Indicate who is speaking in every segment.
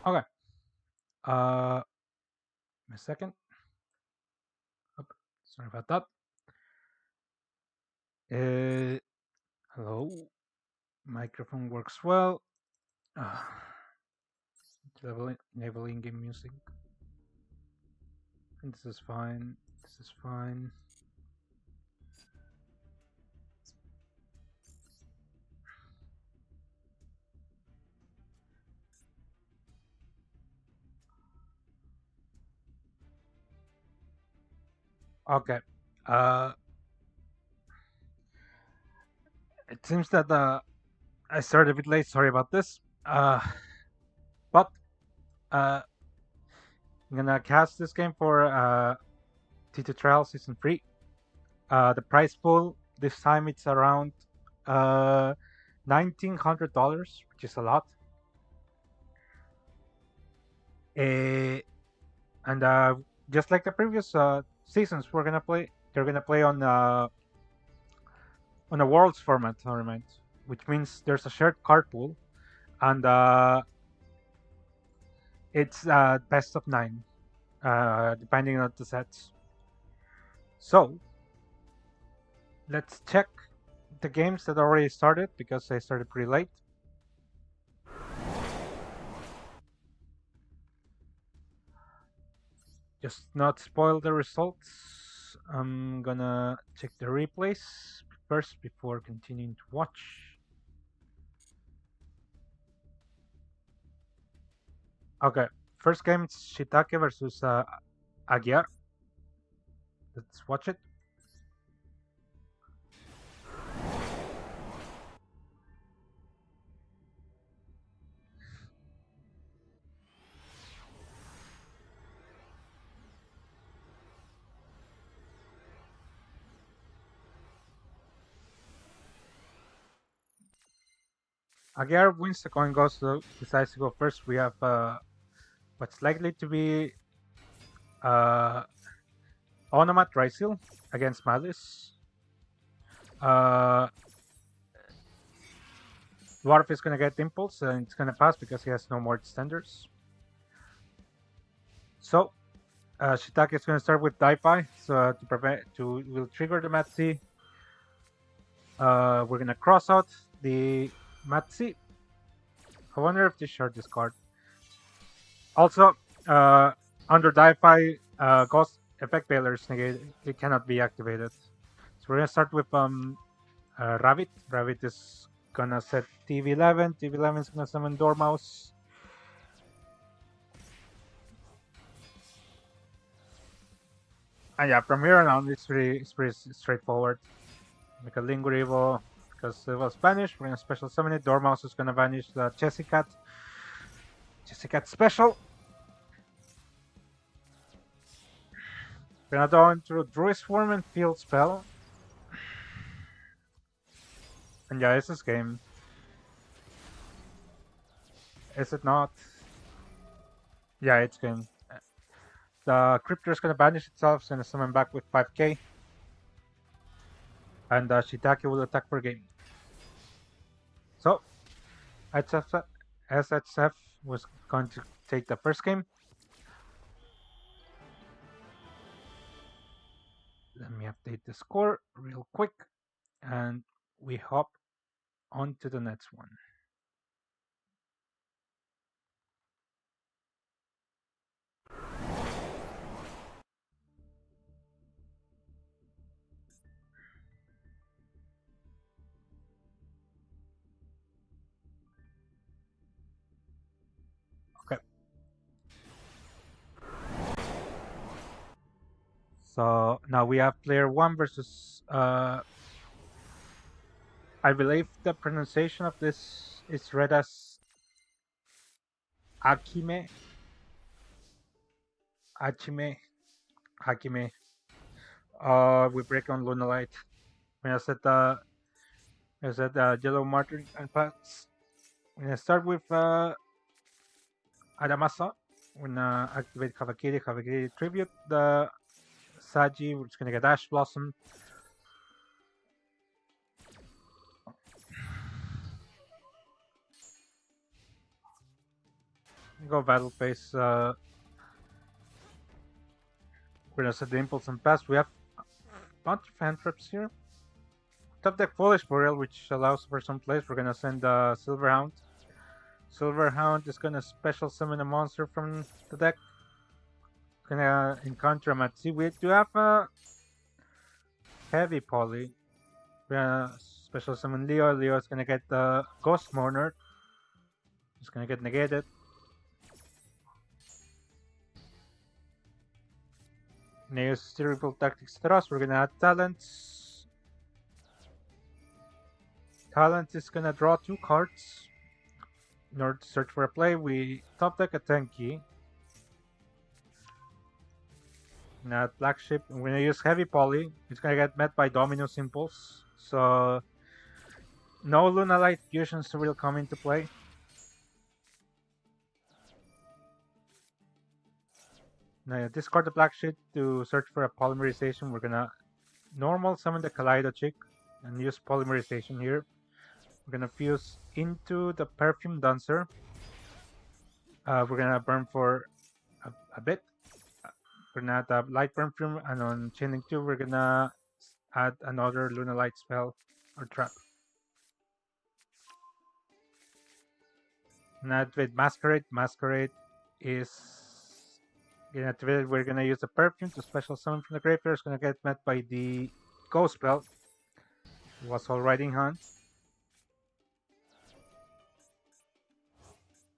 Speaker 1: Okay. A second. Oh, sorry about that. Hello. Microphone works well. Uh, enabling game music. And this is fine. This is fine. Okay. Uh, it seems that I started a bit late. Sorry about this. But uh, I'm gonna cast this game for T2 Trial Season 3. The price pool this time it's around $1,900, which is a lot. And just like the previous seasons, they're gonna play on a worlds format tournament, which means there's a shared card pool, and it's best of 9, depending on the sets. So let's check the games that already started because I started pretty late. Just not spoil the results. I'm gonna check the replays first before continuing to watch. Okay, first game it's Shiitake versus Aguiar. Let's watch it. Aguiar wins, the coin goes to decides to go first. We have what's likely to be Onomat Rysil against Malice. Dwarf is gonna get Impulse and it's gonna pass because he has no more extenders. So Shiitake is gonna start with Daipai, so will trigger the Matsi. We're gonna cross out the Matsi. I wonder if they shard this card. Also, under Daipai, Ghost Effect Veiler is negated. It cannot be activated. So we're gonna start with Rabbit. Rabbit is gonna set TV11. TV11 is gonna summon Dormouse. And yeah, from here on out, it's pretty straightforward. Make a Lingury Evo because it was banished. We're gonna special summon it. Dormouse is gonna vanish the Chessicat. Chessicat special. We're gonna go into Druid Swarm and Field Spell. And yeah, it's this game. Is it not? Yeah, it's game. The Cryptor is gonna banish itself, it's gonna summon back with 5k. And Shiitake will attack per game. So, SXF was going to take the first game. Let me update the score real quick. And we hop on to the next one. Okay. So now we have player 1 versus I believe the pronunciation of this is read as Akime. Achime. Hakime. We break on Lunalite. We're gonna set yellow marker and pass. We're gonna start with Adamasa. We're gonna activate Kavakiri Tribute. The Saji, we're just gonna get Ash Blossom. Go Battle Phase. We're gonna set the Impulse and Pass. We have a bunch of hand traps here. Top deck Foolish Burial, which allows for some plays. We're gonna send Silver Hound. Silver Hound is gonna special summon a monster from the deck. Gonna encounter a Matsi. We do have a heavy poly. We're gonna special summon Leo. Leo is gonna get the Ghost Mourner. It's gonna get negated. Gonna use Cerebral Tactics Thrust. We're gonna add Talents. Talent is gonna draw 2 cards. In order to search for a play, we top deck a Tenki. Not Black Ship. We're gonna use Heavy Poly. It's gonna get met by Dominus Impulse. So no Luna Light fusions will come into play. Now discard the Black Ship to search for a Polymerization. We're gonna normal summon the Kaleido Chick and use Polymerization here. We're gonna fuse into the Perfume Dancer. We're gonna burn for a bit. We're gonna add Light Perfume, and on Chaining 2, we're gonna add another Luna Light spell or trap. And activate Masquerade. Masquerade is gonna activate. We're gonna use the Perfume to special summon from the graveyard. It's gonna get met by the Ghost spell. It was all riding hand.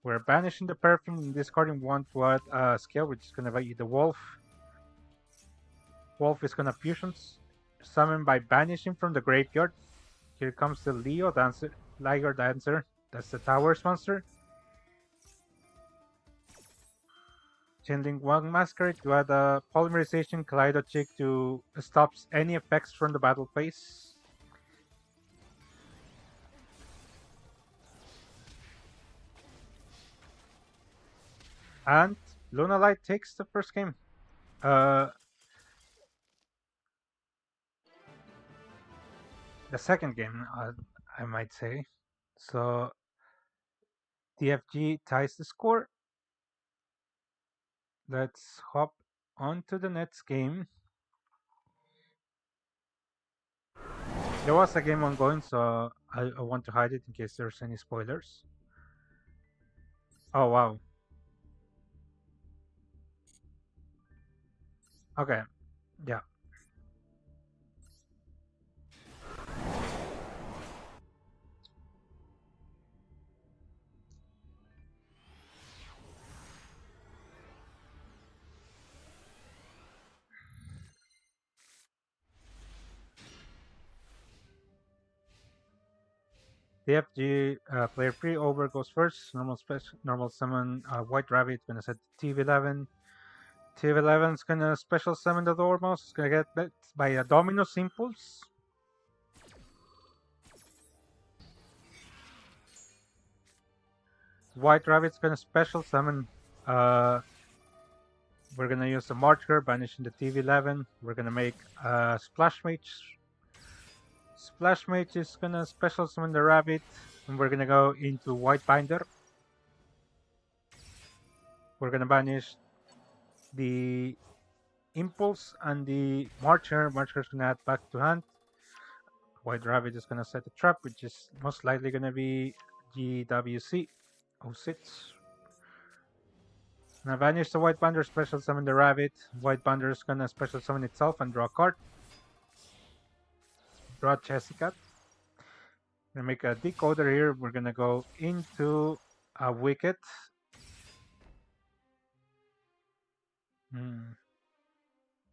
Speaker 1: We're banishing the Perfume and discarding 1 to add skill, which is gonna be the Wolf. Wolf is gonna fusion summon by banishing from the graveyard. Here comes the Leo Dancer, Liger Dancer. That's the Towers monster. Channeling 1 Masquerade to add a Polymerization Kaleido Chick to stops any effects from the battle phase. And Luna Light takes the first game. The second game, I might say. So TFG ties the score. Let's hop onto the next game. There was a game ongoing, so I want to hide it in case there's any spoilers. Oh, wow. Okay, yeah. TFG player 3 over goes first. Normal summon White Rabbit. Gonna set TV11. TV11 is gonna special summon the Dormouse. It's gonna get met by a Dominus Impulse. White Rabbit's gonna special summon. We're gonna use the Marcher, banishing the TV11. We're gonna make Splash Mage. Splash Mage is gonna special summon the Rabbit, and we're gonna go into White Binder. We're gonna banish the Impulse and the Marcher. Marcher's gonna add back to hand. White Rabbit is gonna set a trap, which is most likely gonna be GWC 06. Now banish the White Binder, special summon the Rabbit. White Binder is gonna special summon itself and draw a card. Draw Jessica. Gonna make a decoder here. We're gonna go into a Wicket.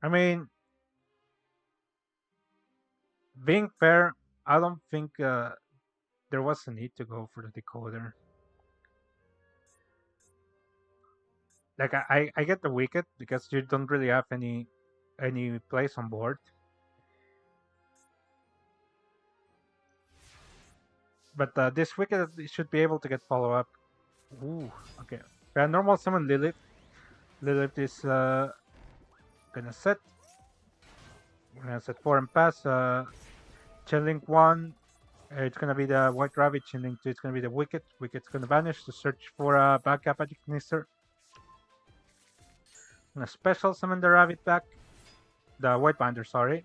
Speaker 1: I mean, being fair, I don't think there was a need to go for the decoder. Like I get the Wicket because you don't really have any place on board. But this Wicked should be able to get follow-up. Ooh, okay. Normal summon Lilith. Lilith is gonna set. We're gonna set 4 and pass. Chainlink 1. It's gonna be the White Rabbit. Chainlink 2. It's gonna be the Wicked. Wicked's gonna vanish to search for a backup Magic Knister. Gonna special summon the Rabbit back. The White Binder, sorry.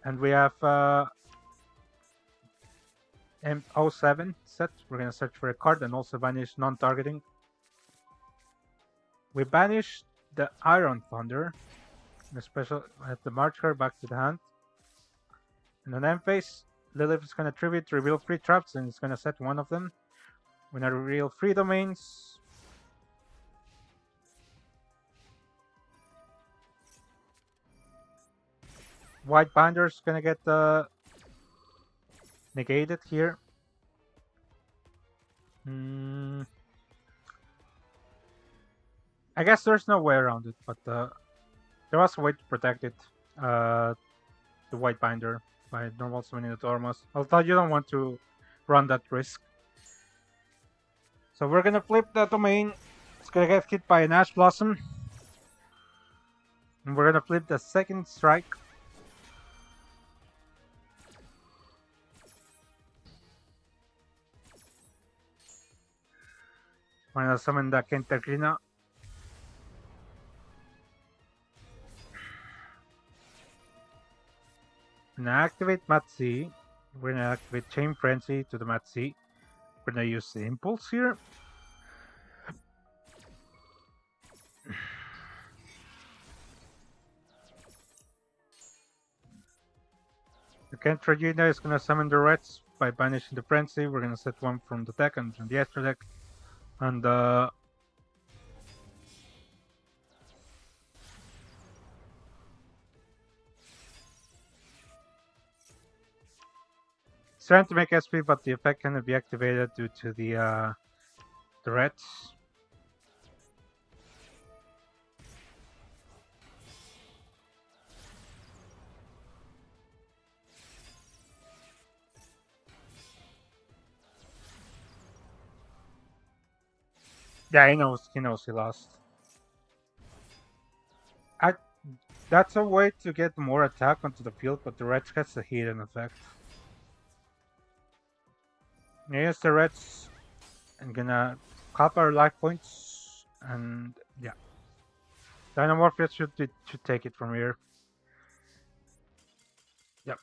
Speaker 1: And we have M07 set. We're gonna search for a card and also banish non-targeting. We banish the Iron Thunder. The special at the March card back to the hand. And on end phase, Lilith is gonna tribute, reveal 3 traps, and it's gonna set one of them. When I reveal 3 domains. White Binder's gonna get negated here. I guess there's no way around it, but there was a way to protect it. The White Binder by normal summoning the Tormos. Although you don't want to run that risk. So we're gonna flip the domain. It's gonna get hit by an Ash Blossom. And we're gonna flip the second strike. We're gonna summon the Kentarina. We're gonna activate Matzi. We're gonna activate Chain Frenzy to the Matzi. We're gonna use the Impulse here. The Kentarina is gonna summon the Reds by banishing the Frenzy. We're gonna set one from the deck and from the extra deck. And it's trying to make SP, but the effect cannot be activated due to the Reds. Yeah, he knows he lost. That's a way to get more attack onto the field, but the Reds gets a hidden effect. Yes, the Reds I'm gonna cap our life points, and yeah. Dynamorpheus should take it from here. Yep.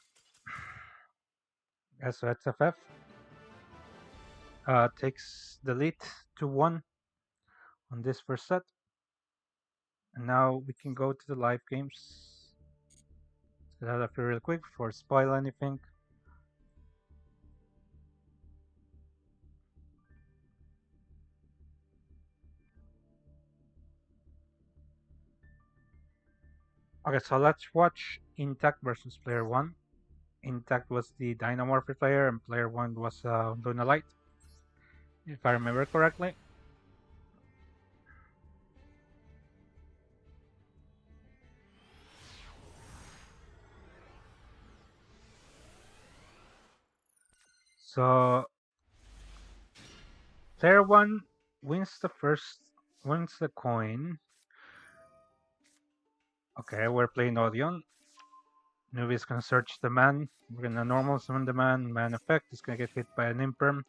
Speaker 1: SXF takes the lead 2-1 on this first set. And now we can go to the live games. Let's get that up here real quick before I spoil anything. Okay, so let's watch Intact versus Player 1. Intact was the Dynamorphic player, and Player 1 was Luna Light, if I remember correctly. So Player 1 wins the coin. Okay, we're playing Odeon. Nubi's gonna search the man. We're gonna normal summon the man. Man effect is gonna get hit by an Imperm.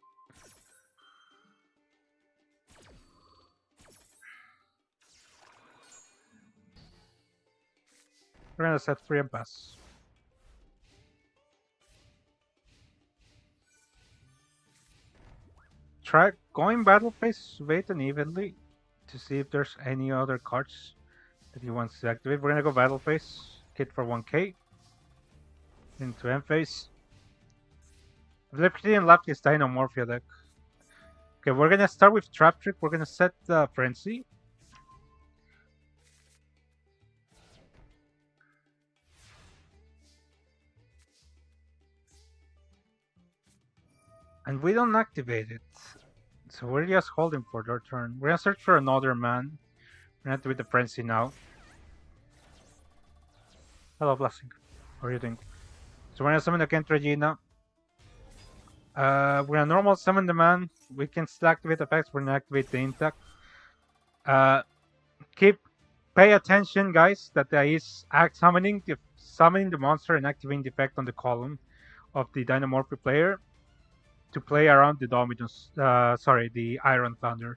Speaker 1: We're gonna set free and pass. Try going battle phase, wait unevenly to see if there's any other cards that he wants to activate. We're gonna go battle phase, hit for 1k. Into end phase. Liberty and left his Dynamorphia deck. Okay, we're gonna start with Trap Trick. We're gonna set the Frenzy. And we don't activate it. So we're just holding for their turn. We're gonna search for another man. We're gonna activate the Frenzy now. Hello, Blessing. How are you doing? So we're gonna summon the Kent Regina. We're gonna normal summon the man. We can still activate effects. We're gonna activate the intact. Pay attention, guys, that there is summoning the monster and activating the effect on the column of the Dynamorphic player to play around the Dominus. The Iron Thunder.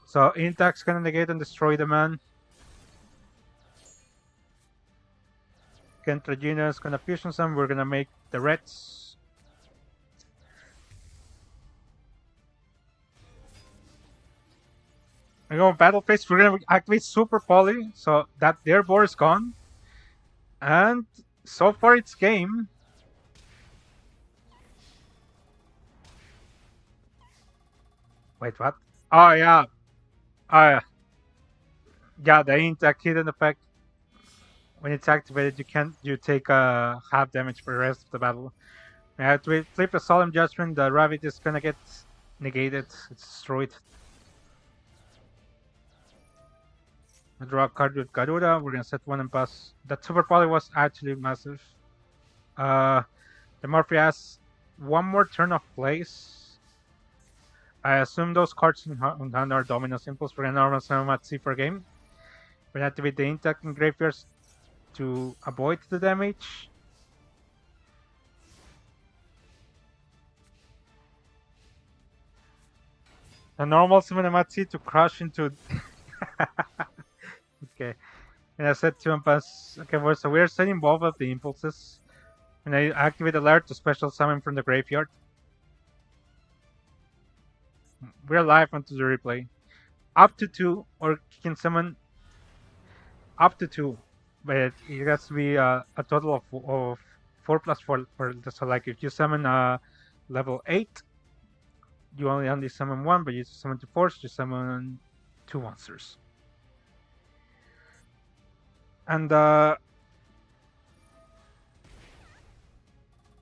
Speaker 1: So Intact's gonna negate and destroy the man. Kentragina is gonna fusion some. We're gonna make the Reds. We go battle phase. We're gonna activate Super Poly, so that their board is gone. And so far it's game. Wait, what? Oh yeah. Yeah, the intact hidden effect. When it's activated, you take half damage for the rest of the battle. To flip a Solemn Judgment, the rabbit is gonna get negated. It's destroyed. I draw a card with Garuda. We're gonna set one and pass. That Super Poly was actually massive. The Murphy has one more turn of place. I assume those cards on hand are Domino Simples. We're gonna normal summon at C for game. We're gonna activate the intact in graveyards to avoid the damage. A normal summon a Matsi to crush into. Okay. And I set 2 and pass. Okay, well, so we're setting both of the impulses. And I activate alert to special summon from the graveyard. We're live onto the replay. Up to 2, or you can summon up to 2. But it has to be a total of 4 plus 4. So, like, if you summon level 8, you only summon 1, but you summon 2 4s, you summon 2 monsters. And we're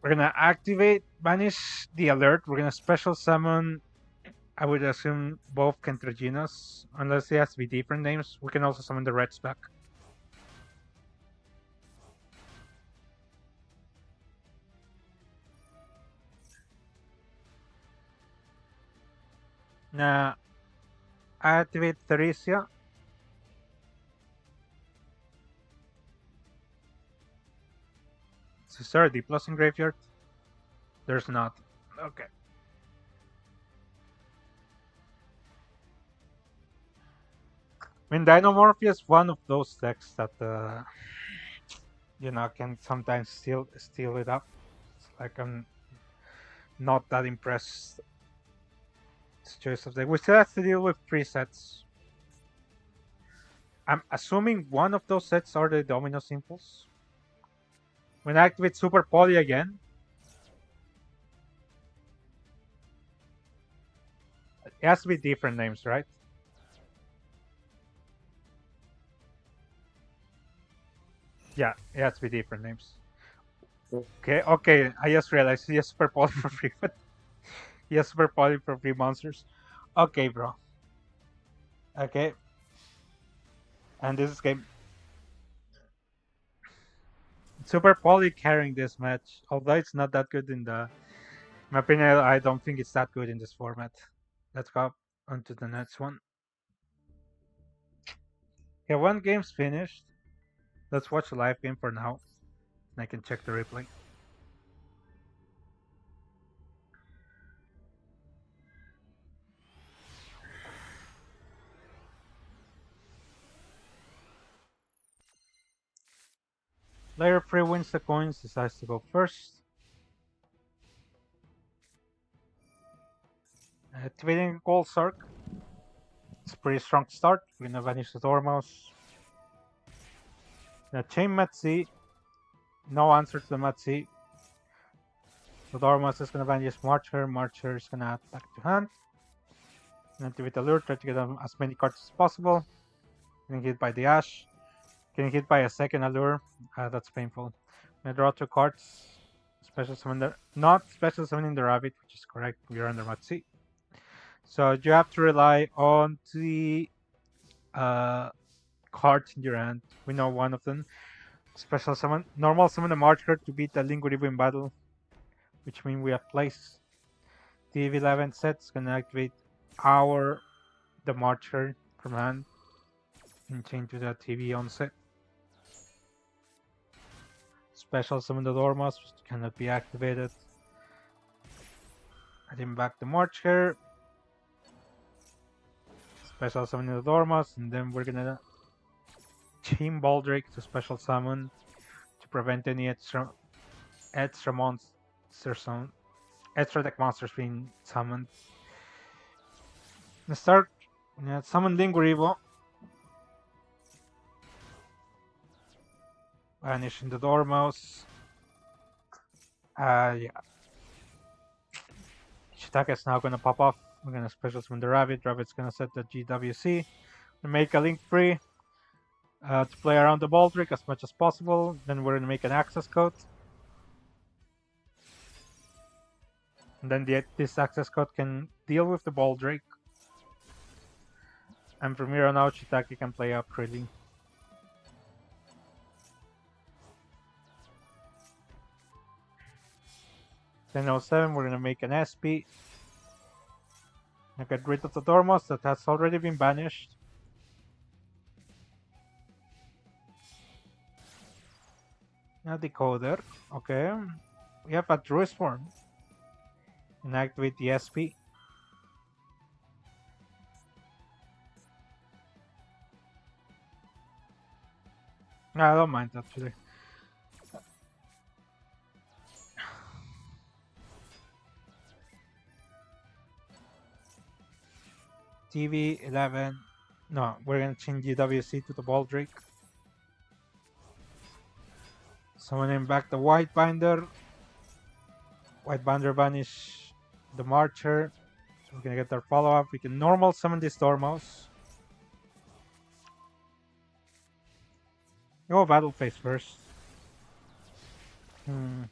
Speaker 1: gonna activate, banish the alert. We're gonna special summon, I would assume, both Kentraginas, unless it has to be different names. We can also summon the Reds back. Now, activate Theresia. So, sorry, the plus in graveyard? There's not. Okay. I mean, Dinomorphia is one of those decks that, can sometimes steal it up. It's like I'm not that impressed. It's choice of deck. We still have to deal with 3 sets. I'm assuming one of those sets are the Domino Simples. When I activate Super Poly again, it has to be different names, right? Yeah, it has to be different names. Okay. I just realized he has Super Poly for free, but he has Super Poly for free monsters. Okay, bro. Okay. And this is game. Super Poly carrying this match, although it's not that good in my opinion, I don't think it's that good in this format. Let's go on to the next one. Okay, one game's finished. Let's watch the live game for now. And I can check the replay. Player 3 wins the coins, decides to go first. Activating Gold Sark. It's a pretty strong start. We're gonna vanish the Dormouse. Gonna chain Matzi. No answer to the Matzi. The Dormouse is gonna vanish Marcher. Marcher is gonna add back to hand. And activate the lure, try to get as many cards as possible. Getting hit by the Ash. Getting hit by a second allure. That's painful. I draw 2 cards. Special summon not special summoning the rabbit, which is correct. We are under Matzi. So you have to rely on the cards in your hand. We know one of them. Special summon, normal summon a marker to beat the Linguidivo in battle, which means we have place. TV11 set's gonna activate the marcher from hand and change to the TV on set. Special summon the Dormouse, which cannot be activated. Adding back the marcher. Special summon the Dormouse, and then we're gonna chain Baldrake to special summon to prevent any extra deck monsters being summoned. Let's start. Summon Linguidivo. Banishing the Dormouse. Yeah. Shitaka is now gonna pop off. We're gonna special summon the Rabbit. Rabbit's gonna set the GWC. We make a link free to play around the Baldrake as much as possible. Then we're gonna make an access code. And then this access code can deal with the Baldrake. And from here on out, Shitaki can play up Krillin. Then 07, we're gonna make an SP. And get rid of the Dormouse that has already been banished. A decoder. Okay. We have a Druid's form. And activate the SP. No, I don't mind actually. TV11. No, we're gonna change GWC to the Baldrake. Summoning back the White Binder. White Binder banish the Marcher. So we're gonna get our follow up. We can normal summon this Dormouse. Go battle phase first. Summon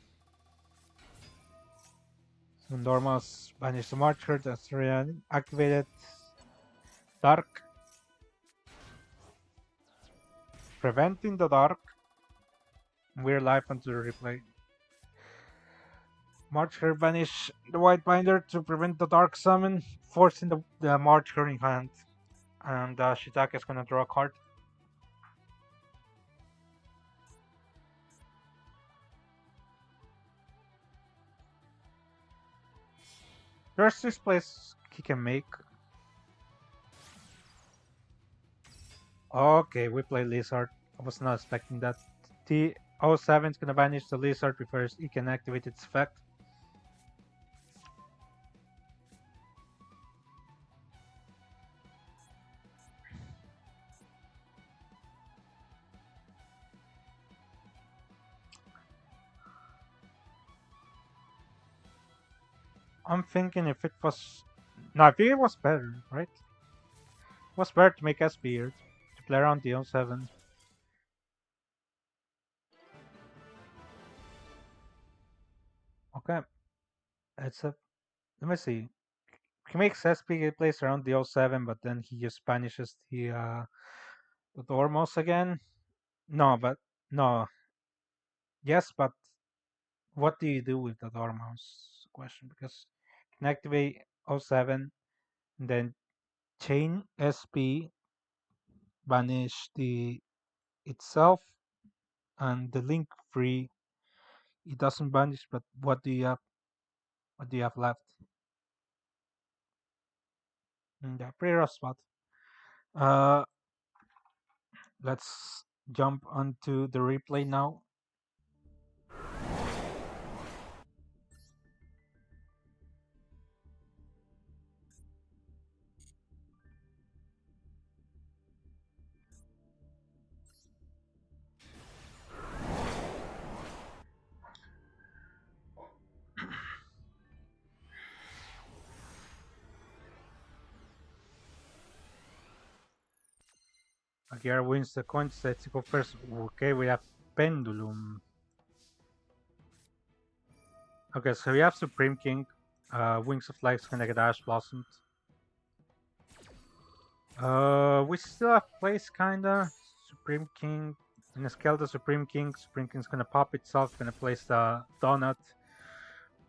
Speaker 1: Dormouse, banish the Marcher. That's activated. Dark. Preventing the Dark. We're live until replay. Marcher banish the White Binder to prevent the Dark Summon, forcing the Marcher in hand. And Shitaka is gonna draw a card. There's this place he can make. Okay, we play Lizard. I was not expecting that. T07 is gonna banish the Lizard before he can activate its effect. I'm thinking if it was... No, I think it was better, right? It was better to make SP here, to play around the 07. Okay, let me see. He makes SP, he plays around the 07, but then he just banishes the Dormouse again. No, but no. Yes, but what do you do with the Dormouse question? Because you can activate 07 and then chain SP, banish the itself and the link free. It doesn't banish, but what do you have? What do you have left? Yeah, pretty rough spot. Uh, let's jump onto the replay now. Aguirre wins the coin set to go first. Okay, we have Pendulum. Okay, so we have Supreme King. Wings of Life's gonna get Ash Blossomed. We still have place kinda. Supreme King. Gonna scale the Supreme King. Supreme King's gonna pop itself, gonna place the donut.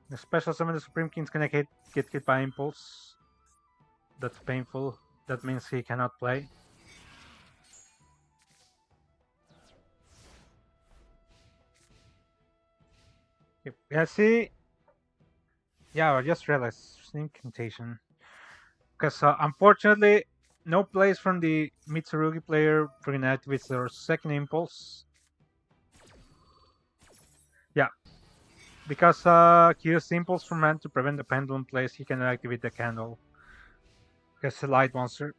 Speaker 1: The special summon the Supreme King's gonna get hit by Impulse. That's painful. That means he cannot play. Yeah, see? Yeah, I just realized. Incantation. Because unfortunately, no plays from the Mitsurugi player for gonna activate their second Impulse. Yeah, because he used Impulse from hand to prevent the pendulum plays, he can activate the candle. Because the light monster.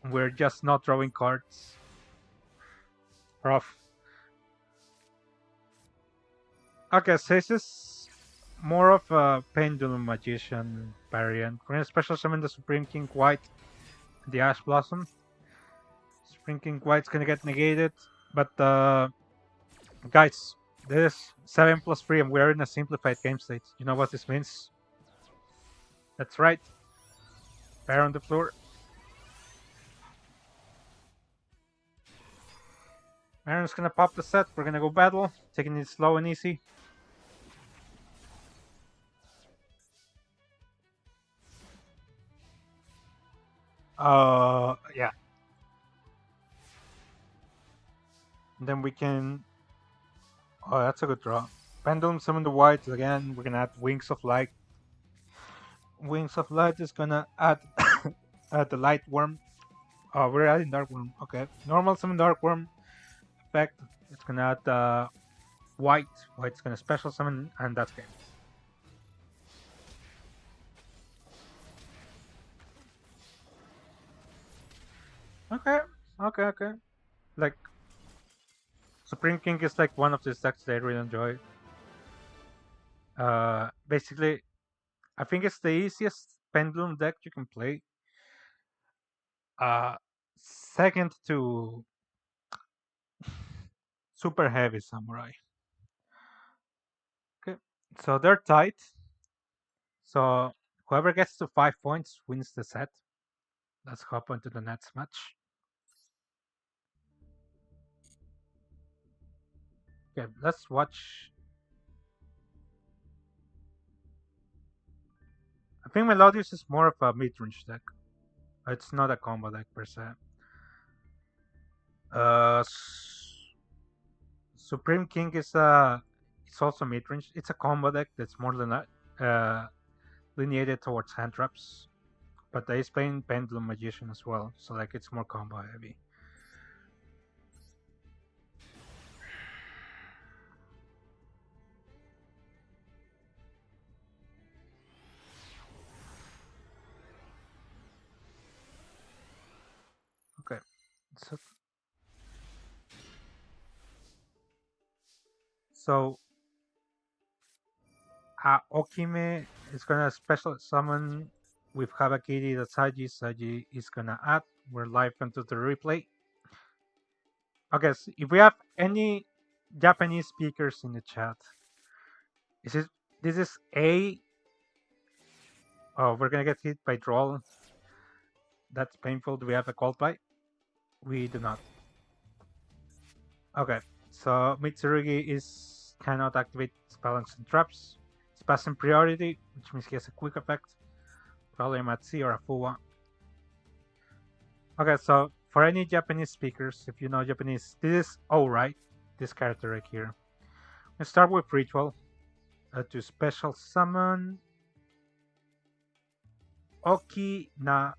Speaker 1: We're just not drawing cards. Rough. Okay, so this is more of a Pendulum Magician variant. We're gonna special summon the Supreme King White, the Ash Blossom. Supreme King White's gonna get negated, but guys, this 7+3 and we're in a simplified game state. You know what this means? That's right. Bear on the floor. Aaron's gonna pop the set. We're gonna go battle, taking it slow and easy. Yeah. And then we can. Oh, that's a good draw. Pendulum summon the white again. We're gonna add Wings of Light. Wings of Light is gonna add add the Light Worm. Oh, we're adding Dark Worm. Okay. Normal summon Dark Worm effect. It's gonna add white. White's gonna special summon, and that's game. Okay. Okay. Like Supreme King is like one of these decks that I really enjoy. Basically, I think it's the easiest Pendulum deck you can play. Uh, Second to Super Heavy Samurai. Okay, so they're tight. So whoever gets to 5 points wins the set. Let's hop into the next match. Okay, let's watch. I think Melodious is more of a mid-range deck. It's not a combo deck per se. Supreme King is it's also mid-range. It's a combo deck that's more than lineated towards hand traps, but they is playing Pendulum Magician as well, so like it's more combo heavy. Okay, so Okime is gonna special summon with Habakiri that Saji is gonna add. We're live into the replay. Okay, so if we have any Japanese speakers in the chat, is it this is A? Oh, we're gonna get hit by Droll. That's painful. Do we have a call by? We do not. Okay, so Mitsurugi is cannot activate spells and traps. It's passing priority, which means he has a quick effect. Probably a Matsi or a Fuwa. Okay, so for any Japanese speakers, if you know Japanese, this is right. This character right here. Let's start with Ritual to special summon Oki na.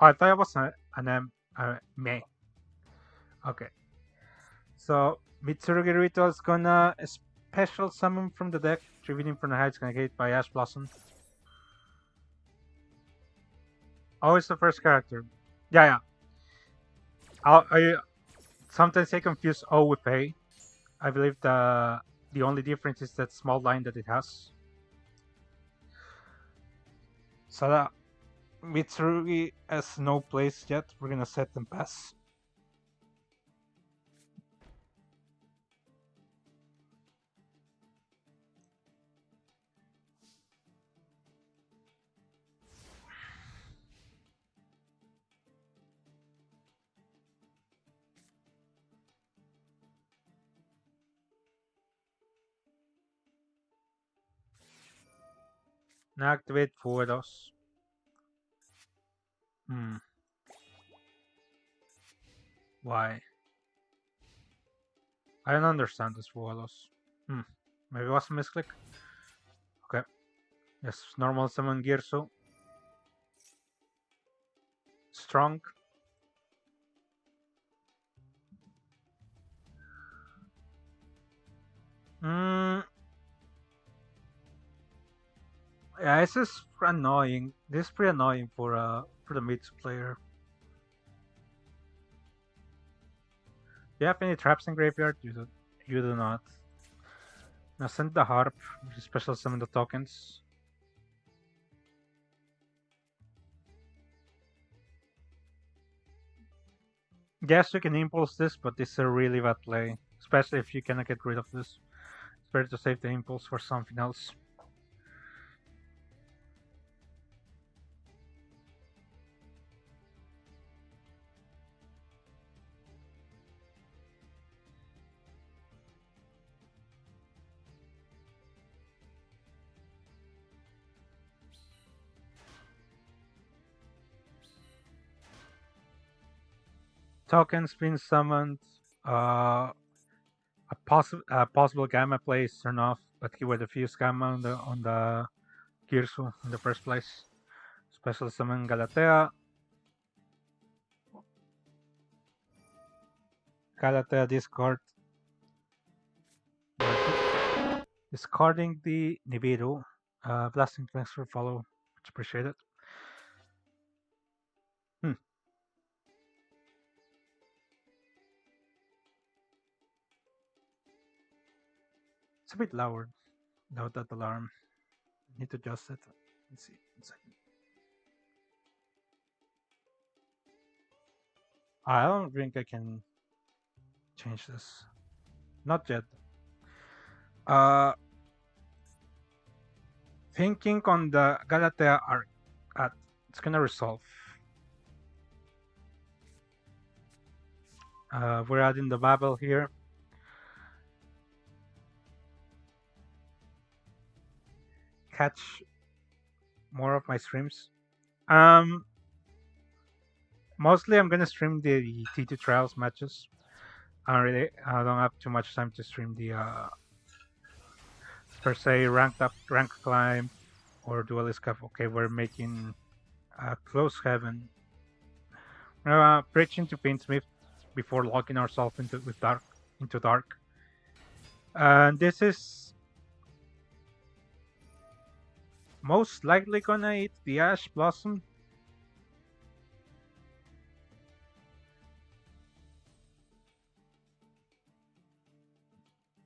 Speaker 1: Oh, I thought it was an me. Okay, so Mitsurugi Ritual is gonna special summon from the deck. Revealing from the height is gonna get hit by Ash Blossom. Oh, it's the first character. Yeah. I sometimes I confuse O with A. I believe the only difference is that small line that it has. So that Mitsurugi has no place yet. We're gonna set them pass. Activate Fueros. Why? I don't understand this Fueros. Maybe it was a misclick. Okay. Yes, normal summon Girsu. Strong. Hmm. Yeah, this is annoying. This is pretty annoying for the Mitsu player. Do you have any traps in graveyard? You do not. Now send the harp, special summon the tokens. Yes, you can impulse this, but this is a really bad play. Especially if you cannot get rid of this. It's better to save the impulse for something else. Tokens being summoned. A possible gamma play is turned off, but he would diffuse gamma on the Girsu in the first place. Special summon Galatea. Galatea discard. Discarding the Nibiru. Blasting transfer follow. Much appreciated. It's a bit loud. Loud that alarm. Need to adjust it. Let's see. 1 second. I don't think I can change this. Not yet. Thinking on the Galatea arc. It's gonna resolve. We're adding the Babel here. Catch more of my streams. Mostly I'm gonna stream the T2 Trials matches. I don't have too much time to stream the per se rank climb or duelist cup. Okay, we're making close heaven. Preaching to Painsmith before locking ourselves into dark. And this is most likely gonna eat the Ash Blossom.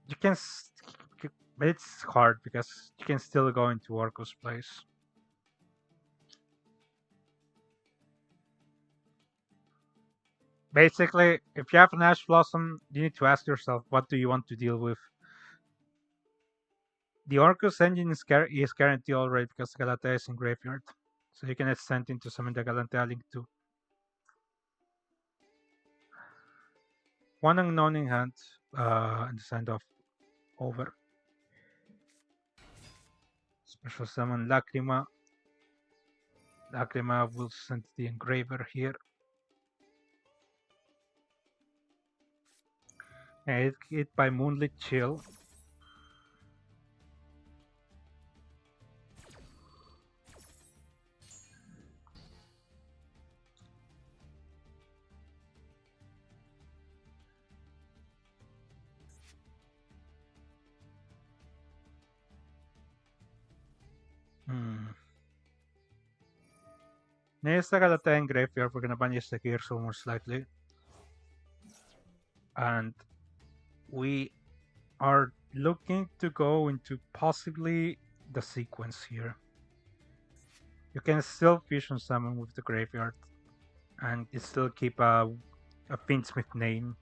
Speaker 1: You can, but it's hard because you can still go into Orko's place. Basically, if you have an Ash Blossom, you need to ask yourself, what do you want to deal with? The Orcus engine is guaranteed already because Galatea is in graveyard. So you can extend into summon the Galatea Link too. One unknown in hand, and send off over. Special summon Lacrima. Lacrima will send the engraver here. And hit by Moonlit Chill. Next Galatea in graveyard, we're gonna banish the gear so most likely. And we are looking to go into possibly the sequence here. You can still fusion summon with the graveyard and you still keep a Finsmith name.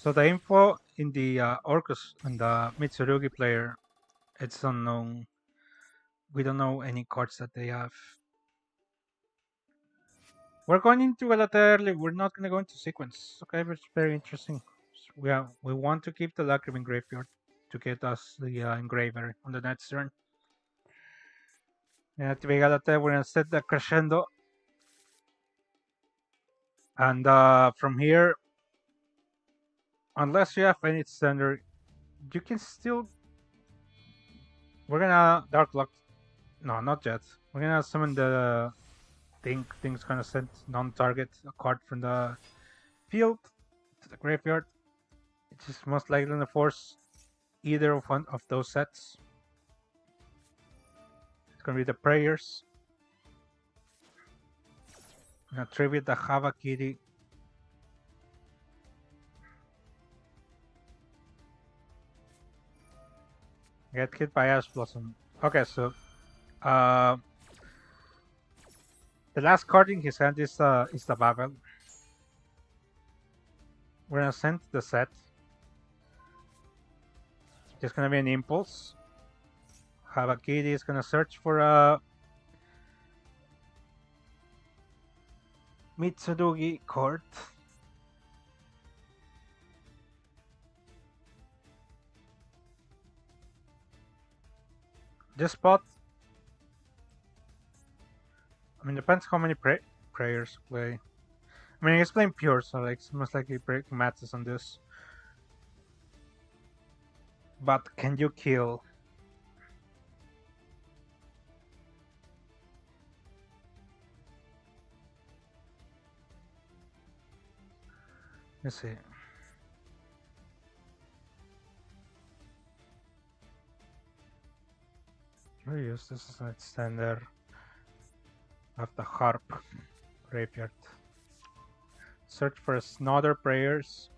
Speaker 1: So the info in the Orcus and the Mitsurugi player, it's unknown. We don't know any cards that they have. We're going into Galatea early. We're not going to go into sequence. Okay, but it's very interesting. We want to keep the Lacrimin Graveyard to get us the Engraver on the next turn. And activate Galatea, we're going to set the Crescendo. And from here, unless you have any standard, you can still... We're going to Dark Lock. No, not yet. We're going to summon the thing's going to send non-target a card from the field to the graveyard. It's just most likely going to force either of one of those sets. It's going to be the Prayers. I'm going to tribute the Hava Kitty. Get hit by Ash Blossom. Okay, so the last card in his hand is the Babel. We're gonna send the set. It's gonna be an impulse. Hava Kitty is gonna search for a Mitsurugi card. This spot, I mean, depends how many prayers play. I mean, he's playing pure, so like it's most likely breaking matches on this. But can you kill? Let's see. Use this as an extender of the harp graveyard. Search for another prayers.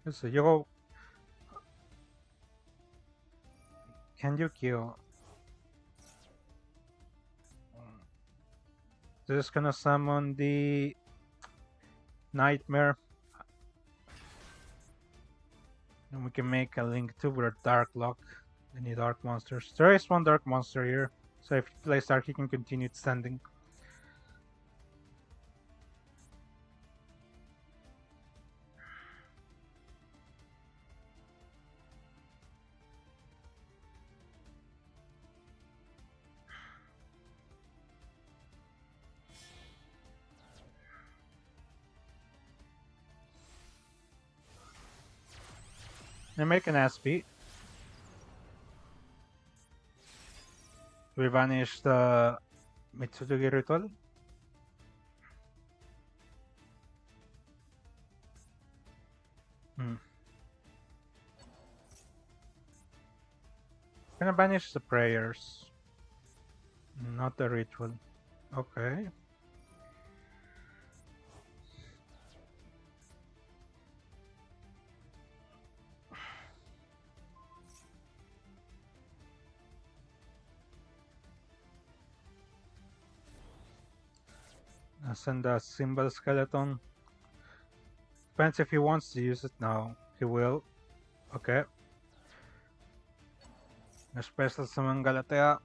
Speaker 1: Let's see, you go. Can you kill? Just gonna summon the Nightmare. And we can make a link to with a Dark Lock. Any dark monsters. There is one dark monster here. So if he plays dark, he can continue standing. And make an SP. We vanish the Mitsurugi Ritual. Gonna banish the prayers. Not the ritual. Okay. Send a Symbol Skeleton. Depends if he wants to use it now. He will. Okay. The special summon Galatea.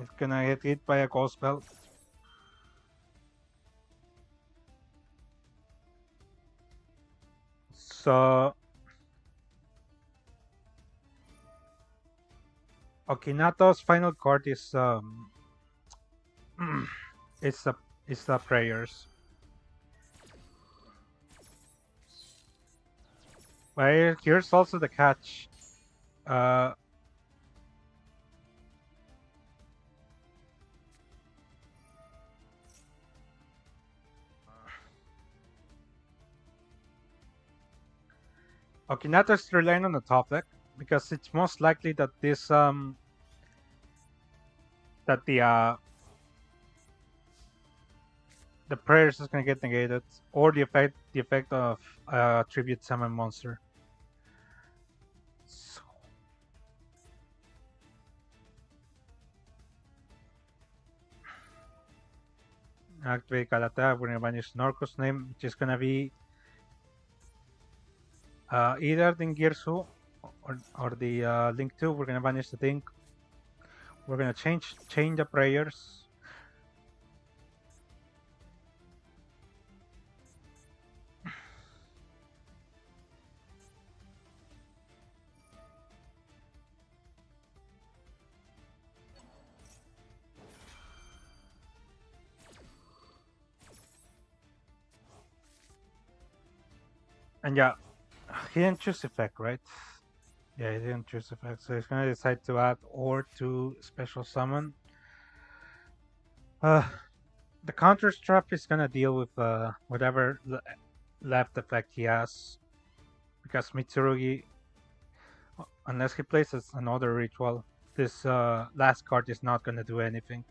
Speaker 1: It's gonna get hit by a Ghost Spell. So Okinato's final card is it's the prayers. But here's also the catch. Okinato is relying on the top deck because it's most likely that this that the prayers is gonna get negated, or the effect of tribute summon monster. So, activate Galatea, we're gonna banish Norco's name, which is gonna be Either the Girsu or the Link 2, we're gonna banish the thing. We're gonna change the prayers. And yeah, he didn't choose effect, right? Yeah, he didn't choose effect, so he's gonna decide to add or to special summon. The counter trap is gonna deal with whatever left effect he has, because Mitsurugi, unless he places another ritual, this last card is not gonna do anything.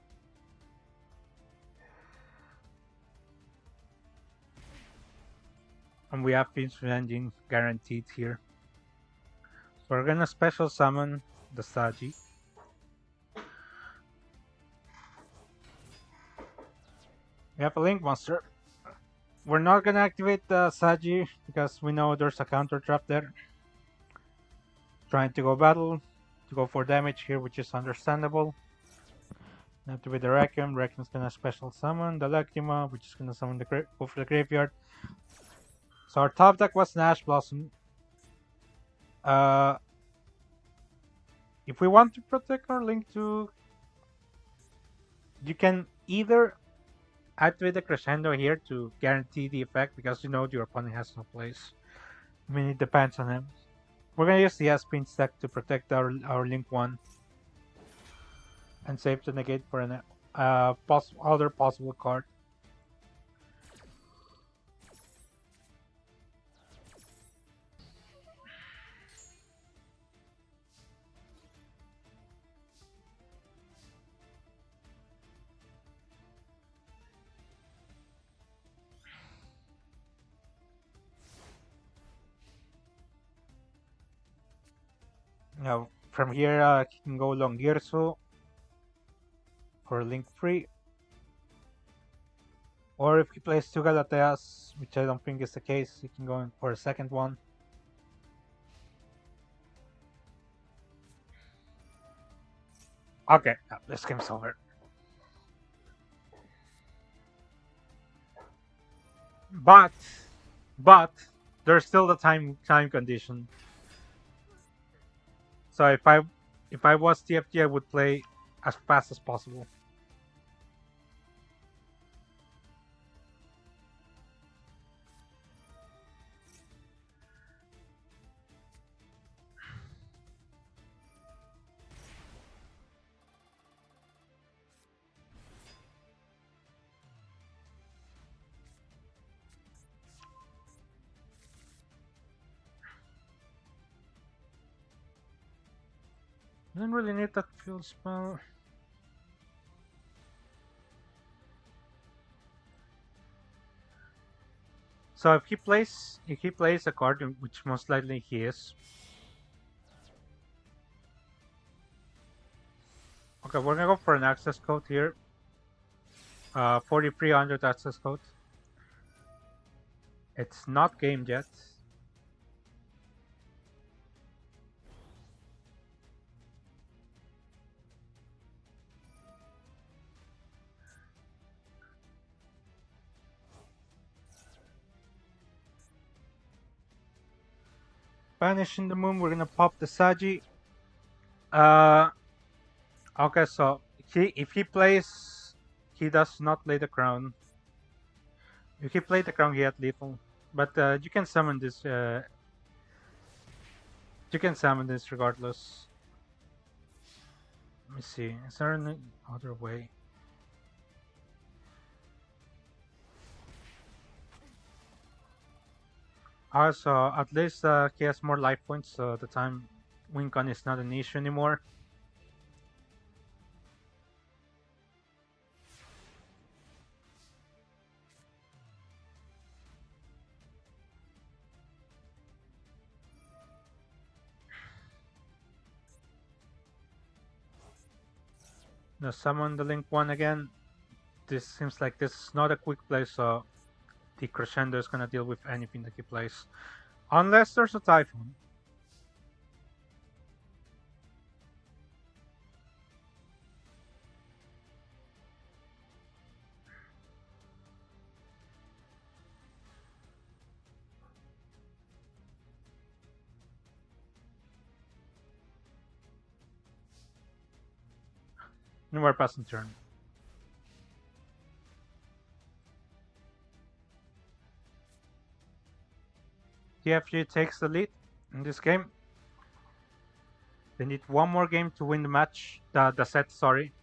Speaker 1: And we have Pinch Engine guaranteed here. So we're gonna special summon the Saji. We have a Link Monster. We're not gonna activate the Saji because we know there's a counter trap there. Trying to go for damage here, which is understandable. Activate the Requiem. Requiem's gonna special summon the Lacrima, which is gonna summon go for the graveyard. So our top deck was Nash Blossom. Uh, if we want to protect our Link 2, you can either activate the Crescendo here to guarantee the effect because you know your opponent has no place. I mean, it depends on him. We're gonna use the S-Pin stack to protect our Link 1 and save to negate for an other possible card. Now, from here, he can go Longirsu for Link 3. Or if he plays two Galateas, which I don't think is the case, he can go in for a second one. Okay, this game's over. But there's still the time condition. So if I was TFG, I would play as fast as possible. I don't really need that field spell. So if he plays a card, which most likely he is. Okay, we're gonna go for an access code here. 4300 access code. It's not gamed yet. Banish in the moon. We're gonna pop the Saji. Okay, so if he plays, he does not lay the crown. If he played the crown, he had lethal. But you can summon this. You can summon this regardless. Let me see. Is there any other way? Also, at least he has more life points, so the time Wincon is not an issue anymore. Now summon the Link 1 again. This seems like this is not a quick play, so the Crescendo is gonna deal with anything that he plays. Unless there's a typhoon. And we're passing turn. TFG takes the lead in this game. They need one more game to win the match. The set, sorry.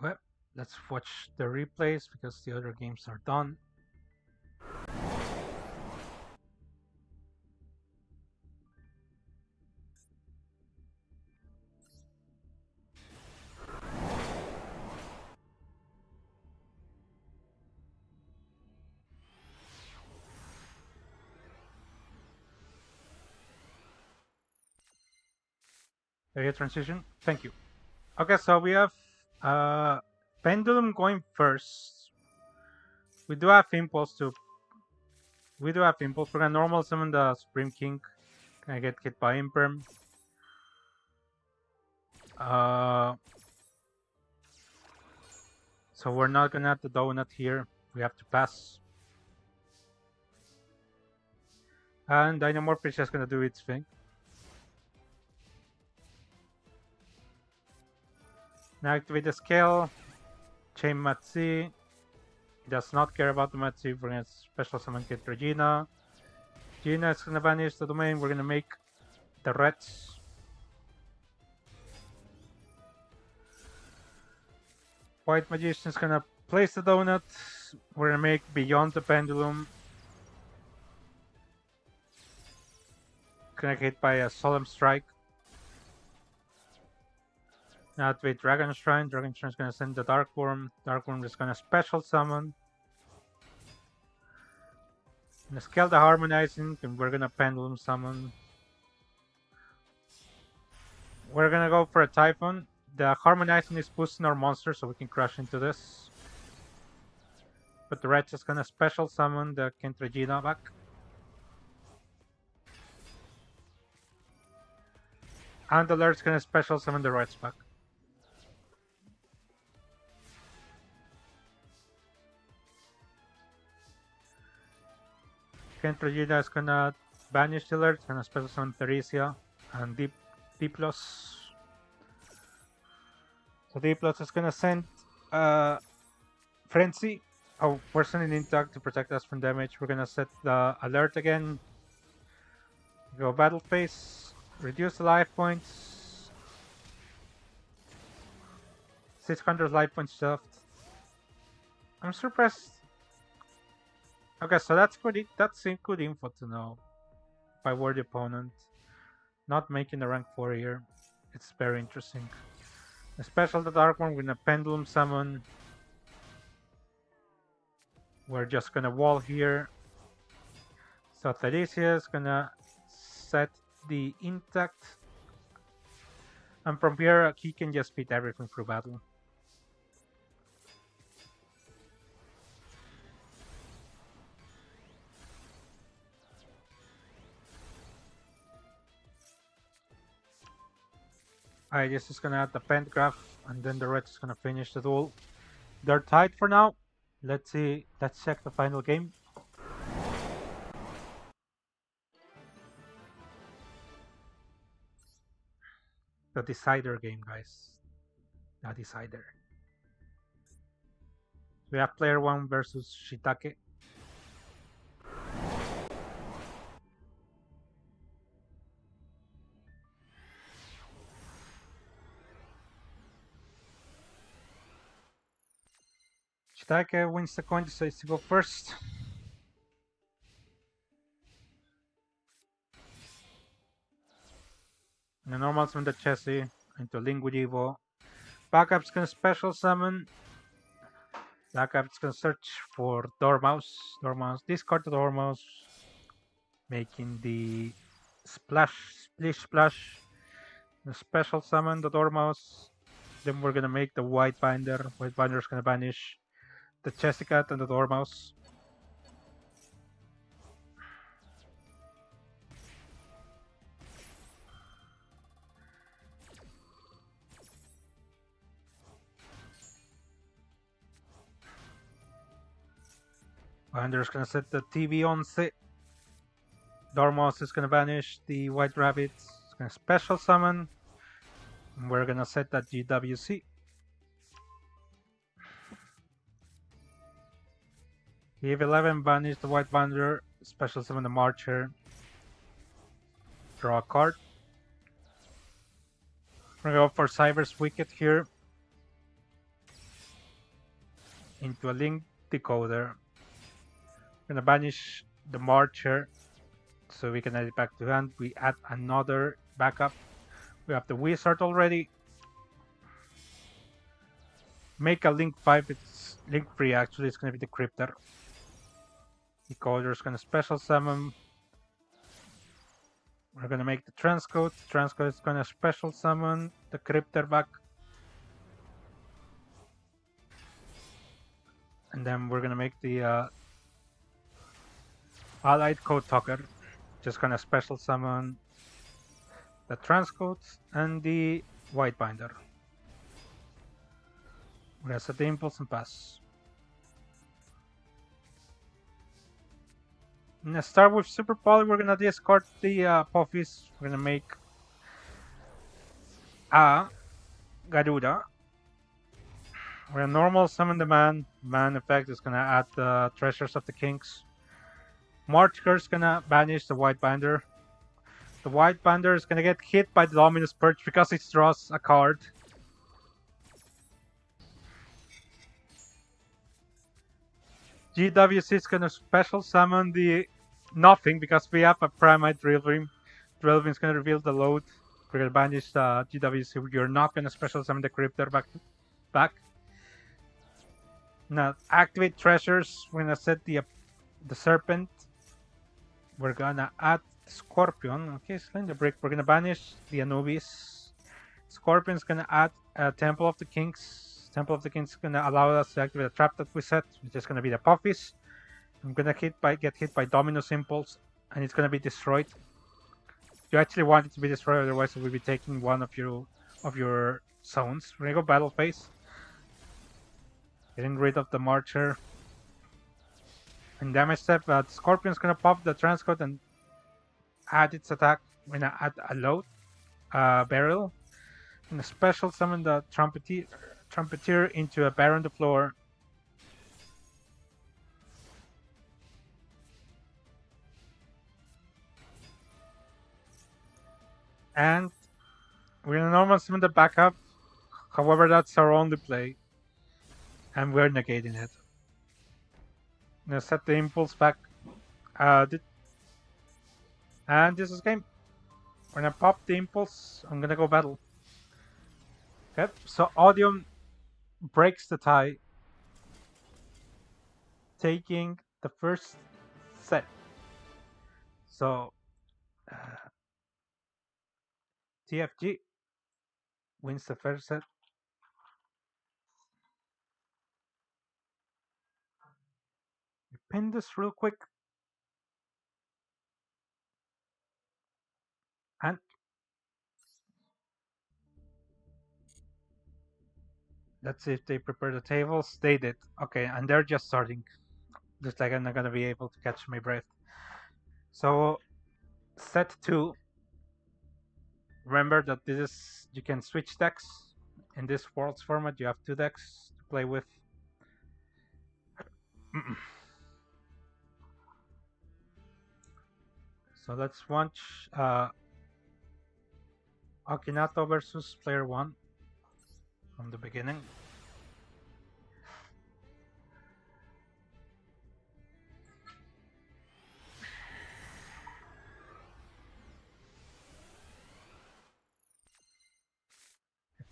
Speaker 1: Okay, let's watch the replays because the other games are done. Area transition. Thank you. Okay, so we have Pendulum going first. We do have Impulse too. We do have Impulse. We're gonna normal summon the Supreme King. Gonna get hit by Imperm. So we're not gonna have the donut here. We have to pass. And Dynamorph is just gonna do its thing. Now activate the scale. Chain Matsi. He does not care about the Matsi. We're gonna special summon Kid Regina. Gina is gonna vanish the domain. We're gonna make the Reds. White Magician is gonna place the donut. We're gonna make Beyond the Pendulum. Gonna get hit by a Solemn Strike. Now activate Dragon Shrine. Dragon Shrine is gonna send the Dark Worm. Dark Worm is gonna special summon. Gonna scale the Harmonizing, and we're gonna Pendulum summon. We're gonna go for a Typhon. The Harmonizing is boosting our monster, so we can crush into this. But the Red is gonna special summon the Kentragina back. And the Lord's gonna special summon the Reds back. Kentragina is gonna banish the Lord, gonna special summon Theresia and Diplos. So Diplos is gonna send Frenzy. Oh, we're sending Intact to protect us from damage. We're gonna set the alert again. Go battle phase. Reduce the life points. 600 life points left. I'm surprised. Okay, so that's good. That's good info to know. If I were the opponent, not making a rank 4 here, it's very interesting. Especially the Dark One with a Pendulum Summon. We're just gonna wall here. So Theresia is gonna set the Intact. And from here, he can just beat everything through battle. Alright, this is gonna add the Pentagraph, and then the red is gonna finish the duel. They're tied for now. Let's see. Let's check the final game. The decider game, guys. The decider. We have player 1 versus Shitake. Shitake wins the coin, decides to go first. And the normal summon the Chessie into Linguidivo. Backup's gonna special summon. Backup's gonna search for Dormouse. Dormouse, discard the Dormouse, making the splish splash. The special summon the Dormouse. Then we're gonna make the White Binder. White Binder's gonna banish the Jessica and the Dormouse. Binder's gonna set the TV on set. Dormouse is gonna banish the White Rabbit. It's gonna special summon. And we're gonna set that GWC. Eve 11 banish the White Binder. Special summon the Marcher. Draw a card. We're gonna go for Cyber's Wicked here. Into a Link Decoder. We're gonna banish the Marcher so we can add it back to hand. We add another backup. We have the Wizard already. Make a Link 5. It's Link free actually. It's gonna be the Crypter. Decoder's gonna special summon. We're gonna make the Transcode. Transcode is gonna special summon the Crypter back. And then we're gonna make the Allied Code Talker. Just gonna special summon the Transcodes and the White Binder. We're gonna set the Impulse and pass. I'm gonna start with Super Poly. We're gonna discard the Puffies. We're gonna make a Garuda. We're gonna normal summon the man. Man effect is gonna add the Treasures of the Kings. Marcher's gonna banish the White Binder. The White Binder is gonna get hit by the Dominus Purge because it draws a card. GWC is gonna special summon the nothing because we have a Primate Drillbeam. Drillbeam is gonna reveal the load. We're gonna banish the GWC. You're not gonna special summon the Crypter back. Now activate Treasures. We're gonna set the Serpent. We're gonna add Scorpion. Okay, Sling the Brick. We're gonna banish the Anubis. Scorpion's gonna add a Temple of the Kings. Temple of the Kings is gonna allow us to activate a trap that we set, which is gonna be the Puffies. I'm gonna get hit by Dominus Impulse, and it's gonna be destroyed. You actually want it to be destroyed, otherwise we'll be taking one of your zones. We're gonna go Battle Phase. Getting rid of the Marcher. In damage step, Scorpion's gonna pop the Transcode and add its attack. We're gonna add a load, barrel. I'm gonna special summon the Trumpeter into a bear on the floor. And we're gonna normal summon the backup. However, that's our only play. And we're negating it. I'm gonna set the impulse back. And this is game. When I pop the impulse, I'm gonna go battle. Okay, so Odium breaks the tie, taking the first set. So TFG wins the first set. Pin this real quick. And let's see if they prepare the tables. They did. Okay, and they're just starting. Just like I'm not gonna be able to catch my breath. So set 2. Remember that this is, you can switch decks. In this Worlds format, you have 2 decks to play with. So let's watch Akinato versus player 1 from the beginning.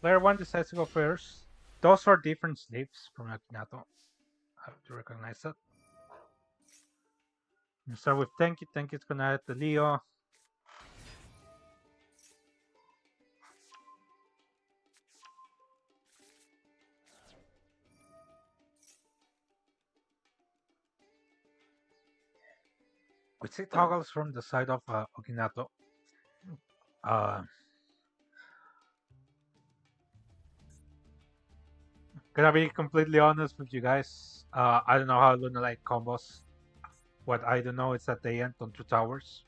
Speaker 1: Player 1 decides to go first. Those are different sleeves from Akinato. I have to recognize that. You start with Tenki. Tenki's gonna hit the Leo. We see toggles from the side of Okinato. Uh, gonna be completely honest with you guys. I don't know how Luna Light combos. What I don't know is that they end on 2 towers.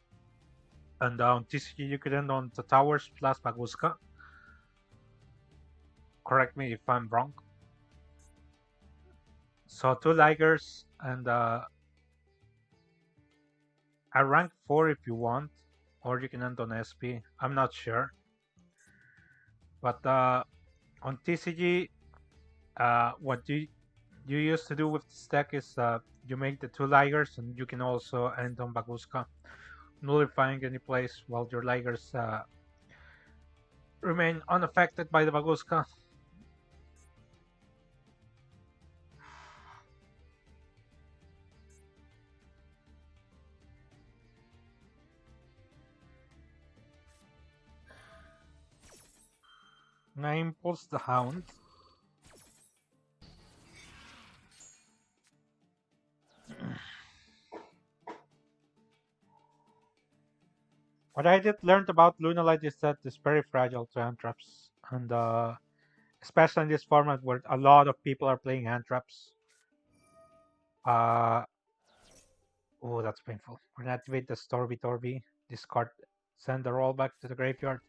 Speaker 1: And on TCG, you could end on the towers plus Baguska. Correct me if I'm wrong. So 2 Ligers and a rank 4 if you want, or you can end on SP. I'm not sure. But on TCG, what you used to do with this deck is you make the 2 Ligers and you can also end on Baguska, nullifying any place while your Ligers remain unaffected by the Baguska. And I impulse the Hound. What I did learned about Lunalight is that it's very fragile to hand traps, and especially in this format where a lot of people are playing hand traps. Uh, oh, that's painful. We're gonna activate the Torby, discard, send the roll back to the graveyard.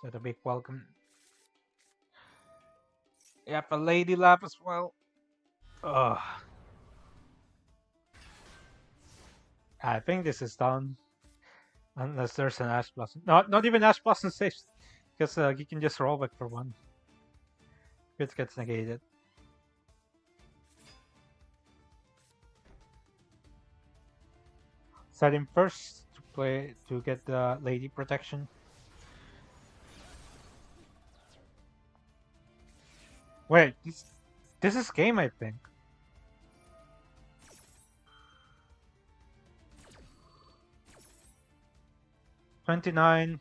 Speaker 1: So the big welcome. Yep, a Lady Lap as well. Ugh. I think this is done. Unless there's an Ash Blossom. Not even Ash Blossom saves. Because you can just roll back for 1. It gets negated. Set him first to get the Lady protection. Wait, this is game, I think. $29.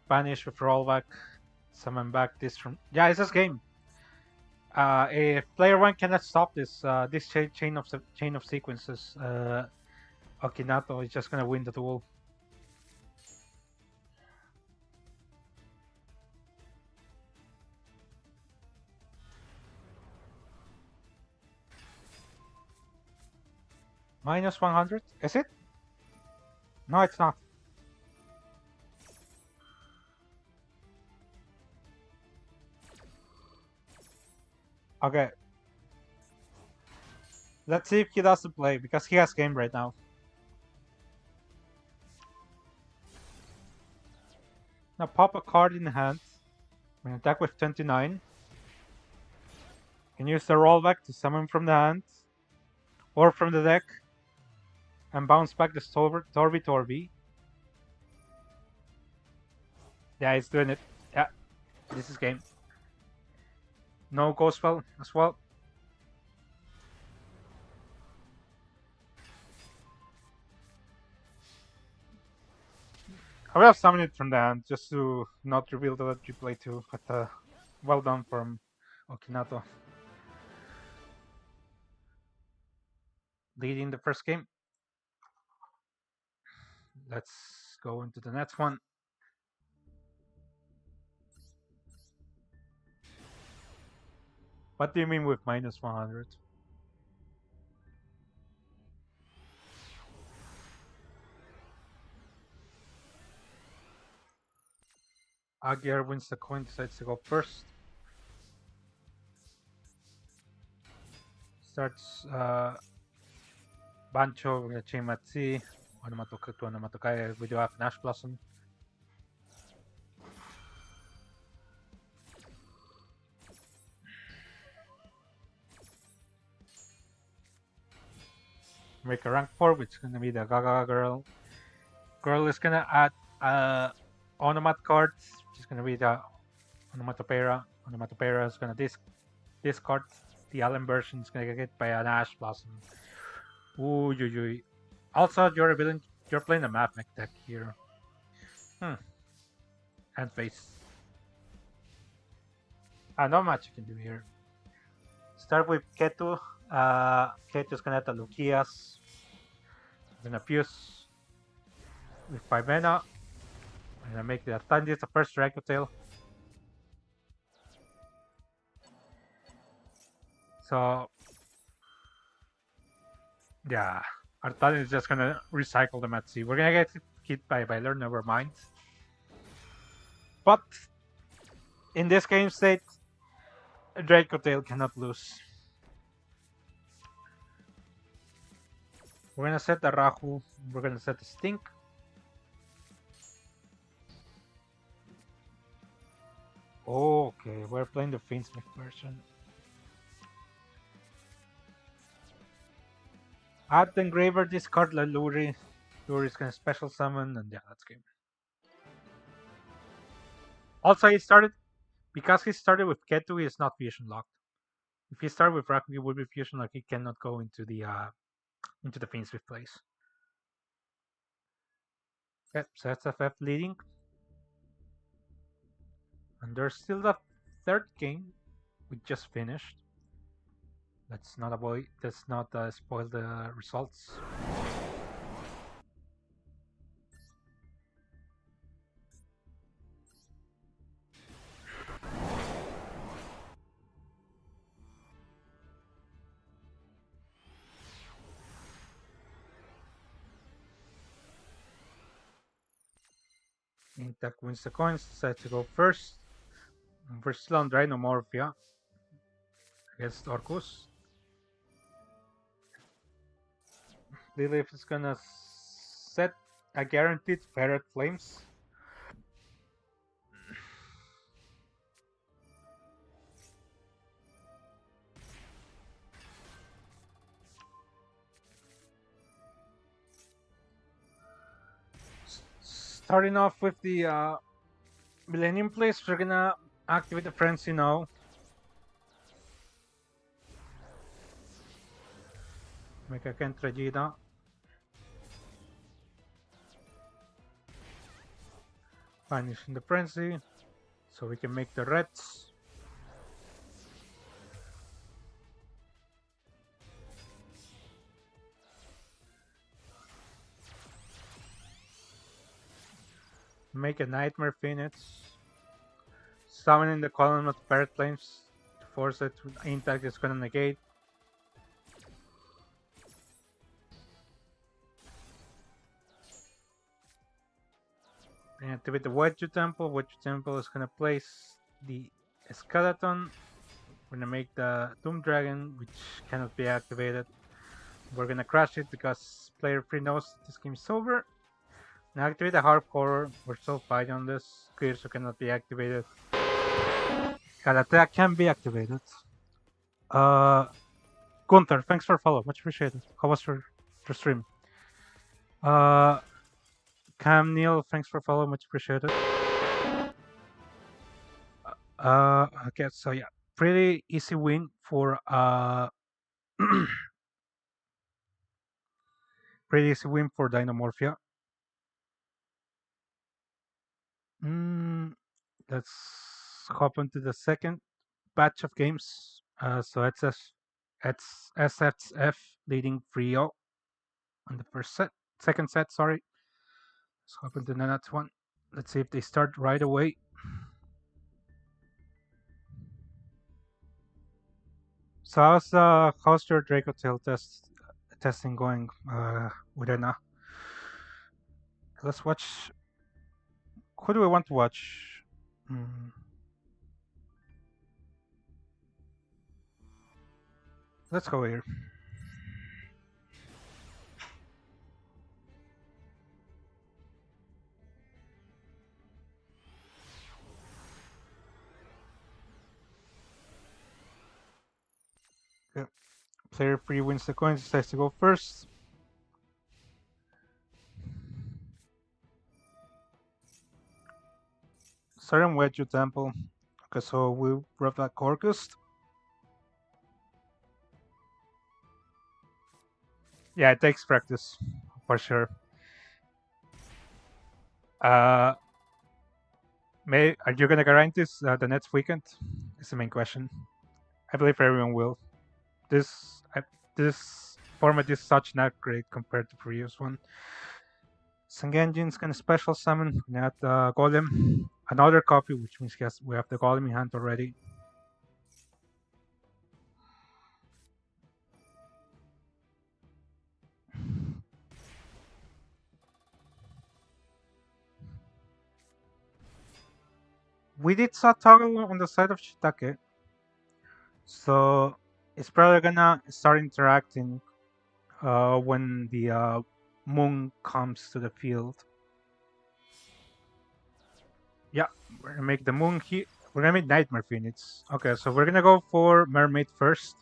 Speaker 1: Banish with rollback. Summon back this from. Yeah, it's this game. If player 1 cannot stop this chain of sequences, Okinato is just gonna win the duel. Minus 100? Is it? No, it's not. Okay. Let's see if he doesn't play, because he has game right now. Now pop a card in the hand. And attack with 29. Can use the rollback to summon from the hand. Or from the deck. And bounce back the Torby. Yeah, he's doing it. Yeah. This is game. No Ghost Spell as well. I will have summoned it from the hand just to not reveal that you play too, but well done from Okinato. Leading the first game. Let's go into the next one. What do you mean with minus 100? Aguirre wins the coin, decides to go first. Starts Bancho, Chain Matsi, Onomatokai, we do have Nash Blossom. Make a rank 4, which is gonna be the Gaga Girl. Girl is gonna add Onomat cards, which is gonna be the Onomatopoeia is gonna discard the Allen version. It's gonna get hit by an Ash Blossom. Ooh, you. Also, you're playing a Math Mech deck here. And face. Not much you can do here. Start with Ketu. Ketu's gonna have the Lucias. Gonna fuse with 5 mana. I'm gonna make the Atlantis the first Draco Tail. So yeah, Artan is just gonna recycle them at sea. We're gonna get hit by Veiler, never mind. But in this game state, Draco Tail cannot lose. We're gonna set the Rahu. We're gonna set the Stink. Okay, we're playing the Fiendsmith version. Add the Engraver, discard Luri. Luri's gonna special summon, and yeah, that's game. Also, because he started with Ketu, he is not fusion locked. If he started with Raku, he would be fusion locked. He cannot go into the Fiendsmith place. Yep, so SXF leading. And there's still the third game we just finished. Let's not spoil the results. Intact wins the coins, decides to go first. And we're still on Drynomorphia against Orcus. Lilith is gonna set a guaranteed Ferret Flames. Starting off with the Millennium Place, we're gonna activate the Frenzy now. Make a Kentragida. Finishing the Frenzy. So we can make the Reds. Make a Nightmare Phoenix. Summoning the column of Ferret Flames to force it to intact is gonna negate. And activate the Wedge Temple. Wedge Temple is gonna place the Skeleton. We're gonna make the Doom Dragon, which cannot be activated. We're gonna crash it because player 3 knows this game is over. Now activate the Hardcore. We're so fighting on this. Kirsu cannot be activated. Galatea can be activated. Gunther, thanks for follow. Much appreciated. How was your stream? Cam Neil, thanks for follow. Much appreciated. Okay, so yeah, pretty easy win for pretty easy win for Dynamorphia. Let's hop into the second batch of games. So it's SXF leading 3-0 on the second set. Sorry. Let's hop into the next one. Let's see if they start right away. So how's your Draco Tail testing going, Urena? Let's watch. Who do we want to watch? Let's go here. Okay. Player 3 wins the coins, decides to go first. Certain Wedge Temple. Okay, so we brought back Orcust. Yeah, it takes practice for sure. Are you gonna grind this the next weekend? Is the main question. I believe everyone will. This format is such not great compared to previous one. Sangenjin's gonna special summon. Gonna add the Golem. Another copy, which means yes, we have the Golem in hand already. We did saw toggle on the side of Shitake, so it's probably gonna start interacting when the moon comes to the field. Yeah, we're gonna make the moon here. We're gonna make Nightmare Phoenix. Okay, so we're gonna go for Mermaid first.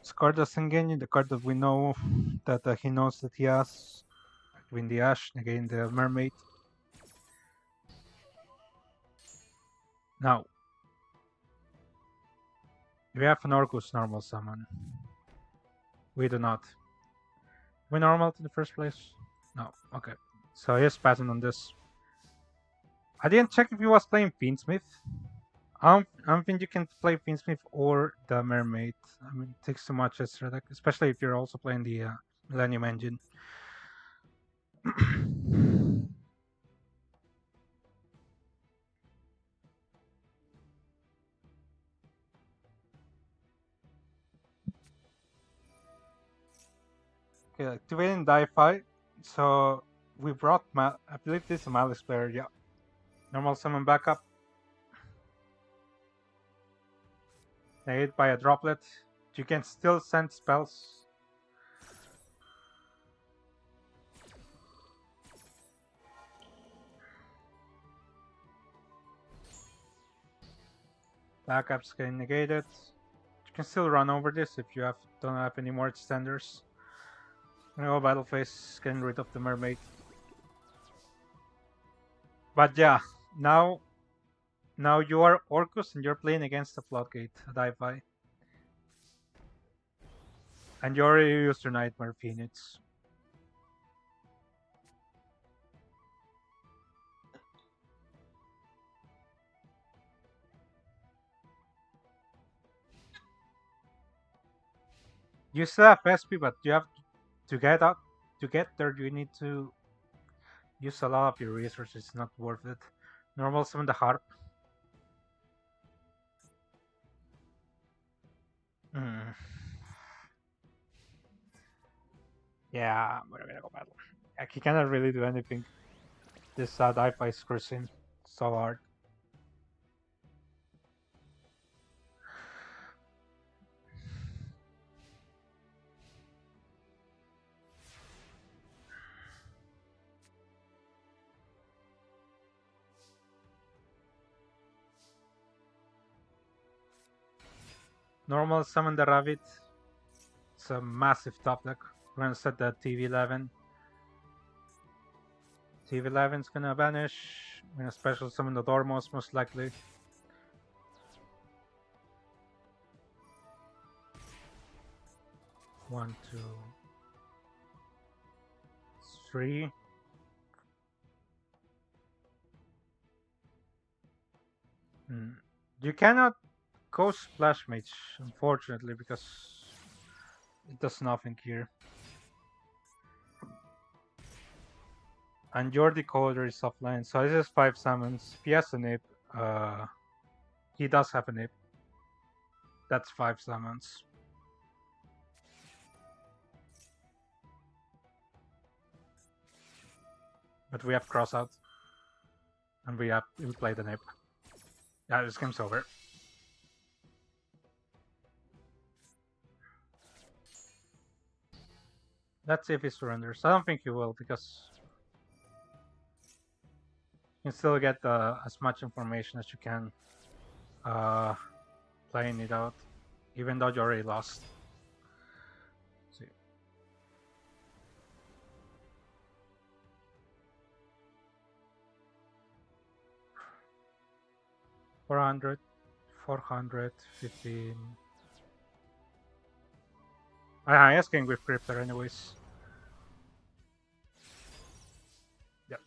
Speaker 1: This card is Sangenjin, the card that we know that he knows that he has between the Ash again the Mermaid. Now, we have an Orcus normal summon. We do not. We normal in the first place? No. Okay. So he's passing on this. I didn't check if he was playing Fiendsmith. I don't think you can play Fiendsmith or the Mermaid. I mean, it takes too much extra, especially if you're also playing the Millennium Engine. Okay, activating Die-Fi. So we brought I believe this is a Malice player, yeah. Normal summon backup. Made by a droplet. You can still send spells. Backups getting negated. You can still run over this if you don't have any more extenders. I'm gonna go battle phase, getting rid of the mermaid. But yeah, now you are Orcus and you're playing against the Floodgate Di-Fi. And you already used your Nightmare Phoenix. You still have SP, but you have to get up to get there. You need to use a lot of your resources. It's not worth it. Normal summon the harp. Mm. Yeah, we're gonna go battle. Like, he cannot really do anything. This Di-Fi screws him so hard. Normal summon the rabbit. It's a massive top deck. We're gonna set the TV11. TV11's gonna vanish. We're gonna special summon the Dormos most likely. One, two, three. You cannot go Splash Mage, unfortunately, because it does nothing here. And your decoder is offline, so this is 5 summons. If he has a nip, he does have a nip. That's 5 summons. But we have cross out. And we play the nip. Yeah, this game's over. Let's see if he surrenders. I don't think he will, because You can still get as much information as you can playing it out, even though you already lost. See. 400, 400, 15. I asking with crypto anyways. Yep.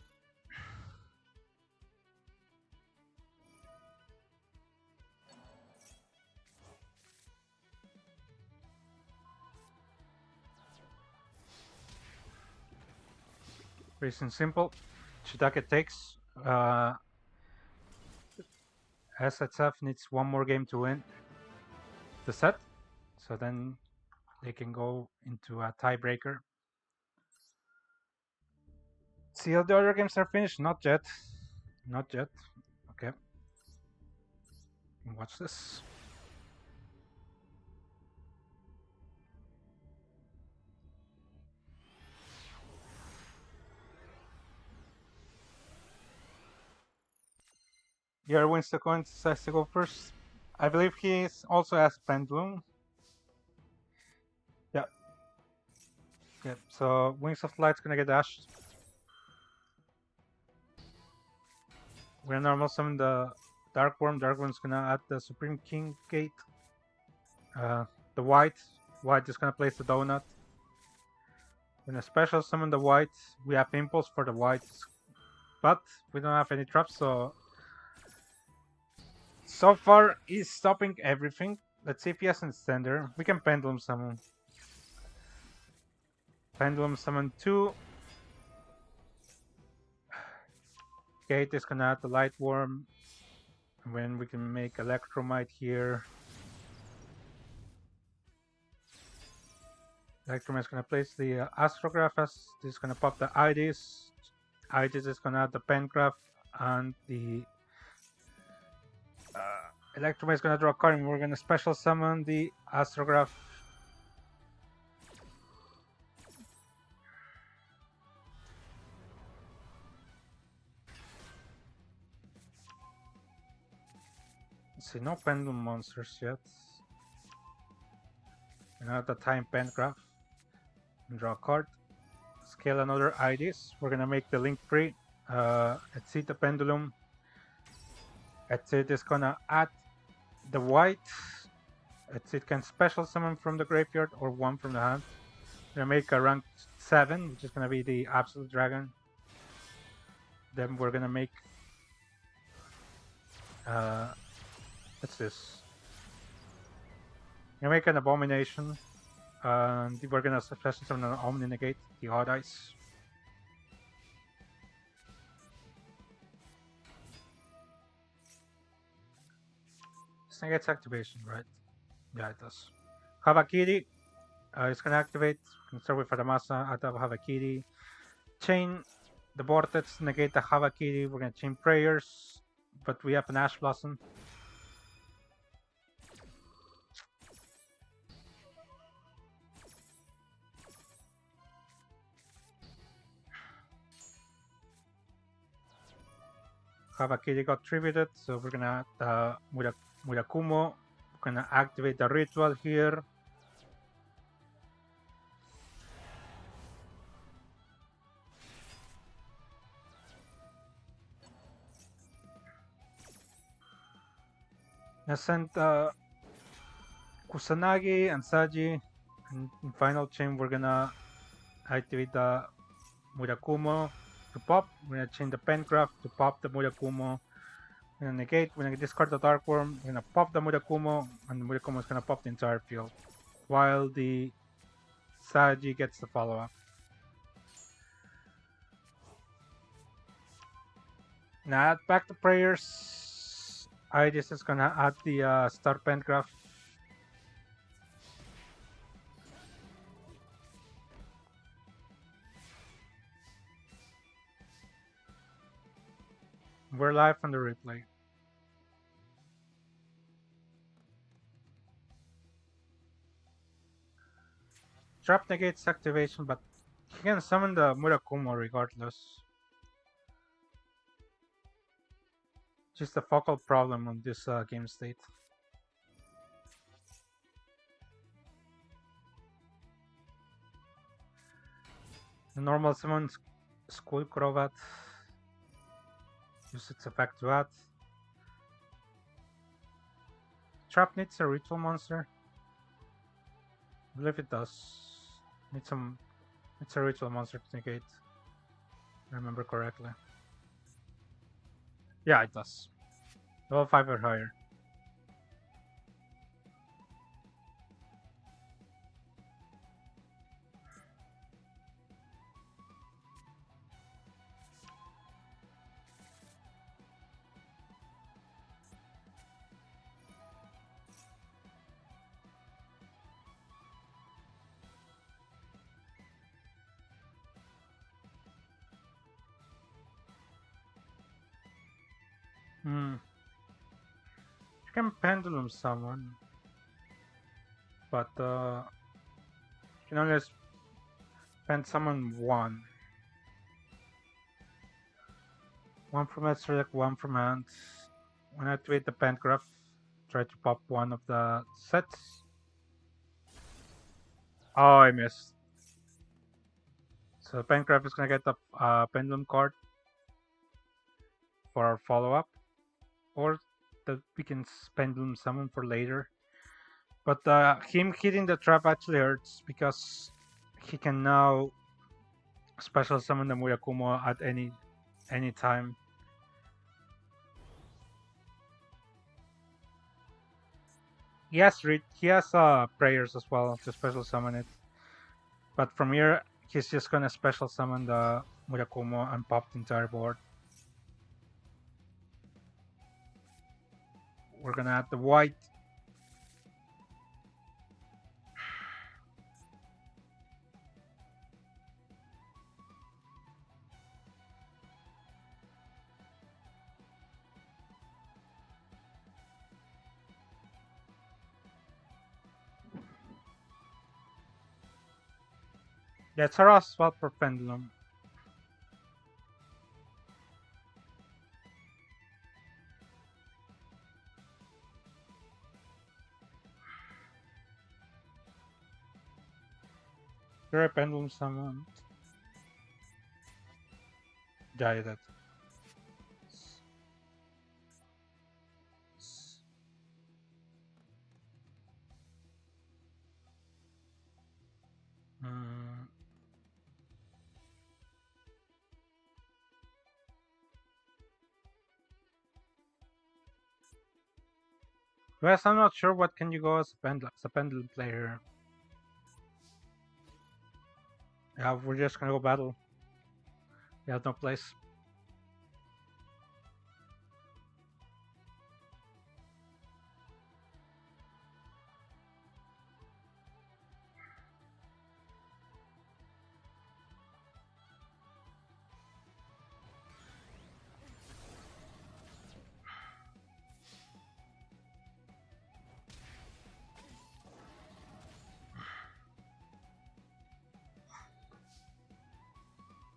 Speaker 1: Reason simple. Shitake takes. SXF needs one more game to win the set, so then they can go into a tiebreaker. See how the other games are finished? Not yet. Not yet. Okay. Watch this. Here wins the coin, decides to go first. I believe he also has Pendulum. Yeah. Yeah. So Wings of Light's gonna get dashed. We're gonna normal summon the Dark Worm. Dark Worm's gonna add the Supreme King Gate. The white is gonna place the donut. We're gonna special summon the white. We have impulse for the white, but we don't have any traps, so far he's stopping everything. Let's see if he has an extender. We can pendulum summon. Pendulum summon 2. Gate is gonna add the light worm. And then we can make Electromite here. Electromite is gonna place the Astrograph as this is gonna pop the IDs. IDs is gonna add the Pengraph and the Electromite is gonna draw a card and we're gonna special summon the Astrograph. Let's see, no pendulum monsters yet. Another time Pengraph. Draw a card. Scale another IDs. We're gonna make the link free. Let's see the pendulum. Let's see, it's gonna add the white. It can special summon from the graveyard or one from the hand. We're gonna make a rank 7, which is gonna be the Absolute Dragon. Then we're gonna make what's this? We're gonna make an Abomination. And we're gonna special summon an Omni Negate, the Odd Eyes. This negates activation, right? Yeah, it does. Havakiri. It's gonna activate. Can start with Adamasa, add up Havakiri. Chain the Vortex, negate the Havakiri. We're gonna chain Prayers, but we have an Ash Blossom. Havakiri got tributed, so we're gonna Murakumo. We're gonna activate the ritual here. Gonna send Kusanagi and Saji. And in final chain, we're gonna activate the Murakumo to pop. We're gonna chain the Pencraft to pop the Murakumo. We're gonna negate, we're gonna discard the Dark Worm, we're gonna pop the Murakumo, and the Murakumo is gonna pop the entire field. While the Saji gets the follow-up. Now add back the prayers. Idis is gonna add the Star Pengraph. We're live on the replay. Trap negates activation, but he can summon the Murakumo regardless. Just a focal problem on this game state. The normal summon Skull Crovat. Use its effect to that. Trap needs a ritual monster. I believe it does. It's a ritual monster to negate. I remember correctly. Yeah, it does. Level 5 or higher. You can pendulum someone, but you can only spend summon one. One from head, select one from hand. When I activate the Pencraft, try to pop one of the sets. Oh, I missed. So Pencraft is gonna get the pendulum card for our follow-up, or that we can pendulum summon for later. But him hitting the trap actually hurts because he can now special summon the Murakumo at any time. He has prayers as well to special summon it. But from here, he's just gonna special summon the Murakumo and pop the entire board. We're gonna add the white. Yeah, it's a raw spot for Pendulum. You're a Pendulum summon. Yeah, that. Wes, I'm not sure what can you go as a Pendulum player. Yeah, we're just gonna go battle. We have no place.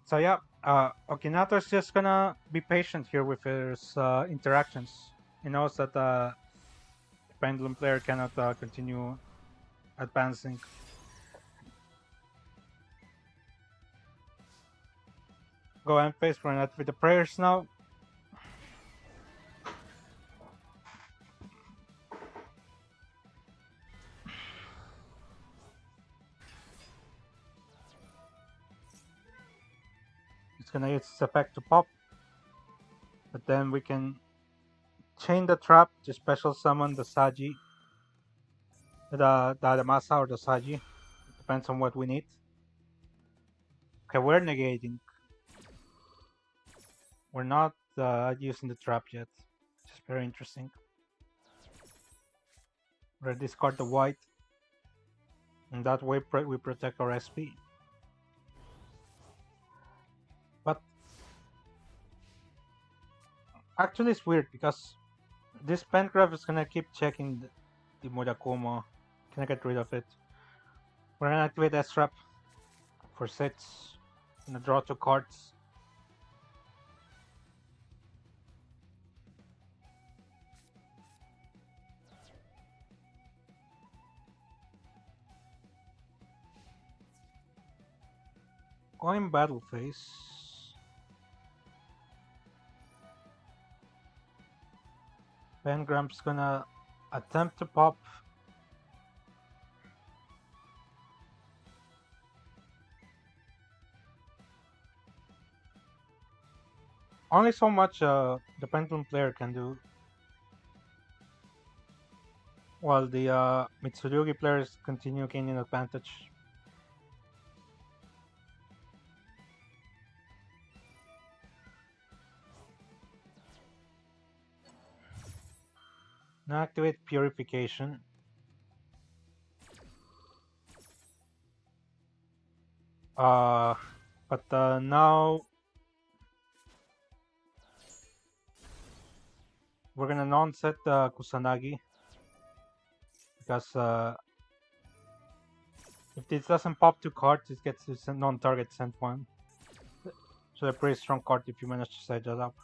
Speaker 1: So yeah, Okinato's just gonna be patient here with his interactions. He knows that the Pendulum player cannot continue advancing. Go and face for that with the prayers now. It's gonna use its effect to pop. But then we can chain the trap to special summon the Saji. The Adamasa or the Saji. Depends on what we need. Okay, we're negating. We're not using the trap yet. Which is very interesting. We're gonna discard the white. And that way we protect our SP. But actually it's weird because this Pencraft is gonna keep checking the Murakumo. Can I get rid of it? We're gonna activate S-Trap for 6. Gonna draw 2 cards. Going battle phase. Pengram's gonna attempt to pop. Only so much the Pendulum player can do, while the Mitsurugi players continue gaining advantage. Now activate Purification. But now we're gonna non-set Kusanagi because if this doesn't pop 2 cards, it gets to non-target sent 1. So a pretty strong card if you manage to set that up.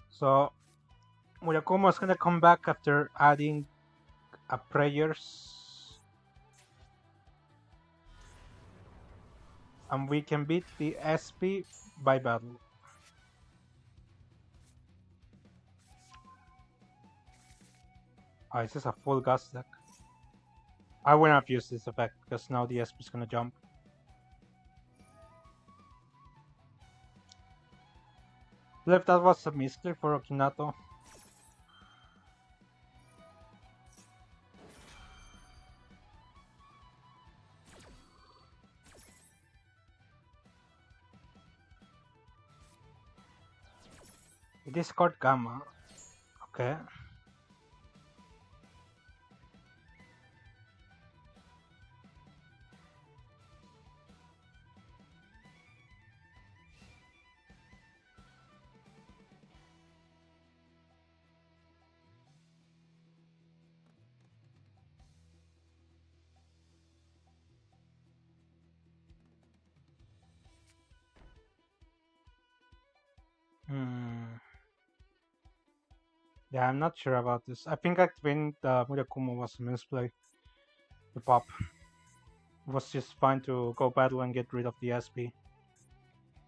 Speaker 1: So Murakumo is gonna come back after adding a Prayers. And we can beat the SP by battle. Oh, this is a full Gus deck. I wouldn't have used this effect because now the SP is gonna jump. If that was a misclick for Okinato. Discard Gamma. Okay. Yeah, I'm not sure about this. I think activating the Murakumo was a misplay. The pop. It was just fine to go battle and get rid of the SP.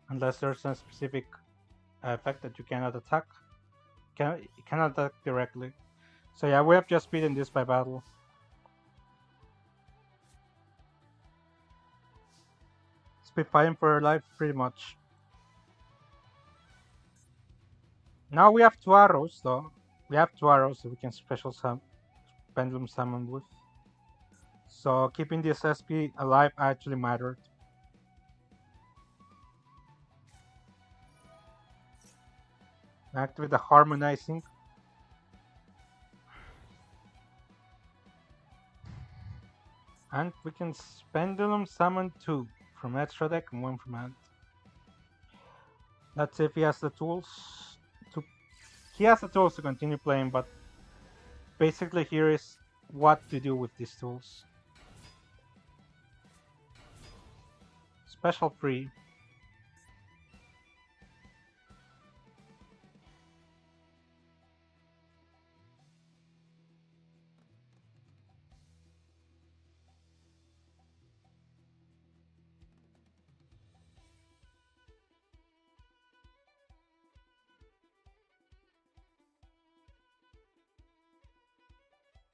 Speaker 1: Unless there's a specific effect that you cannot attack. You cannot attack directly. So yeah, we have just beaten this by battle. It's been fighting for our life pretty much. Now we have 2 arrows though. We have 2 arrows that we can special pendulum summon with. So keeping this SP alive actually mattered. Activate the harmonizing. And we can pendulum summon 2 from extra deck and 1 from hand. Let's see if he has the tools to. He has the tools to continue playing, but basically here is what to do with these tools. Special free.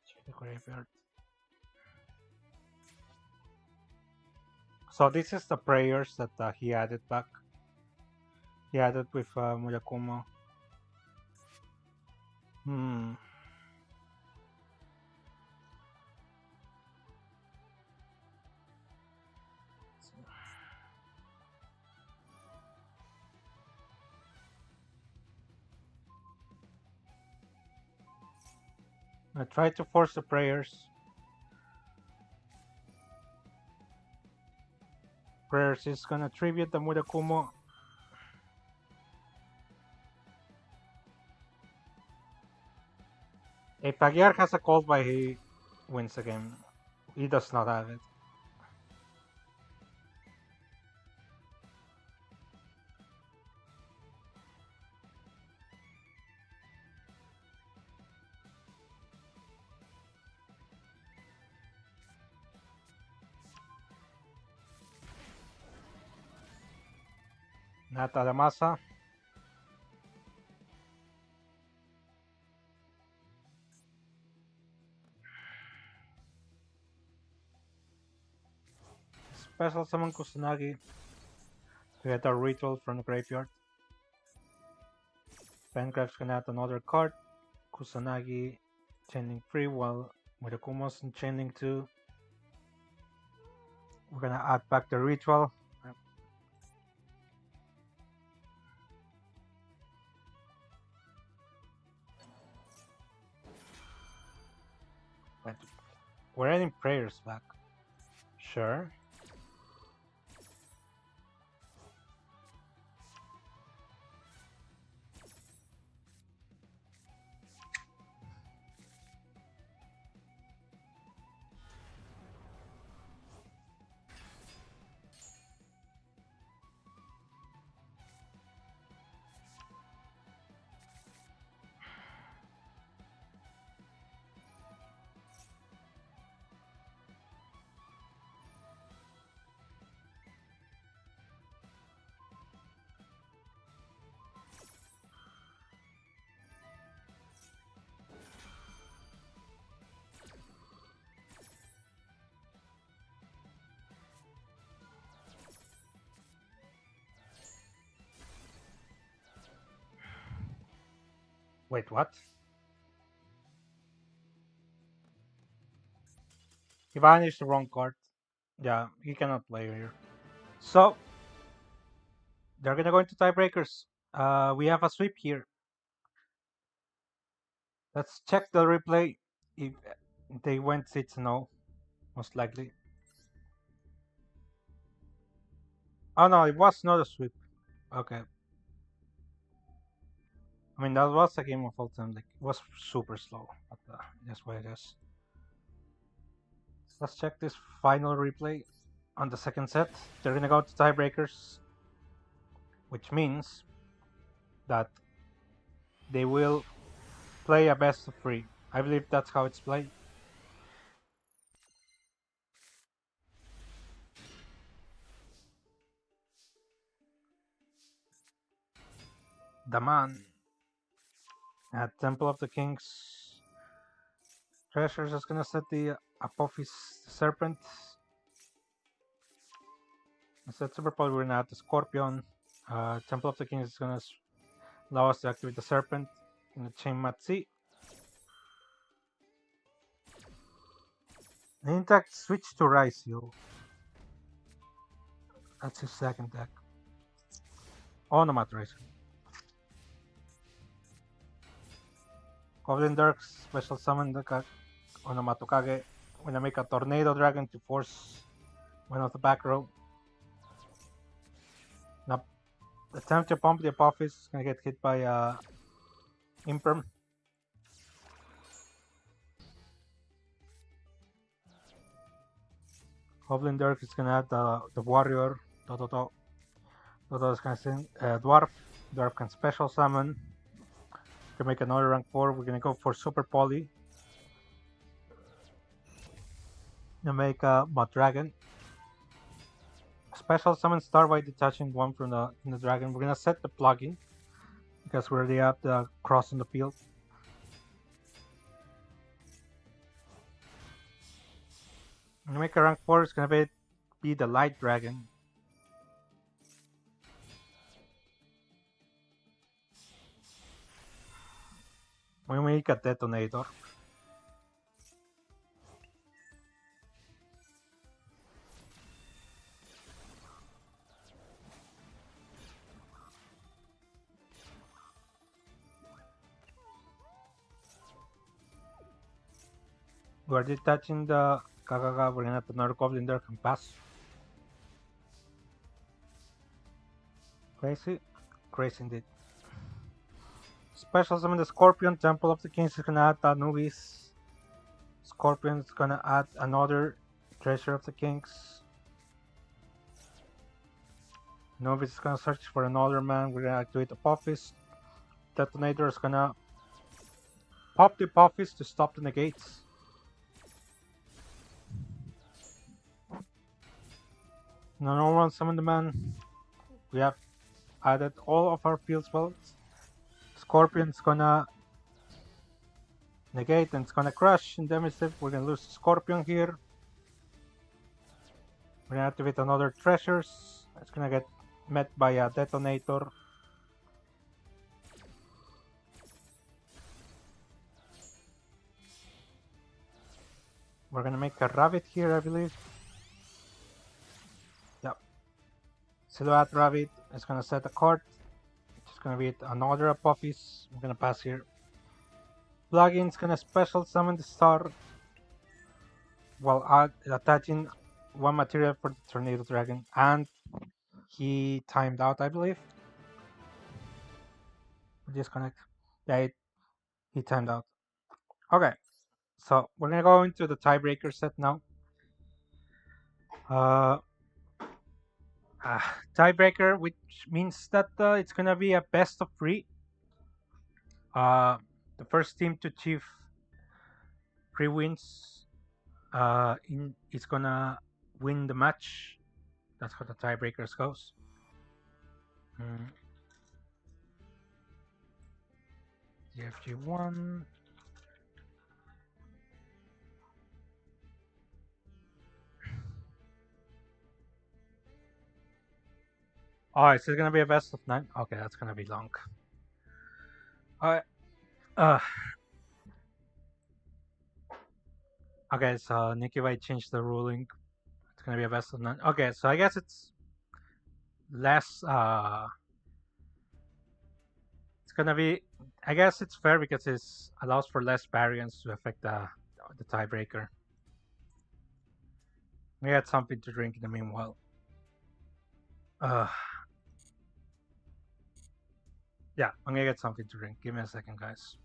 Speaker 1: Check the graveyard. So this is the prayers that he added back. He added with Murakumo. I tried to force the prayers. Prayers is gonna tribute the Murakumo. If Aguiar has a call by, he wins the game. He does not have it. Nata de masa. Special summon Kusanagi to get a ritual from the graveyard. Pencraft's gonna add another card. Kusanagi chaining 3 while Mirakumos and chaining 2. We're gonna add back the ritual. We're adding prayers back. Sure. Wait, what? He vanished the wrong card. Yeah, he cannot play here. So, they're gonna go into tiebreakers. We have a sweep here. Let's check the replay. If they went 6-0, most likely. Oh no, it was not a sweep. Okay. I mean, that was a game of all time. Like, it was super slow, but that's what it is. So let's check this final replay on the second set. They're gonna go to tiebreakers, which means that they will play a best of 3. I believe that's how it's played. The man at Temple of the Kings Treasures is gonna set the Apophis Serpent. Instead Super Power, we're gonna add the Scorpion. Temple of the Kings is gonna allow us to activate the Serpent in the Chain Matzi. Intact switch to Raisio. That's his second deck. Onomatoracer. Goblin Dirk special summon the Onomatokage. We're gonna make a Tornado Dragon to force one of the back row. Now, attempt to pump the Apophis is gonna get hit by Imperm. Goblin Dirk is gonna add the Warrior. Toto is gonna send Dwarf. Dwarf can special summon. To make another rank 4, we're gonna go for Super Poly. Gonna make a Mud Dragon. Special summon Star by detaching 1 from the dragon. We're gonna set the plugin because we already have the cross on the field. I'm gonna make a rank 4. It's gonna be the Light Dragon. We make a Detonator. We're detaching the Kagaga. We're gonna have another Goblin there can pass. Crazy. Crazy indeed. Special summon the Scorpion. Temple of the Kings is gonna add Anubis. Scorpion is gonna add another Treasure of the Kings. Anubis is gonna search for another man. We're gonna activate the Apophis. Detonator is gonna pop the Apophis to stop the negates. No one summon the man. We have added all of our field spells. Scorpion's gonna negate and it's gonna crush and damage it. We're gonna lose Scorpion here. We're gonna activate another Treasures. It's gonna get met by a Detonator. We're gonna make a Rabbit here, I believe. Yep. Silhouette Rabbit is gonna set a card. It's gonna be another Apophis. I'm gonna pass here. Plugin's gonna special summon the star while attaching one material for the Tornado Dragon, and he timed out, I believe. Disconnect. Yeah, he timed out. Okay, so we're gonna go into the tiebreaker set now. Uh, Tiebreaker, which means that it's gonna be a best of 3. The first team to achieve 3 wins is gonna win the match. That's how the tiebreakers goes. TFG 1. Oh, is it gonna be a best of 9? Okay, that's gonna be long. Alright. Okay, so Nicky White changed the ruling. It's gonna be a best of 9. Okay, so I guess it's less. It's gonna be. I guess it's fair because it allows for less variance to affect the tiebreaker. We had something to drink in the meanwhile. Yeah, I'm gonna get something to drink. Give me a second, guys.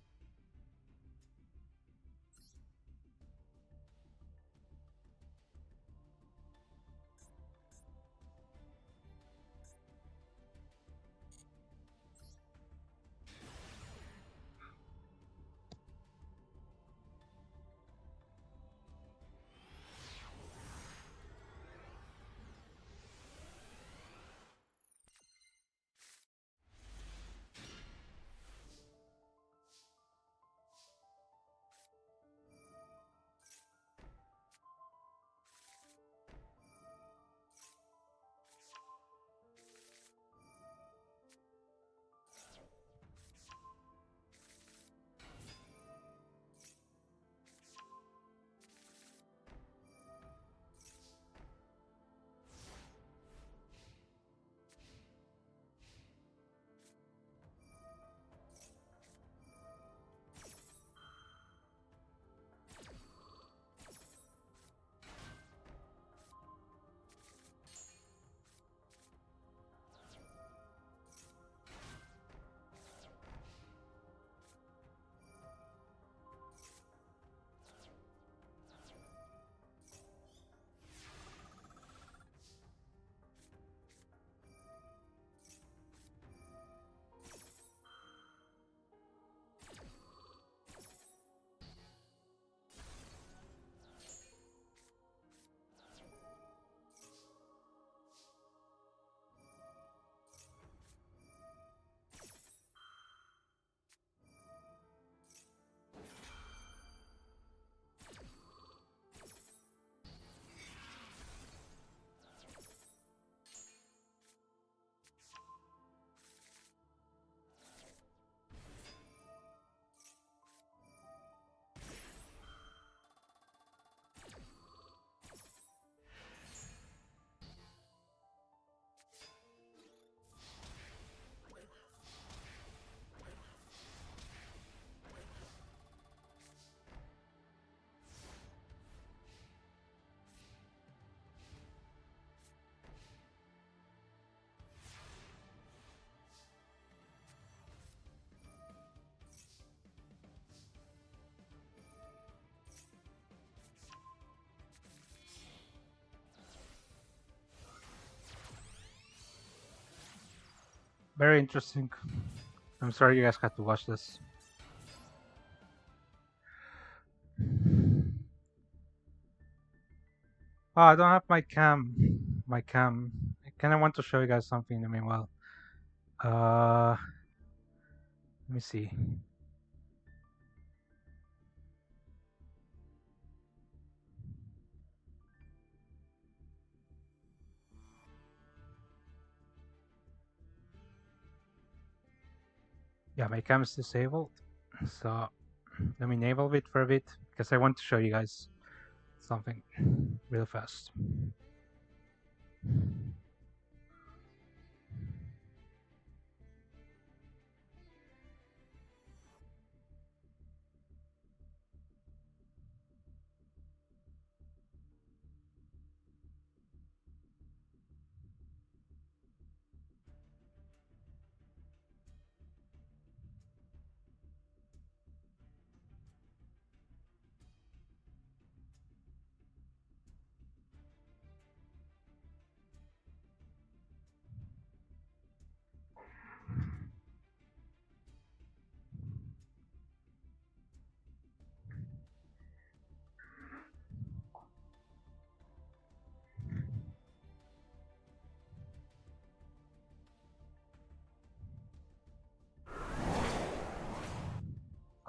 Speaker 1: Very interesting. I'm sorry you guys had to watch this. Oh, I don't have my cam. I kind of want to show you guys something in the meanwhile. Let me see. Yeah, my cam is disabled. So let me enable it for a bit because I want to show you guys something real fast.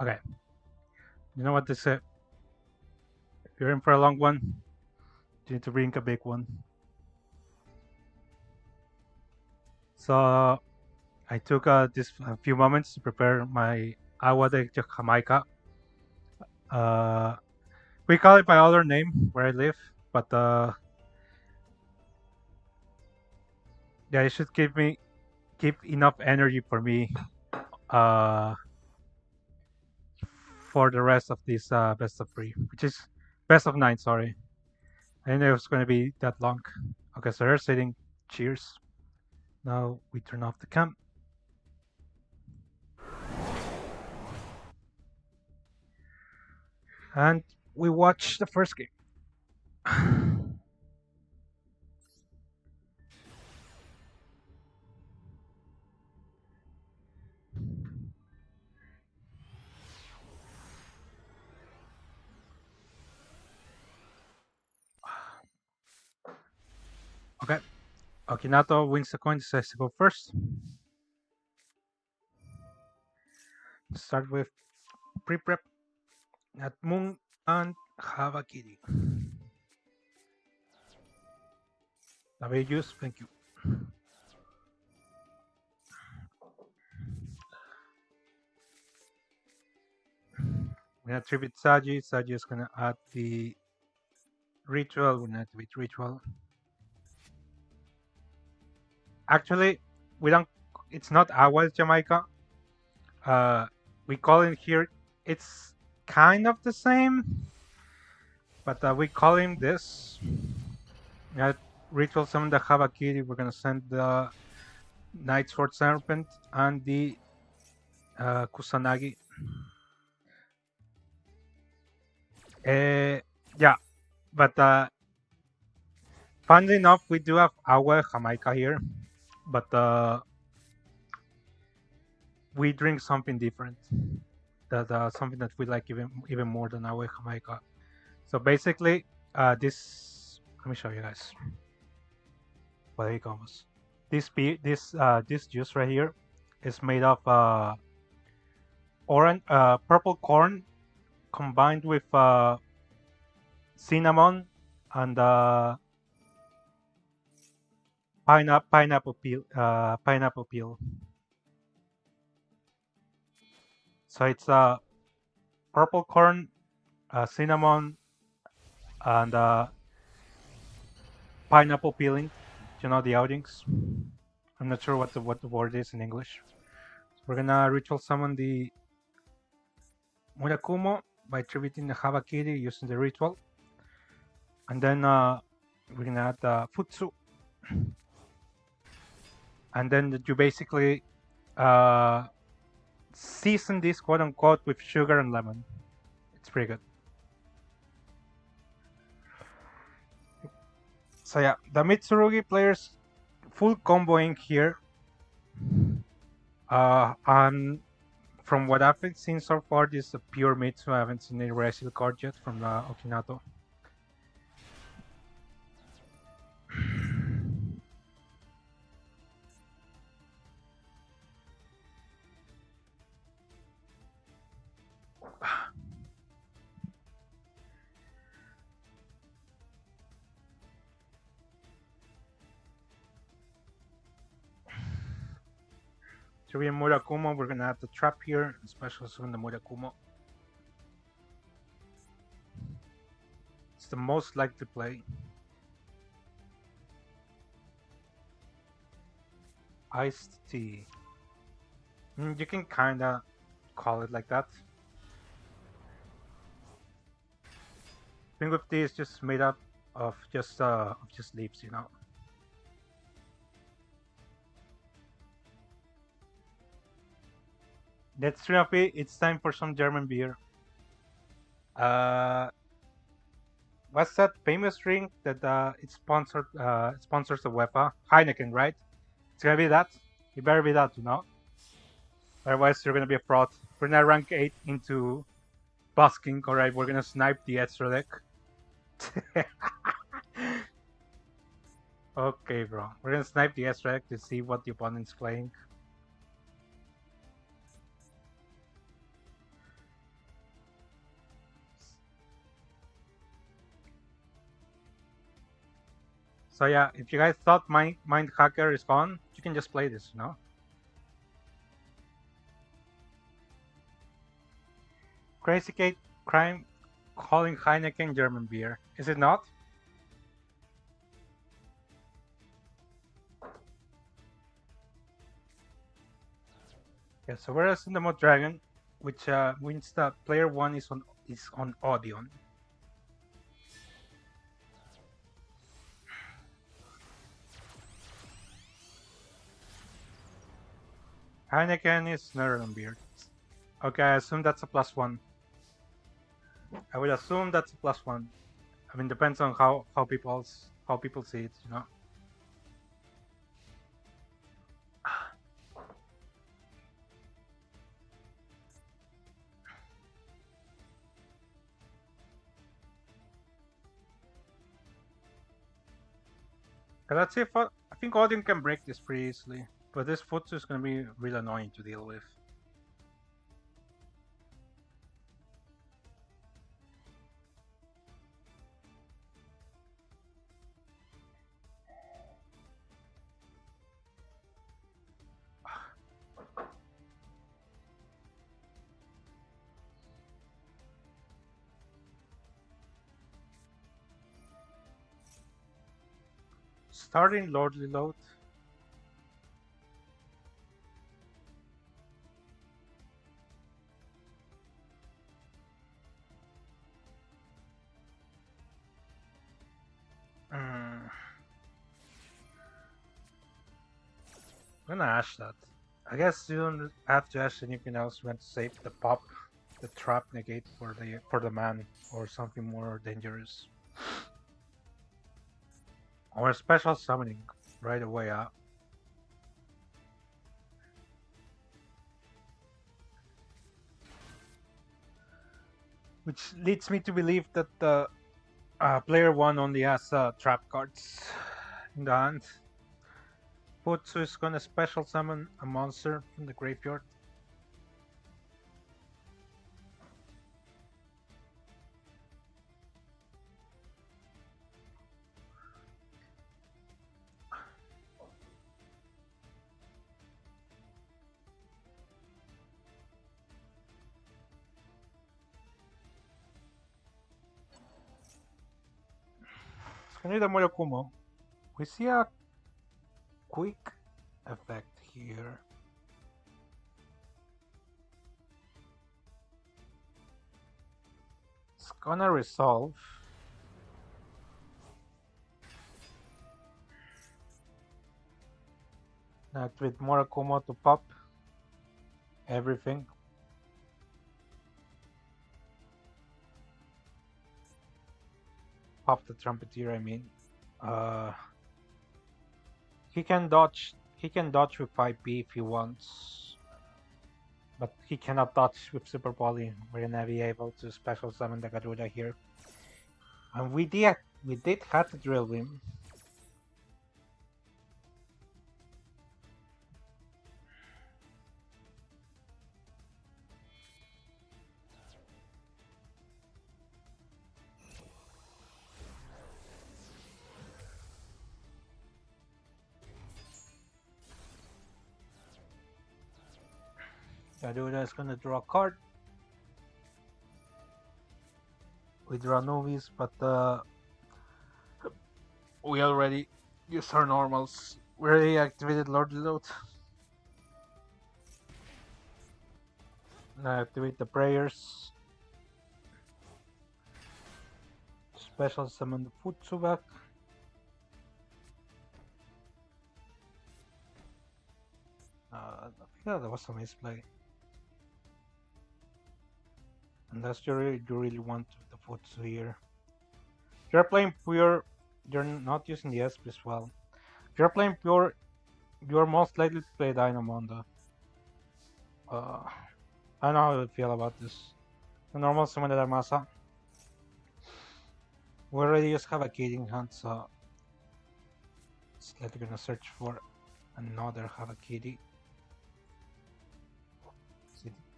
Speaker 1: Okay, you know what they say? If you're in for a long one, you need to bring a big one. So I took this a few moments to prepare my agua de Jamaica. We call it by other name where I live, but yeah, it should keep enough energy for me uh, for the rest of this best of three, which is best of nine. Sorry, I didn't know it was going to be that long. Okay, so they're sitting. Cheers. Now we turn off the cam and we watch the first game. Okay, Okinato wins the coin, decides to go first. Start with pre-prep at Moon and Havakiri. Nave use, thank you. We're gonna tribute Saji. Saji is gonna add the ritual. We're gonna activate ritual. Actually, we don't. It's not Agua Jamaica. Uh, we call it here. It's kind of the same, but we call him this. Ritual summon the Havakiri. We're gonna send the Night Sword Serpent and the Kusanagi. Yeah, but funnily enough, we do have Agua Jamaica here, but we drink something different. That something that we like even more than Agua Jamaica. So basically, this let me show you guys. Well, here it comes. This juice right here is made of orange purple corn combined with cinnamon and pineapple peel. Pineapple peel. So it's purple corn, cinnamon, and pineapple peeling. You know the outings. I'm not sure what the word is in English. So we're gonna ritual summon the Murakumo by tributing the Havakiri using the ritual, and then we're gonna add the Futsu, and then you basically season this quote unquote with sugar and lemon. It's pretty good. So yeah, the Mitsurugi players full comboing here. And from what I've seen so far, this is a pure Mitsu. I haven't seen a Resil card yet from the Okinato. To be a Murakumo, we're gonna have the trap here, special summon the Murakumo. It's the most likely play. Iced tea. You can kinda call it like that. Thing with tea is just made up of just leaves, you know. Let's Rafi, it's time for some German beer. Uh, what's that famous drink that it sponsors the UEFA? Heineken, right? It's gonna be that. It better be that, you know. Otherwise, you're gonna be a fraud. We're gonna rank 8 into busking. All right, we're gonna snipe the extra deck. Okay, bro. We're gonna snipe the extra deck to see what the opponent's playing. So yeah, if you guys thought Mind Hacker is fun, you can just play this, you know. Crazy Kate Crime calling Heineken German beer. Is it not? Yeah, so whereas in the Mod Dragon, which means that player one is on Odeon. Heineken is Netherlands beer. Okay, I assume that's a +1. I would assume that's a +1. I mean, depends on how people see it, you know. Let's see if I think Odeon can break this pretty easily, but this Futsu is gonna be really annoying to deal with. Starting Lordly Load. I'm gonna ash that. I guess you don't have to ash anything else. You want to save the pop, the trap negate for the man, or something more dangerous, or a special summoning right away up. Which leads me to believe that the player one only has trap cards in the hand. Futsu is gonna special summon a monster from the graveyard. Kaneda Murakumo. We see a quick effect here. It's gonna resolve. Now with Murakumo to pop everything. Pop the Trumpeteer, I mean. He can dodge. He can dodge with 5P if he wants, but he cannot dodge with Super Poly. We're gonna be able to special summon the Garuda here, and we did have to drill him. Garuda is gonna draw a card. We draw novice, but we already used our normals. We already activated Lord Load. Now activate the prayers. Special summon the Futsu back. Yeah, that was a misplay. Unless you really want the Futsu here. If you're playing pure, you're not using the SP as well. If you're playing pure, you're most likely to play Dynamondo. I don't know how I feel about this. The normal summon the Masa. We already just have a kid in hand, so it's likely gonna search for another Havakiri.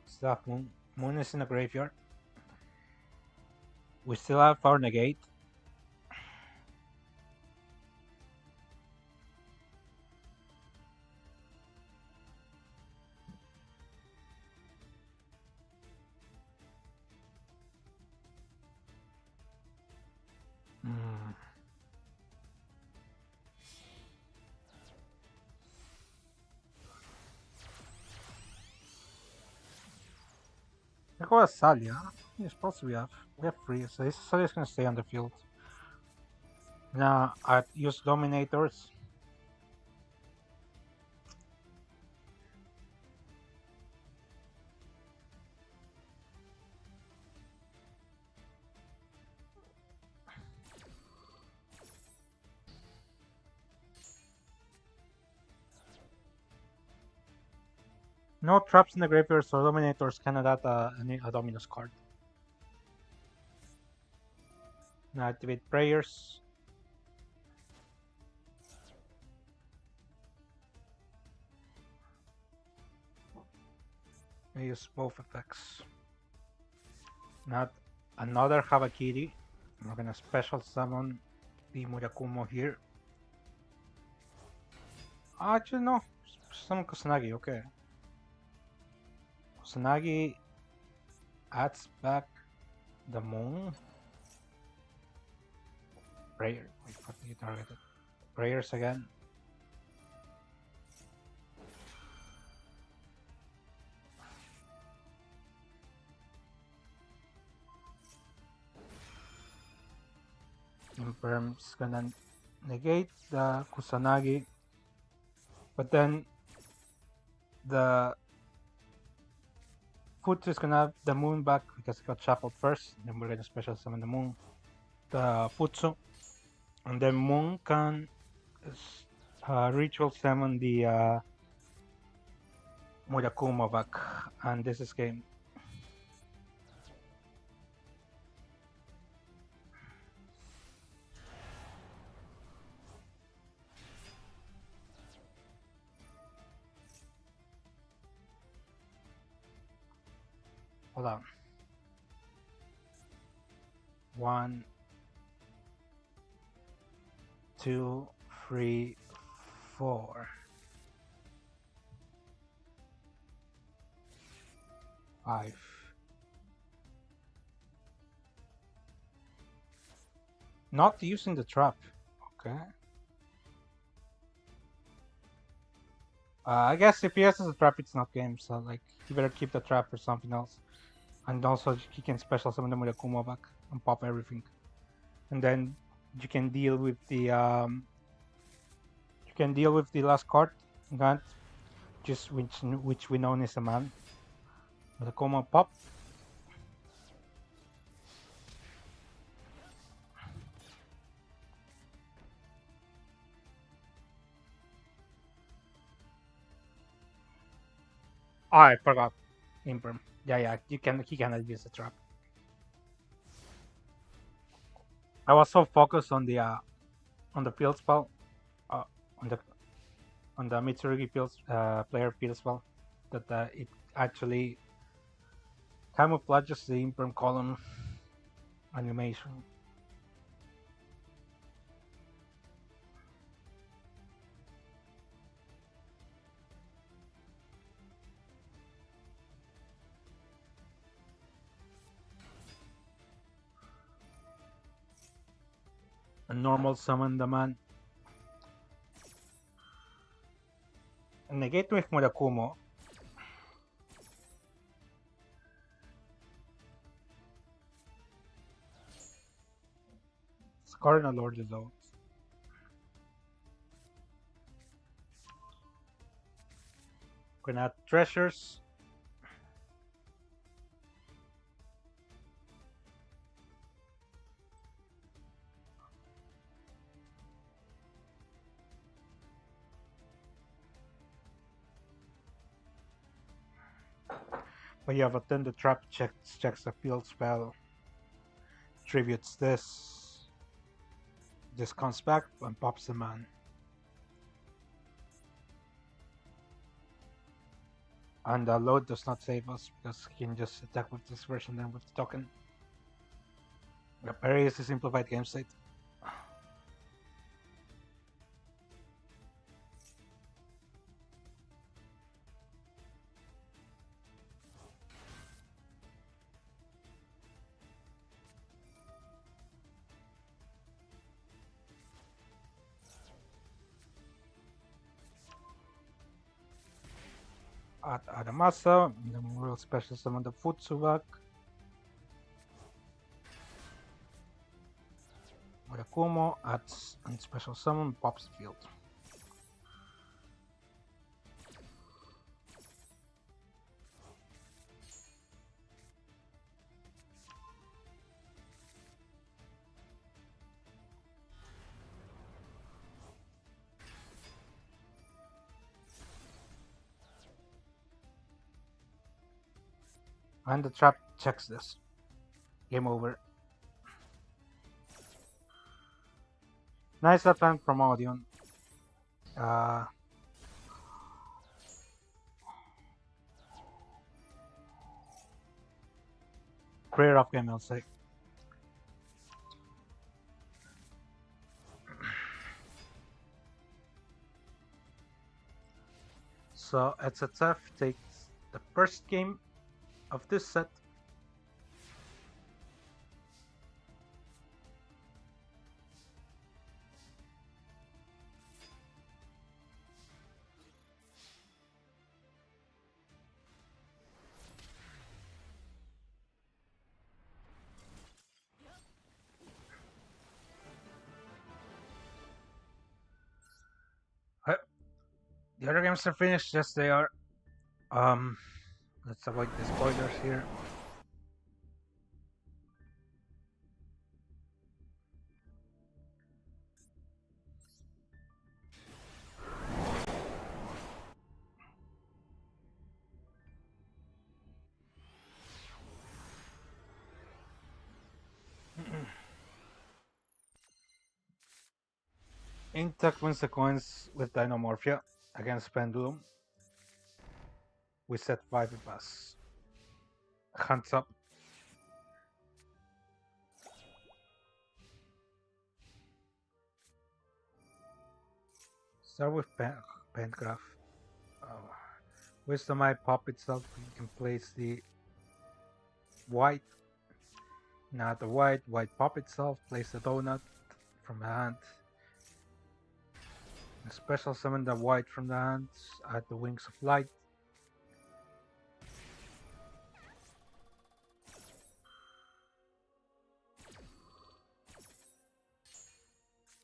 Speaker 1: Still have Moon. Moon is in the graveyard. We still have our negate. I go as Salia. Yes, plus we have three, so this Salia's gonna stay on the field. Now I use Dominators. No traps in the graveyard, so Dominators cannot add a Dominus card. Now activate Prayers. I use both effects. Now another Havakiri. We're gonna special summon the Murakumo here. Actually, no. Summon Kusanagi, okay. Kusanagi adds back the Moon. Prayer. Wait, what did you target it? Prayers again. Imperm's gonna negate the Kusanagi, but then the Futsu is gonna have the Moon back because it got shuffled first. Then we're gonna special summon the Moon, the Futsu, and then Moon can ritual summon the Murakumo back, and this is game. Hold on. 1, 2, 3, 4, 5. Not using the trap. Okay. I guess if he has a trap, it's not game, so like you better keep the trap for something else. And also he can special summon the Murakumo back and pop everything. And then you can deal with the last card, Gant, just which we know is a man. Murakumo pop. Oh, I forgot. Imperm. Yeah, he cannot use the trap. I was so focused on the field spell, on the Mitsurugi player field spell, that it actually camouflages the Imperm column animation. normal summon the man. Negate with Murakumo. Scarna Lord is out. Gonna add treasures. But you have attended trap checks the field spell. Tributes this. This comes back and pops the man. And the load does not save us because he can just attack with this version then with the token. A very easy simplified game state. At Adamasa, the Memorial Special Summon the Futsubak. Murakumo adds and Special Summon pops the field. And the trap checks this. Game over. Nice attempt from Audion. Clear off game, I'll say. So SXF takes the first game of this set. The other games are finished, yes they are. Let's avoid the spoilers here. Intact wins the coins with Dynamorphia against Pendulum. We set 5 with us. Hands up. Start with Pentgraph. Wisdom Eye pop itself. You can place the white, not the white pop itself. Place the donut from the hand. Special summon the white from the hand at the Wings of Light.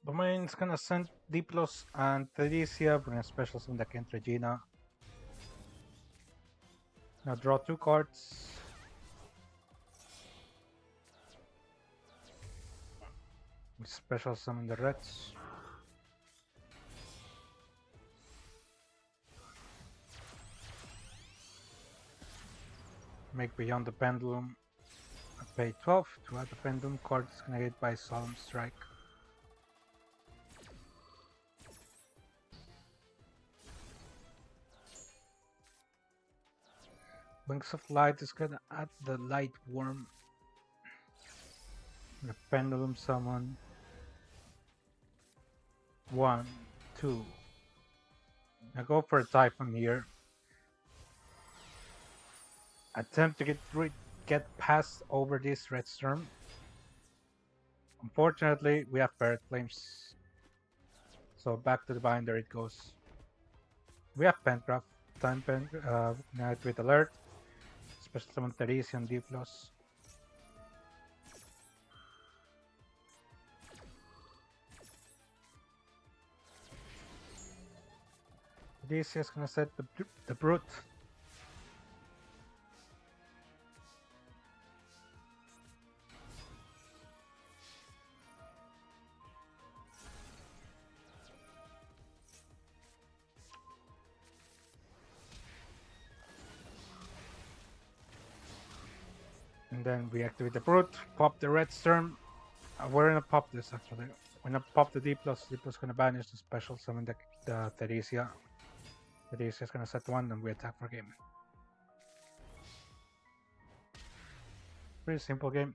Speaker 1: Domain's gonna send Diplos and Theresia. We're gonna special summon the Kent Regina. Now draw 2 cards. We special summon the Reds. Make Beyond the Pendulum. Pay 12 to add the Pendulum card is gonna get by Solemn Strike. Wings of Light is gonna add the Light Worm. The Pendulum Summon. 1, 2. I go for a Typhon here. Attempt to get past over this red storm. Unfortunately, we have Parrot Flames. So back to the binder it goes. We have Pencraft. Time Pen, Night with Alert. Special Summon Therese and D+. Therese is gonna set the Brute. And then we activate the Brute, pop the Red Storm. We're gonna pop this actually. We're gonna pop the D+. D+ gonna banish the special summon the Theresia. Theresia is gonna set 1 and we attack for game. Pretty simple game.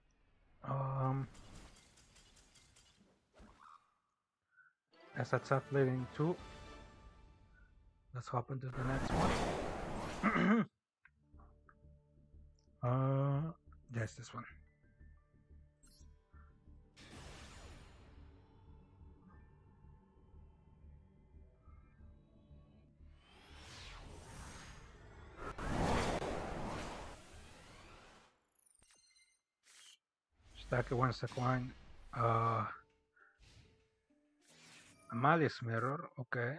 Speaker 1: SXF leading 2. Let's hop into the next one. Yes, this one. Stack it once a coin. A Malice Mirror, okay.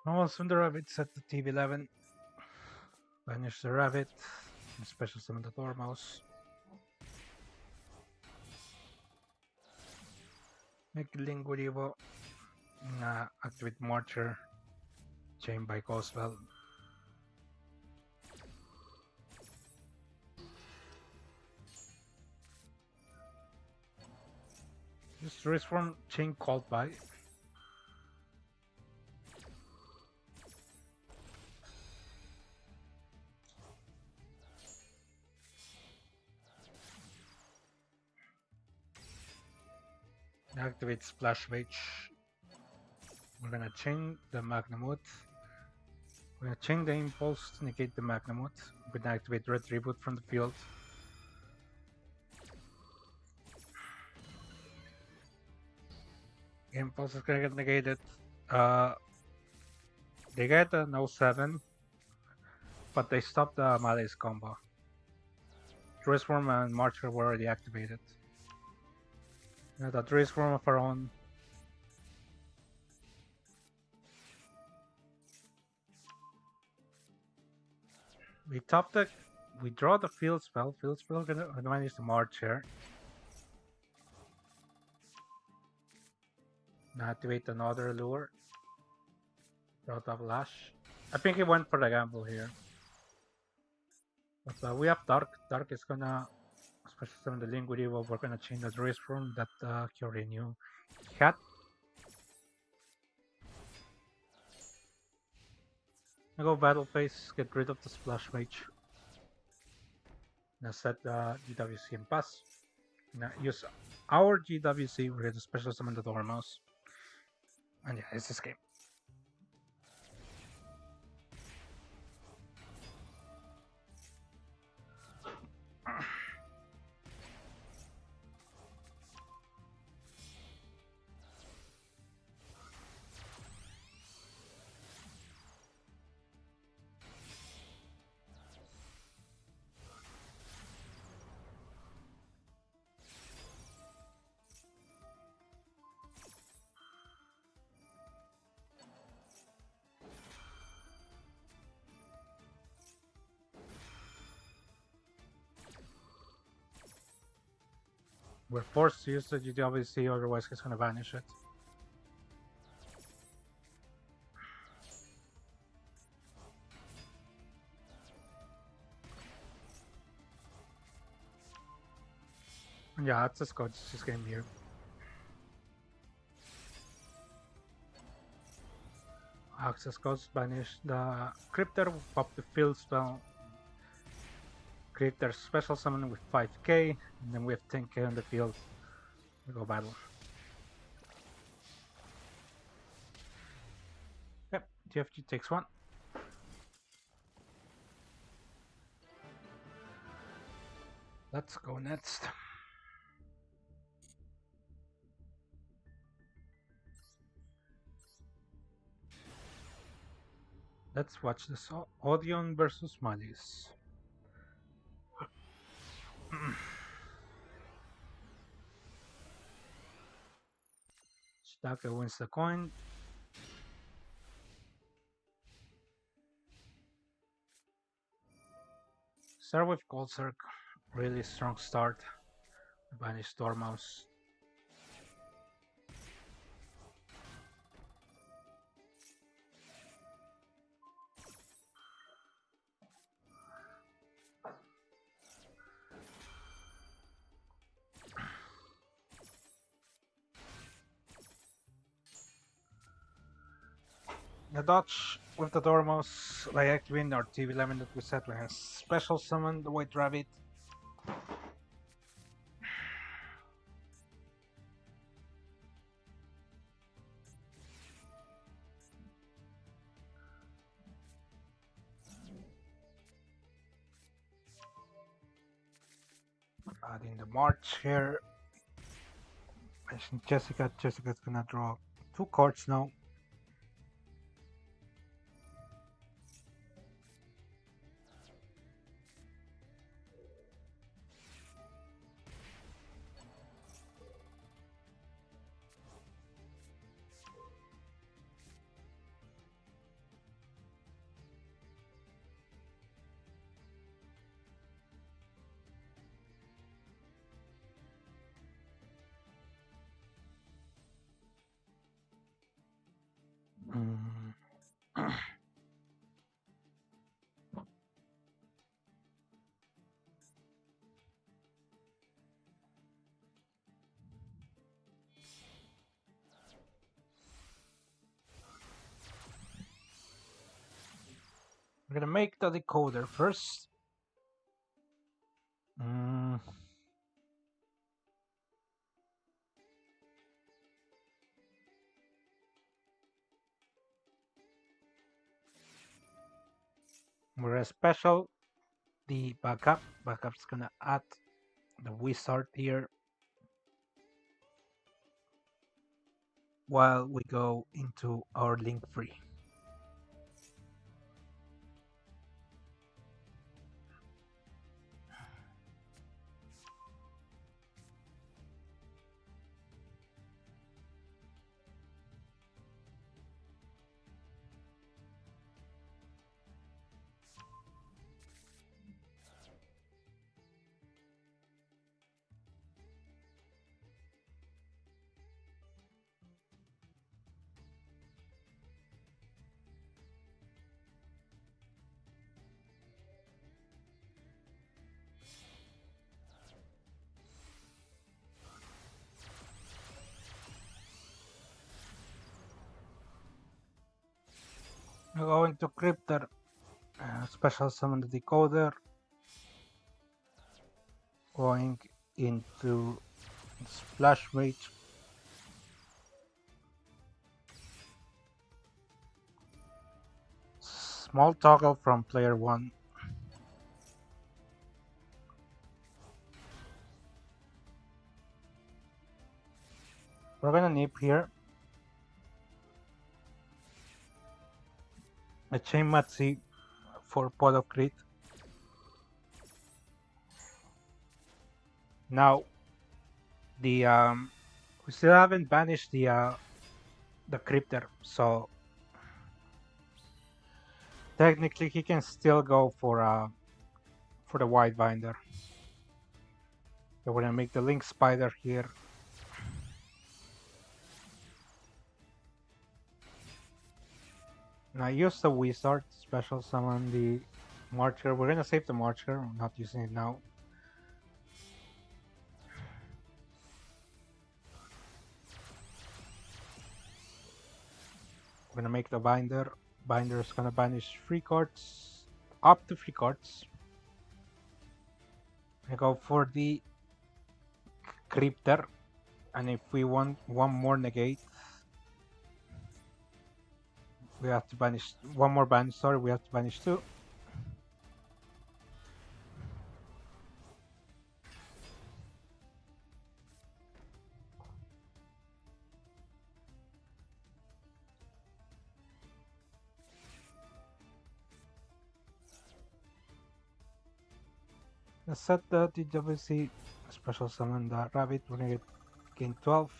Speaker 1: Normal swing the rabbit, set the TV11. Banish the rabbit. And special summon the Dormouse. Make Lingudivo. Activate Marcher. Chain by Coswell. Just transform Chain called by. Activate Splash Mage. We're gonna chain the Magnamut. We're gonna chain the Impulse to negate the Magnamut. We're gonna activate Red Reboot from the field. Impulse is gonna get negated. They get an 07, but they stop the Malice combo. Transform and Marcher were already activated. Now the Transform of our own. We top the. We draw the Field Spell. Field Spell gonna manage the March here. Now activate another lure. Draw the Lash. I think he went for the gamble here. But we have Dark. Dark is gonna, especially some of the Lingudivo, we're gonna change the Transform that Kyori knew he had. I go Battle Phase, get rid of the Splash Mage. Now set the GWC and pass. Now use our GWC, we're gonna special summon the Dormouse. And yeah, it's this game. We're forced to use the GWC, otherwise he's gonna vanish it. And yeah, that's this game here. Access codes, banish the Crypter, pop the Field Spell, create their special summon with 5k, and then we have 10k on the field. We go battle. Yep, TFG takes 1. Let's go next. Let's watch this Odeon versus Malis. Shitake wins the coin. Start with Gold Circ. Really strong start. Banish Dormouse. The dodge with the Dormouse by activating our TV limited with Settlers. Special summon the White Rabbit. Adding the March here. Mention Jessica. Jessica's gonna draw 2 cards now. We're gonna make the decoder first. We're gonna special the backup. Backup's gonna add the wizard here while we go into our link free. We're going to Crypter, special summon the decoder, going into Splash Rage. Small toggle from player 1. We're gonna nip here. A Chain Matsi for Pod of Crit. Now, the we still haven't banished the Crypter, so technically he can still go for the White Binder. So we're gonna make the Link Spider here. Now use the Wizard, special summon the Marcher. We're gonna save the Marcher, I'm not using it now. We're gonna make the Binder. Binder is gonna banish 3 cards, up to 3 cards. I go for the Crypter, and if we want one more negate, we have to banish one more banish. Sorry, we have to banish 2. Let's set the TWC special summon the rabbit. We're gonna gain 12.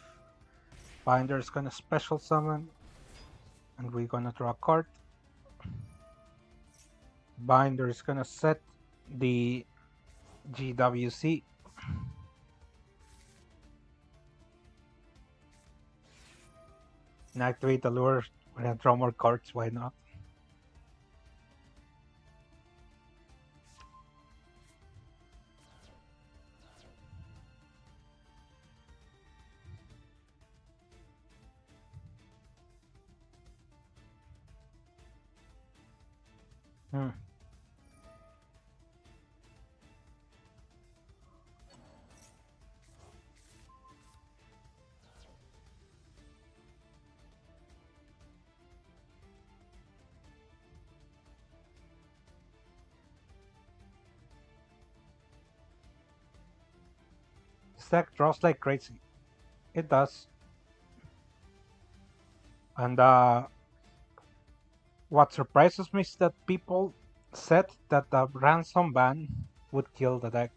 Speaker 1: Binder is gonna special summon, and we're gonna draw a card. Binder is gonna set the GWC. And activate the lure. We're gonna draw more cards, why not? Hmm. This deck draws like crazy. It does. And what surprises me is that people said that the ransom ban would kill the deck.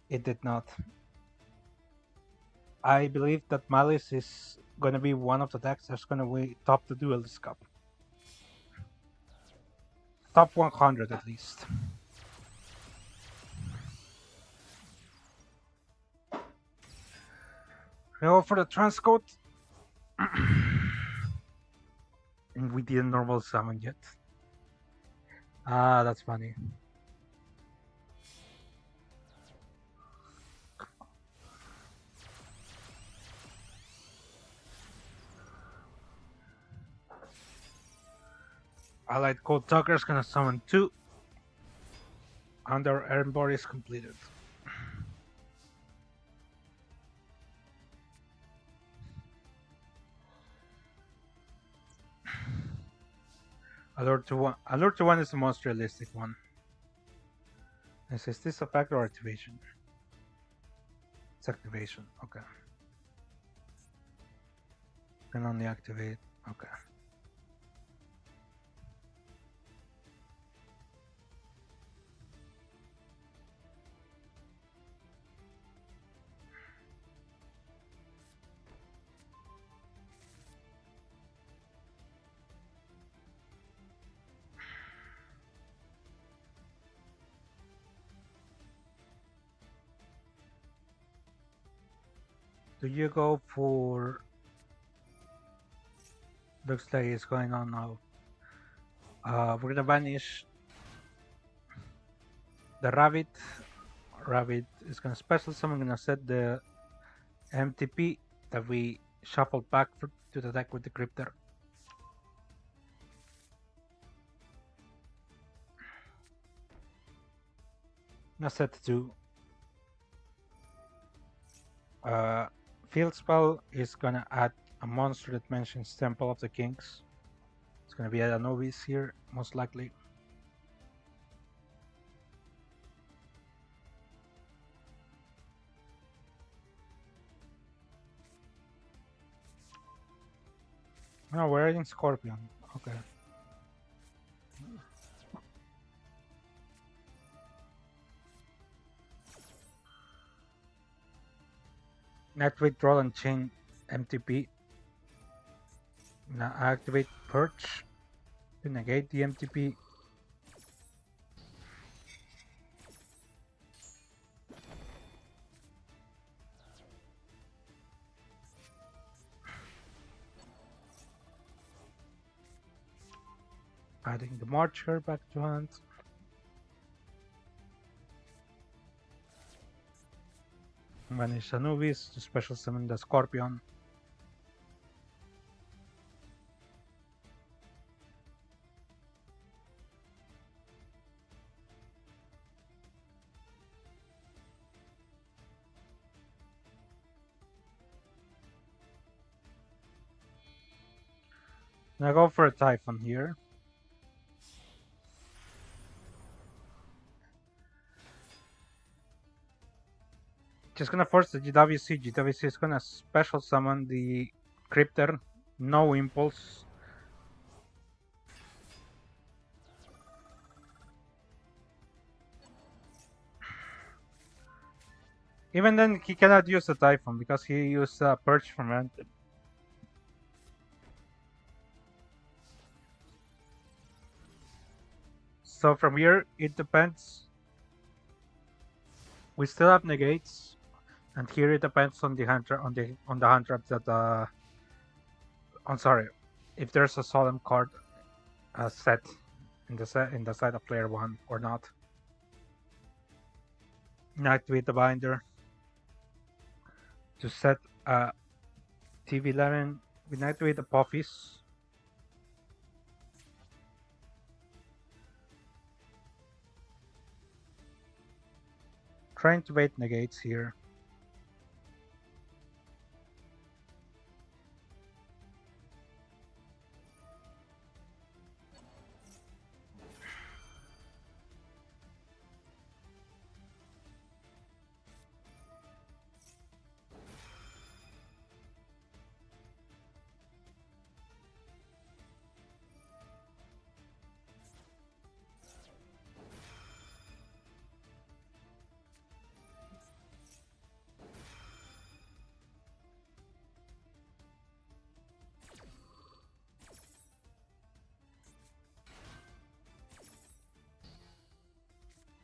Speaker 1: It did not. I believe that Malice is gonna be one of the decks that's gonna top the Duelist Cup. Top 100 at least. Go for the transcode. And we didn't normal summon yet. Ah, that's funny. Allied Cold Tucker is gonna summon 2. And our Error is completed. Alert to one is the most realistic one. Is this a fact or activation? It's activation. Okay. Can only activate. Okay. Do you go for? Looks like it's going on now. We're gonna banish the rabbit. Rabbit is gonna special summon. Gonna set the MTP that we shuffled back to the deck with the Crypter. Gonna set 2. Field spell is gonna add a monster that mentions Temple of the Kings. It's gonna be a novice here, most likely. No, we're adding Scorpion. Okay. Activate Roll and Chain MTP. Now activate Perch to negate the MTP. Adding the Marcher back to hand. Banish Anubis to special summon the Scorpion. Now go for a Typhon here. Just gonna force the GWC. GWC is gonna special summon the Crypter. No impulse. Even then, he cannot use the Typhoon because he used Perch from Anthem. So from here, it depends. We still have negates, and here it depends on the hand trap that I'm sorry, if there's a solemn card set in the side of player one or not. Activate the binder to set TV11. We activate the Poffies. Trying to bait negates here.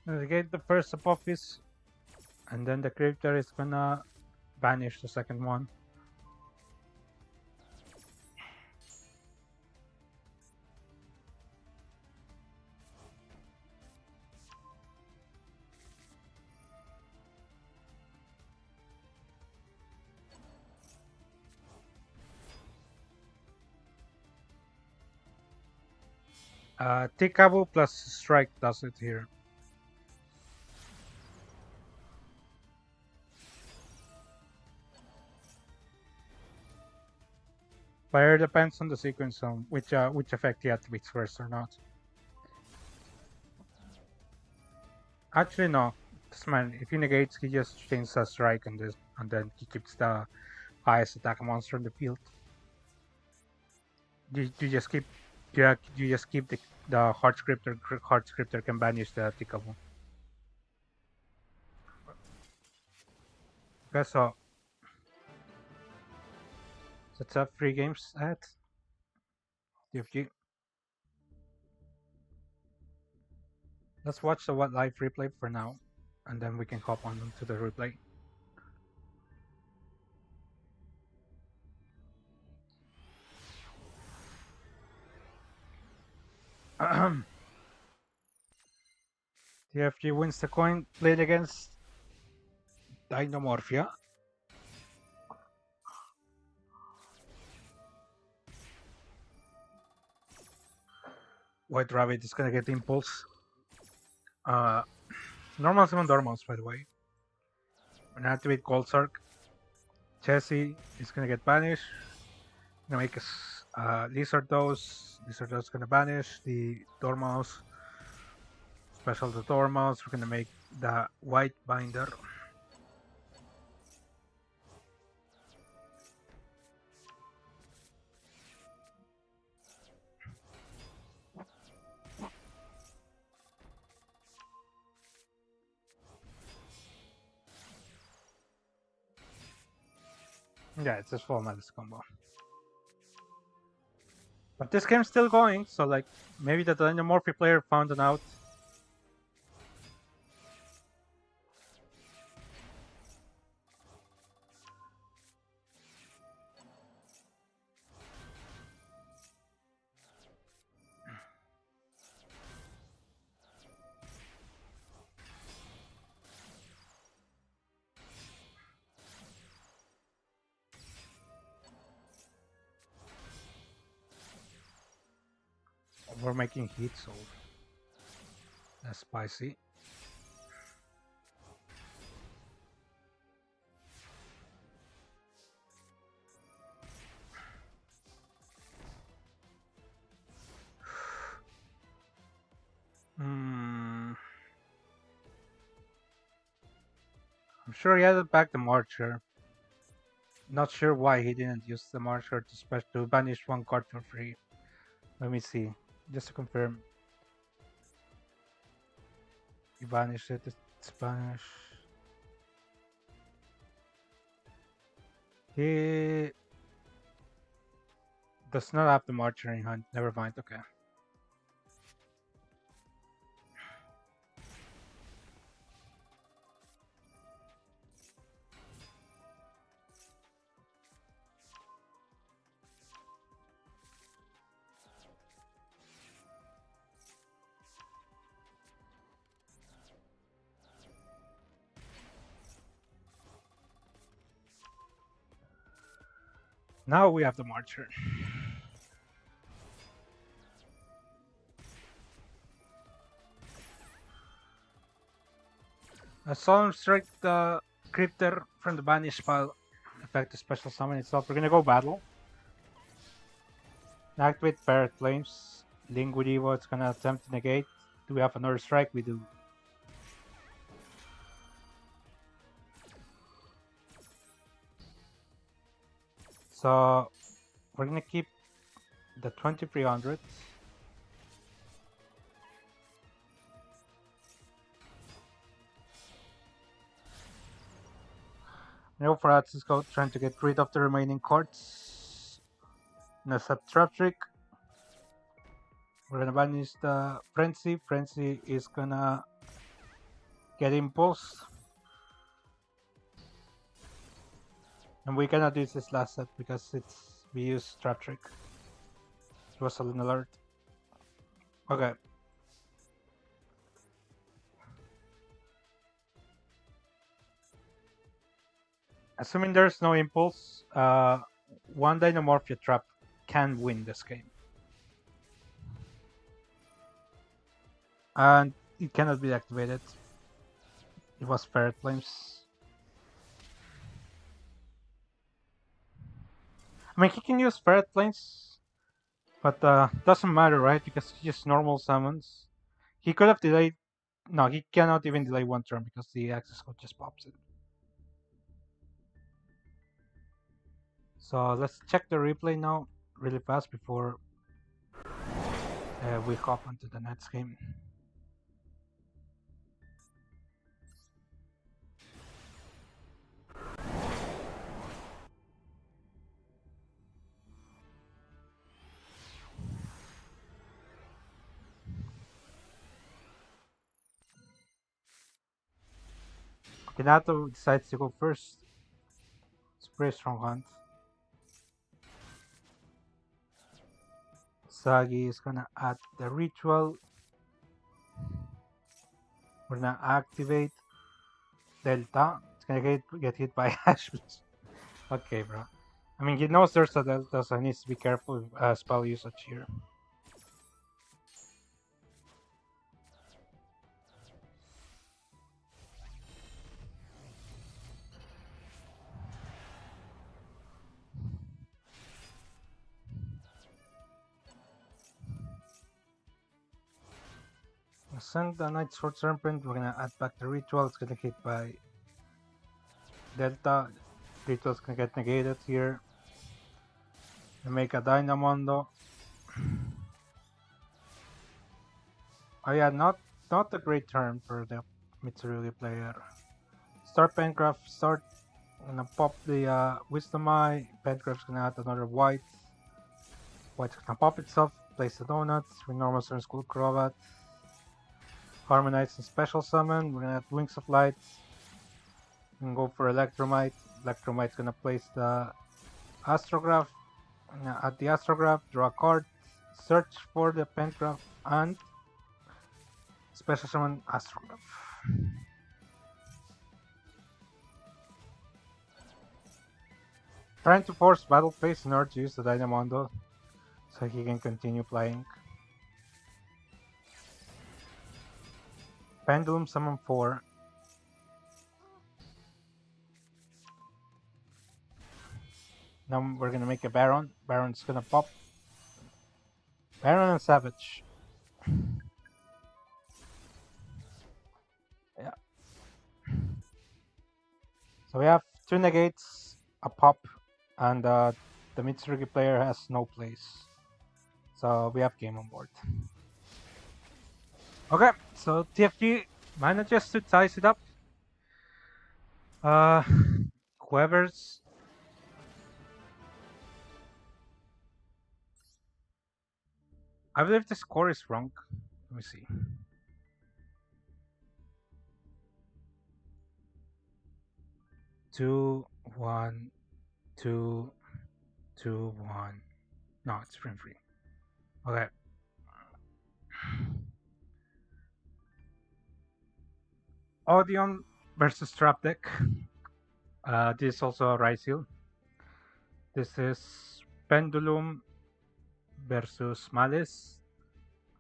Speaker 1: Negate the first Apophis, and then the Cryptor is gonna banish the second one. Tikabu plus Strike does it here. Fire depends on the sequence on which effect he activates first or not. Actually, no. This man, if he negates, he just changes the strike and then he keeps the highest attack monster in the field. You just keep you just keep the hard scripter. Hard scripter can banish the Tikabu. Okay, so that's up 3 games at TFG. Let's watch the live replay for now, and then we can hop on to the replay. TFG wins the coin, played against Dynamorphia. White Rabbit is gonna get Impulse. Normal summon Dormouse, by the way. When I activate Cold Sark, Chessie is gonna get banished. Gonna make a Lizard Dose. Lizard Dose is gonna banish the Dormouse. Special the Dormouse. We're gonna make the White Binder. Yeah, it's just full Malice combo. But this game's still going, so like maybe the Dynamorphy player found an out. We're making heat, so that's spicy. I'm sure he had back the Marcher. Not sure why he didn't use the Marcher to banish one card for free. Let me see, just to confirm. He banished it. It's banished. He does not have the Marcher in hand. Never mind. Okay. Now we have the Marcher. A Solemn Strike the Crypter from the Banish pile. Effective special summon itself. We're gonna go battle. Activate Parrot Flames. Link with Evo. It's gonna attempt to negate. Do we have another strike? We do. So we're gonna keep the 2300. No for Cisco trying to get rid of the remaining cards. Gonna set Trap Trick. We're gonna banish the Frenzy. Frenzy is gonna get Impulse. And we cannot use this last set because we use Trap Trick. It was an alert. Okay. Assuming there's no Impulse, one Dynamorphia Trap can win this game. And it cannot be activated. It was Ferret Flames. I mean, he can use Ferret Flames, but doesn't matter, right? Because he just normal summons. He could have delayed. No, he cannot even delay one turn because the access code just pops it. So let's check the replay now really fast before we hop onto the next game. Kinato decides to go first. It's a pretty strong hunt. Sagi is gonna add the ritual. We're gonna activate Delta. It's gonna get hit by Ash. Okay, bro. I mean, he knows there's a Delta, so he needs to be careful with spell usage here. Send the Night Sword Serpent. We're gonna add back the ritual. It's gonna hit by Delta. Ritual's gonna get negated here. And make a Dynamondo. Oh yeah, not a great turn for the Mitsurugi player. Start Pencraft. Start. Gonna pop the Wisdom Eye. Pencraft's gonna add another white. White's gonna pop itself. Place the donuts. We normal turn School Crobat. Harmonize and Special Summon. We're gonna have Wings of Light. And go for Electromite. Electromite's gonna place the Astrograph. At the Astrograph, draw a card. Search for the Pencraft and Special Summon Astrograph. Trying to force Battle Phase in order to use the Dynamondo so he can continue playing. Pendulum Summon 4. Now we're gonna make a Baron. Baron's gonna pop. Baron and Savage. Yeah. So we have 2 negates, a pop, and the Mitsurugi player has no place. So we have game on board. Okay, so TFG manages to ties it up. Whoever's I believe the score is wrong. Let me see. Two, one, two, two, one. No, it's frame free. Okay. Odeon versus Trap Deck. This is also a Rise Hill. This is Pendulum versus Malice.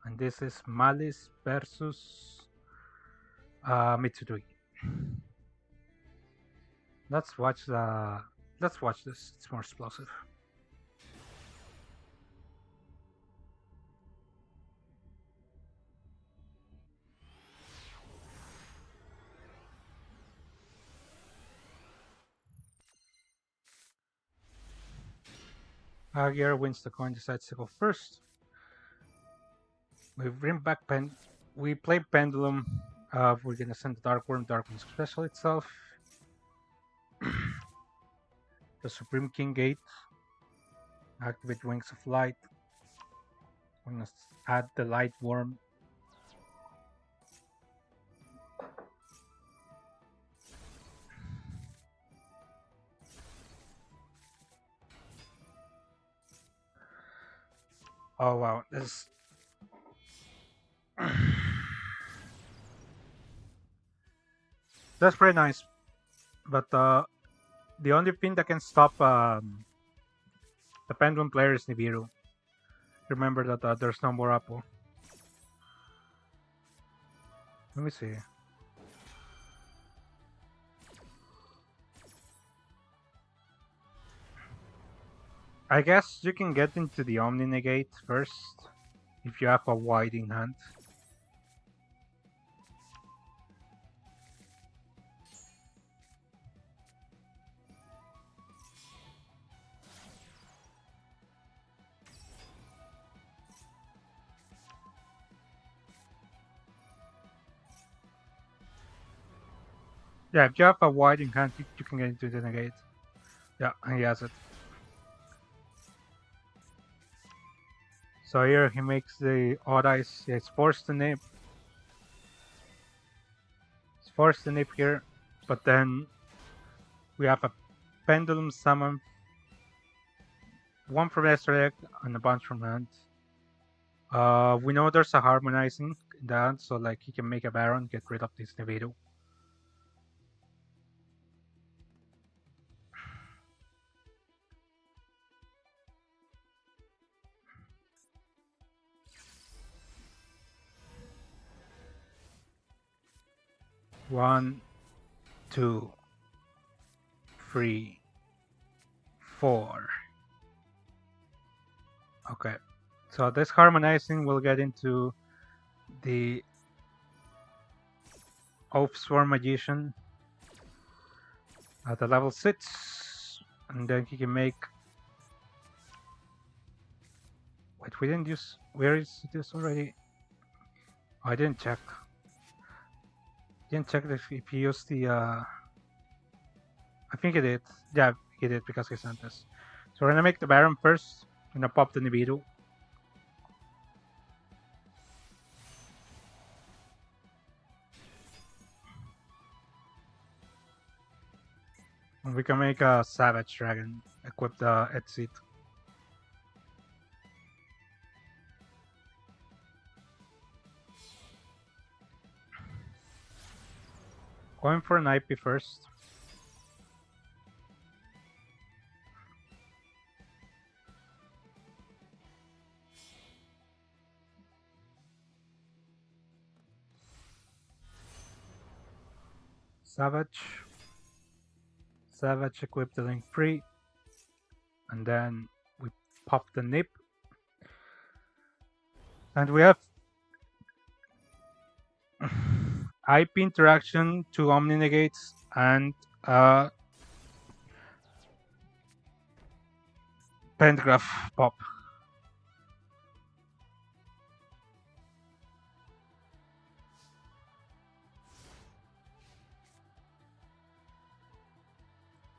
Speaker 1: And this is Malice versus Mitsurugi. Let's watch this. It's more explosive. Aguirre wins the coin, decides to go first. We bring back we play Pendulum. We're gonna send the Dark Worm. Dark Worm special itself. The Supreme King Gate. Activate Wings of Light. We're gonna add the Light Worm. Oh wow, this. That's pretty nice, but the only thing that can stop the Pendulum player is Nibiru. Remember that there's no more Apple. Let me see. I guess you can get into the Omni Negate first if you have a wide in hand. Yeah, if you have a wide in hand, you can get into the negate. Yeah, he has it. So here he makes the odd eyes. Yeah, it's forced to nip. It's forced to nip here, but then we have a Pendulum summon, one from Deck and a bunch from hand. We know there's a harmonizing in the hand, so like he can make a Baron, get rid of this Nevedo. One, two, three, four. Okay, so this harmonizing will get into the Oath Swarm Magician at the level 6, and then he can make. Wait, we didn't use. Where is this already? Oh, I didn't check. Didn't check if he used the. I think he did. Yeah, he did because he sent this. So we're gonna make the Baron first. I'm gonna pop the Nibiru. And we can make a Savage Dragon. Equip the Exit. Going for an IP first. Savage. Savage, equip the Link free. And then we pop the Nip. And we have IP interaction, 2 Omni Negates, and Pentagraph pop.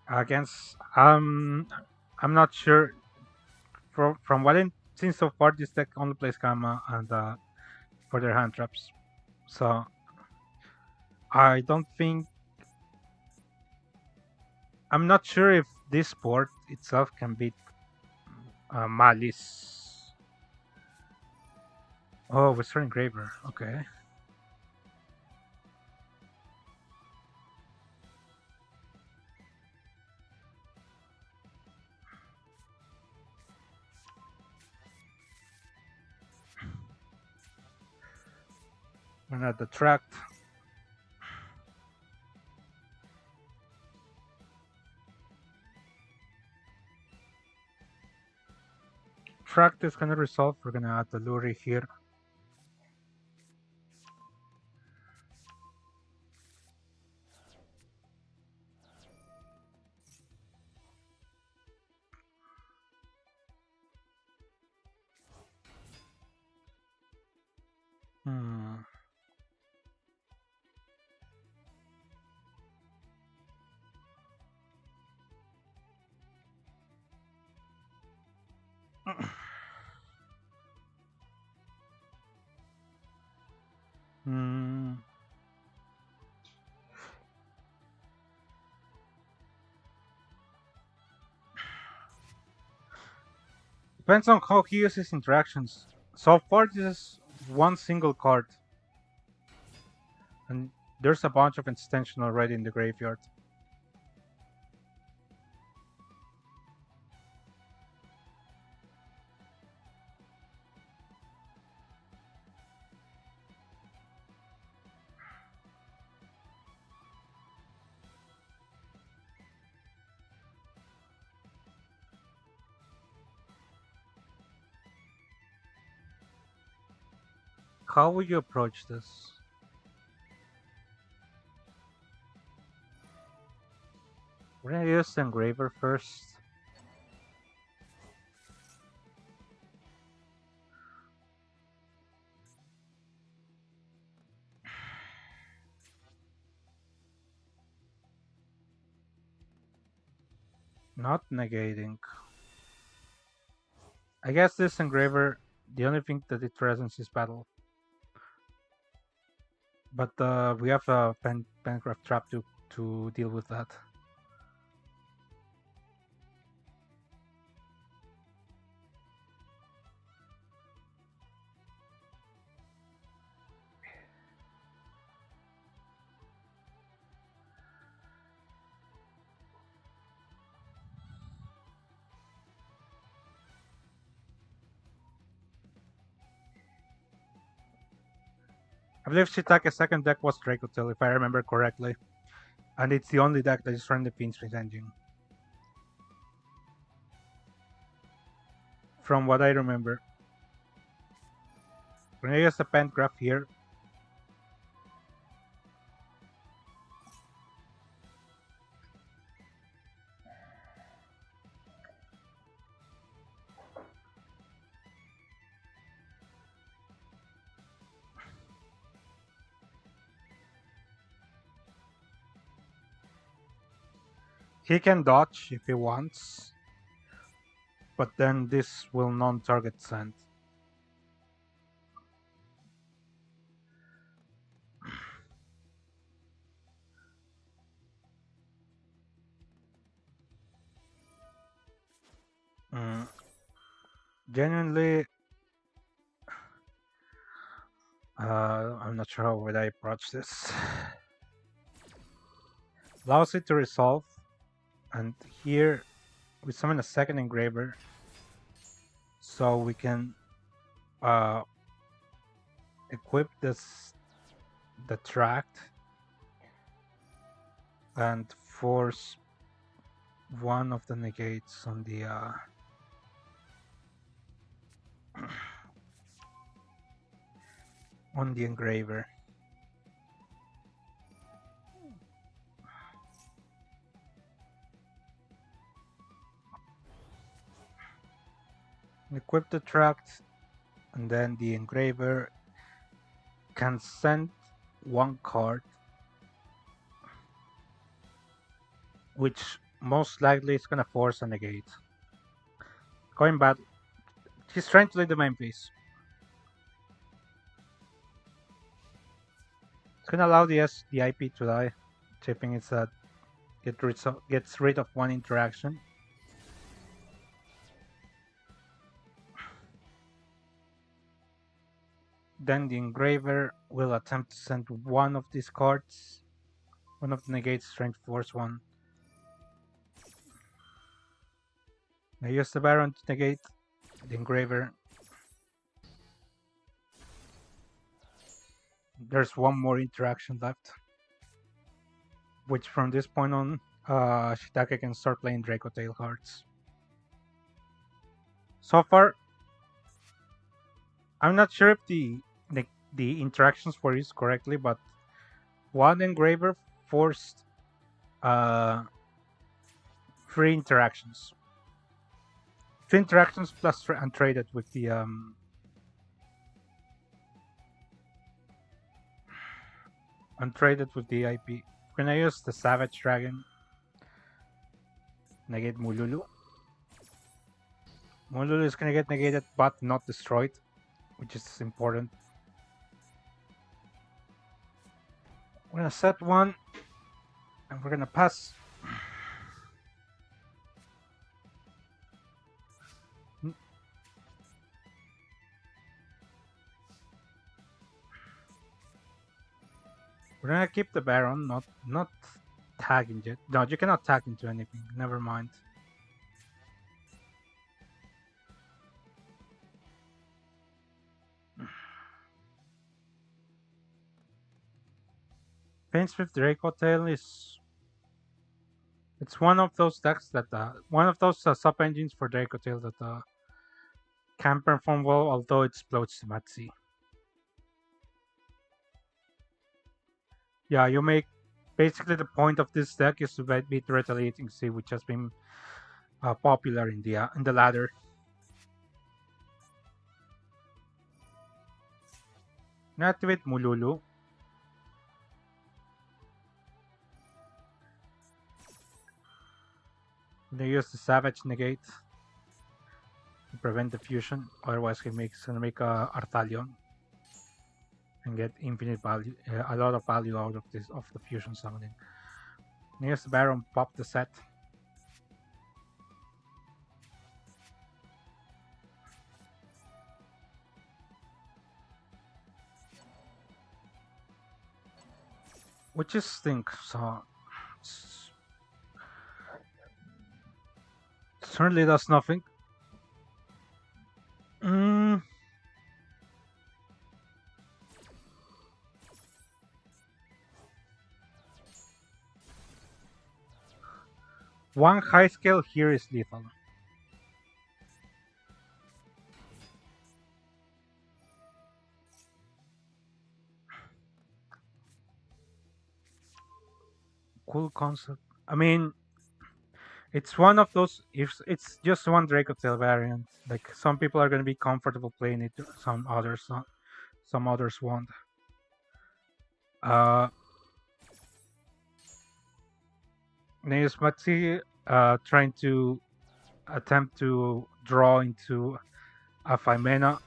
Speaker 1: Against I'm not sure from what since so far this deck only plays Gamma and for their hand traps, so I don't think. I'm not sure if this board itself can beat Malice. Oh, Western Engraver. Okay. And at the tract. Tract is gonna resolve. We're gonna add the Luri here. Hmm. Hmm. Depends on how he uses interactions. So far, this is one single card, and there's a bunch of extension already in the graveyard. How will you approach this? We're gonna use the engraver first. Not negating. I guess this engraver, the only thing that it presents is battle. But we have a Pencraft trap to deal with that. I believe Shitake's second deck was Dracotil, if I remember correctly. And it's the only deck that is running the Fiend's Engine. From what I remember. We're gonna use the Pencraft here. He can dodge if he wants, but then this will non-target send. Mm. Genuinely, I'm not sure how would I approach this. Allows it to resolve, and here we summon a second engraver, so we can equip the tract and force one of the negates on the on the engraver. Equip the tract, and then the engraver can send one card, which most likely is gonna force a negate. Going back, He's trying to lead the main phase. It's gonna allow the IP to die, tipping its gets rid of one interaction. Then the engraver will attempt to send one of these cards, one of the negates, strength force one. I use the Baron to negate the engraver. There's one more interaction left, which from this point on, Shitake can start playing Draco Tail cards. So far, I'm not sure if the interactions were used correctly, but one engraver forced 3 interactions. 2 interactions plus untraded with the IP. We're gonna use the Savage Dragon. Negate Mululu. Mululu is gonna get negated but not destroyed, which is important. We're gonna set one, and we're gonna pass. We're gonna keep the Baron, not tagging it. No, you cannot tag into anything. Never mind. Paints with Draco Tail is. It's one of those decks that one of those sub engines for Draco Tail that can perform well, although it explodes to Matsi. Yeah, you make basically the point of this deck is to beat Retaliating Sea, which has been popular in the ladder. Activate Mululu. They use the Savage Negate to prevent the fusion. Otherwise, gonna make a Arthalion and get infinite value, a lot of value out of the fusion summoning. Use the Baron, pop the set. Which is stink, so certainly does nothing. One high scale here is lethal. Cool concept. I mean, it's one of those. If it's just one Draco Tail variant, like some people are going to be comfortable playing it, some others won't. Neus Maxi trying to attempt to draw into a Phimena.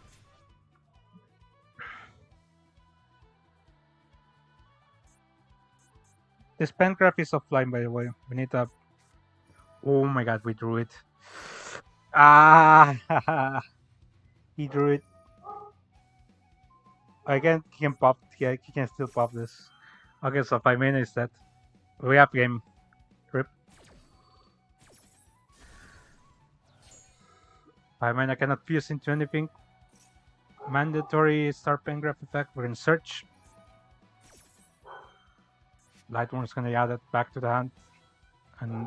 Speaker 1: This Pencraft is offline, by the way. We need a. Oh my god, we drew it. Ah, he drew it. Again, he can pop. Yeah, he can still pop this. Okay, so Phimena is dead. We have game. Rip. Phimena cannot fuse into anything. Mandatory Star Pengraph effect. We're gonna search. Lightworm's gonna add it back to the hand.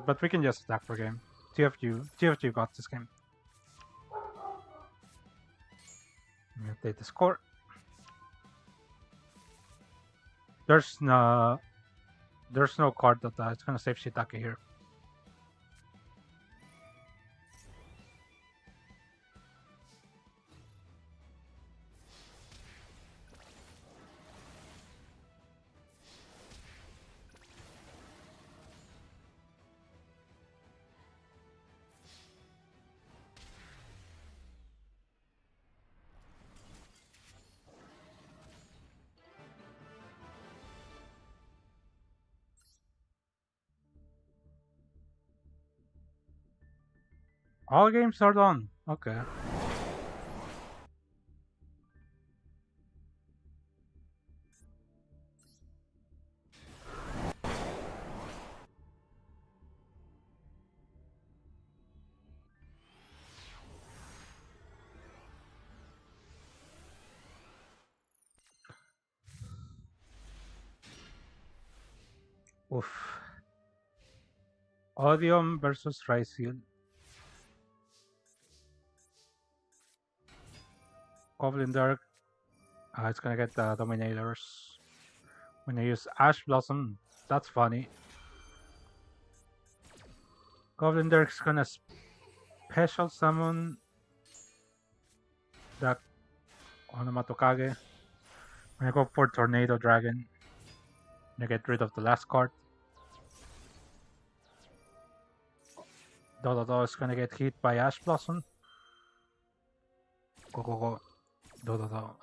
Speaker 1: But we can just attack for game. TFG got this game. Update the score. There's no card that it's gonna save Shitake here. All games are done. Okay. Oof. Odium versus Ryseal. Goblin Dark. It's gonna get the Dominators. When I use Ash Blossom, that's funny. Goblin Dark's gonna special summon the Onomatokage. I'm gonna go for Tornado Dragon. I'm gonna get rid of the last card. Dododo is gonna get hit by Ash Blossom. Go, go, go. Dododo.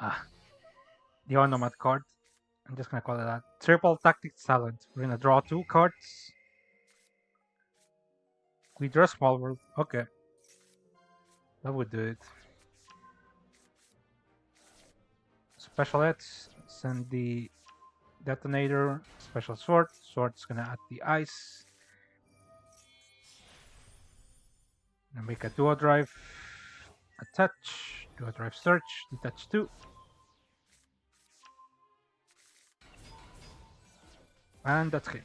Speaker 1: The Onomat card. I'm just gonna call it that. Triple Tactics Talent. We're gonna draw 2 cards. We draw Small World. Okay. That would do it. Special hits. Send the Detonator. Special Sword. Sword's gonna add the ice. Gonna make a Duo Drive. Attach. Duo Drive Search. Detach 2. And that's it.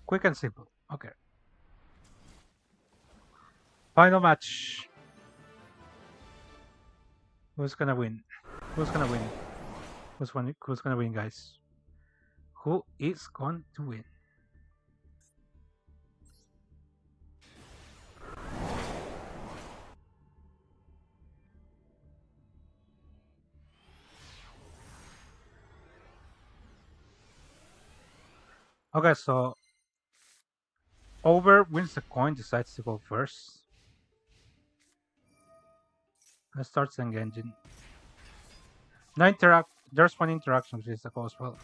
Speaker 1: Quick and simple. Okay. Final match. Who's gonna win? Who's gonna win? Who's gonna win, guys? Who is going to win? Okay, so over wins the coin, decides to go first. Let's start Seng Engine. No there's one interaction which is the goes well.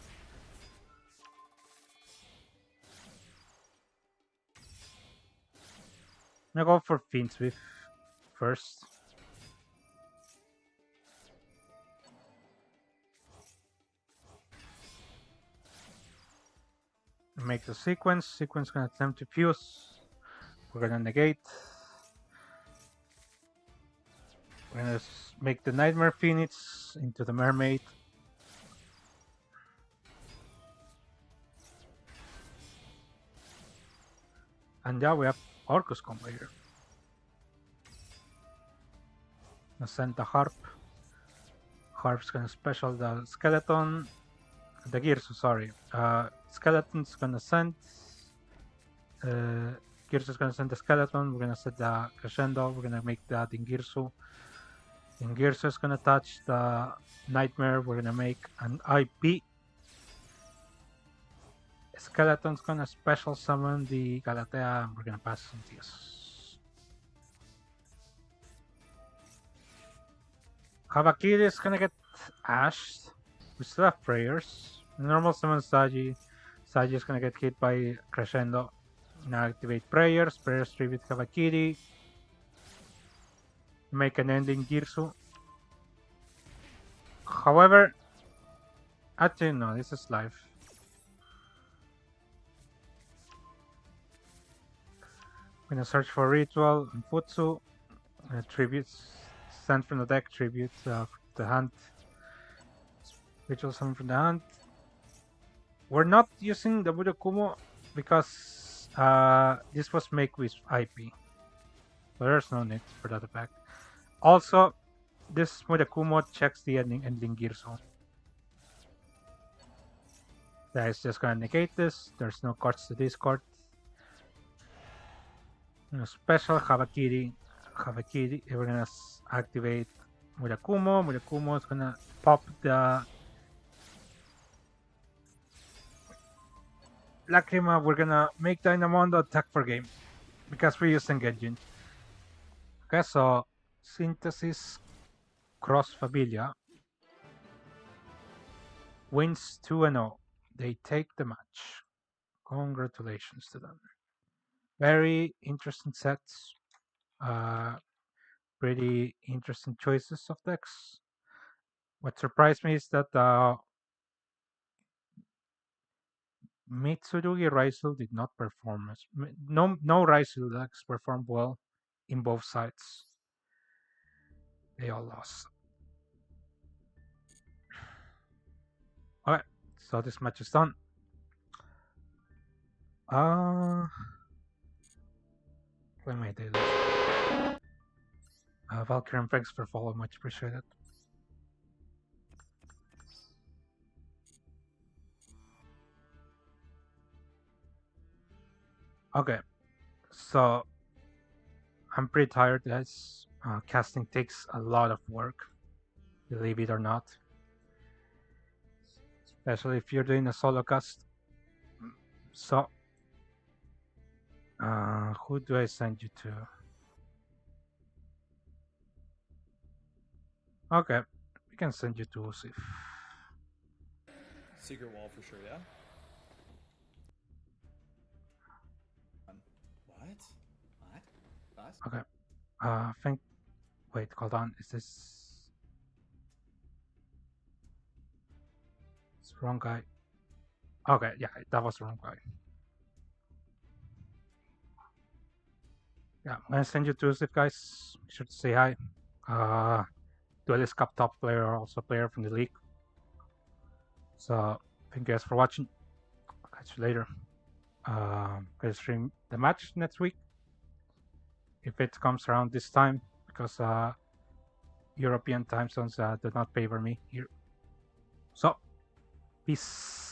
Speaker 1: I'm gonna go for Fiend Swift first. Make the sequence. Sequence gonna attempt to fuse. We're gonna negate. We're gonna make the Nightmare Phoenix into the Mermaid. And yeah, we have Orcus combo here. Gonna send the Harp. Harp's gonna special the Skeleton. The Girsu, sorry. Skeleton's gonna send. Girsu's gonna send the Skeleton. We're gonna set the Crescendo. We're gonna make that in Girsu. In Girsu's gonna touch the Nightmare. We're gonna make an IP. Skeleton's gonna special summon the Galatea, and we're gonna pass some TS. Havakiri is gonna get ashed. We still have prayers. Normal summon Saji. Saji is gonna get hit by Crescendo. Now activate prayers. Prayers tribute Havakiri. Make an ending Girsu. However, actually no, this is live. I'm gonna search for Ritual and Futsu. Tributes. Send from the deck tribute the hand. Ritual summon from the hand. We're not using the Budokumo because this was make with IP. So there's no need for that effect. Also, this Mudakumo checks the ending Girso. That is just gonna negate this. There's no cards to discard. Special Havakiri. Havakiri, we're gonna activate Mudakumo. Mudakumo is gonna pop the Lacrima. We're gonna make Dynamondo attack for game because we're using Engine. Okay, so Synthesis Cross Familia wins 2-0. They take the match. Congratulations to them. Very interesting sets. Pretty interesting choices of decks. What surprised me is that Mitsurugi Raizu did not perform as no Raizu decks performed well in both sides. They all lost. Alright, so this match is done. Play my daily. Valkyrie, thanks for follow, much appreciated. Okay, so I'm pretty tired, guys. Casting takes a lot of work, believe it or not. Especially if you're doing a solo cast. So, who do I send you to? Okay, we can send you to Usif.
Speaker 2: Secret wall for sure, yeah? What?
Speaker 1: Okay. Wait, hold on. Is this it's the wrong guy? Okay, yeah, that was the wrong guy. Yeah, I'm gonna send you to Usif, guys. Make sure to say hi. Duelist Cup top player, also player from the league. So thank you guys for watching. I'll catch you later. Gonna stream the match next week if it comes around this time because European time zones do not favor me here. So peace.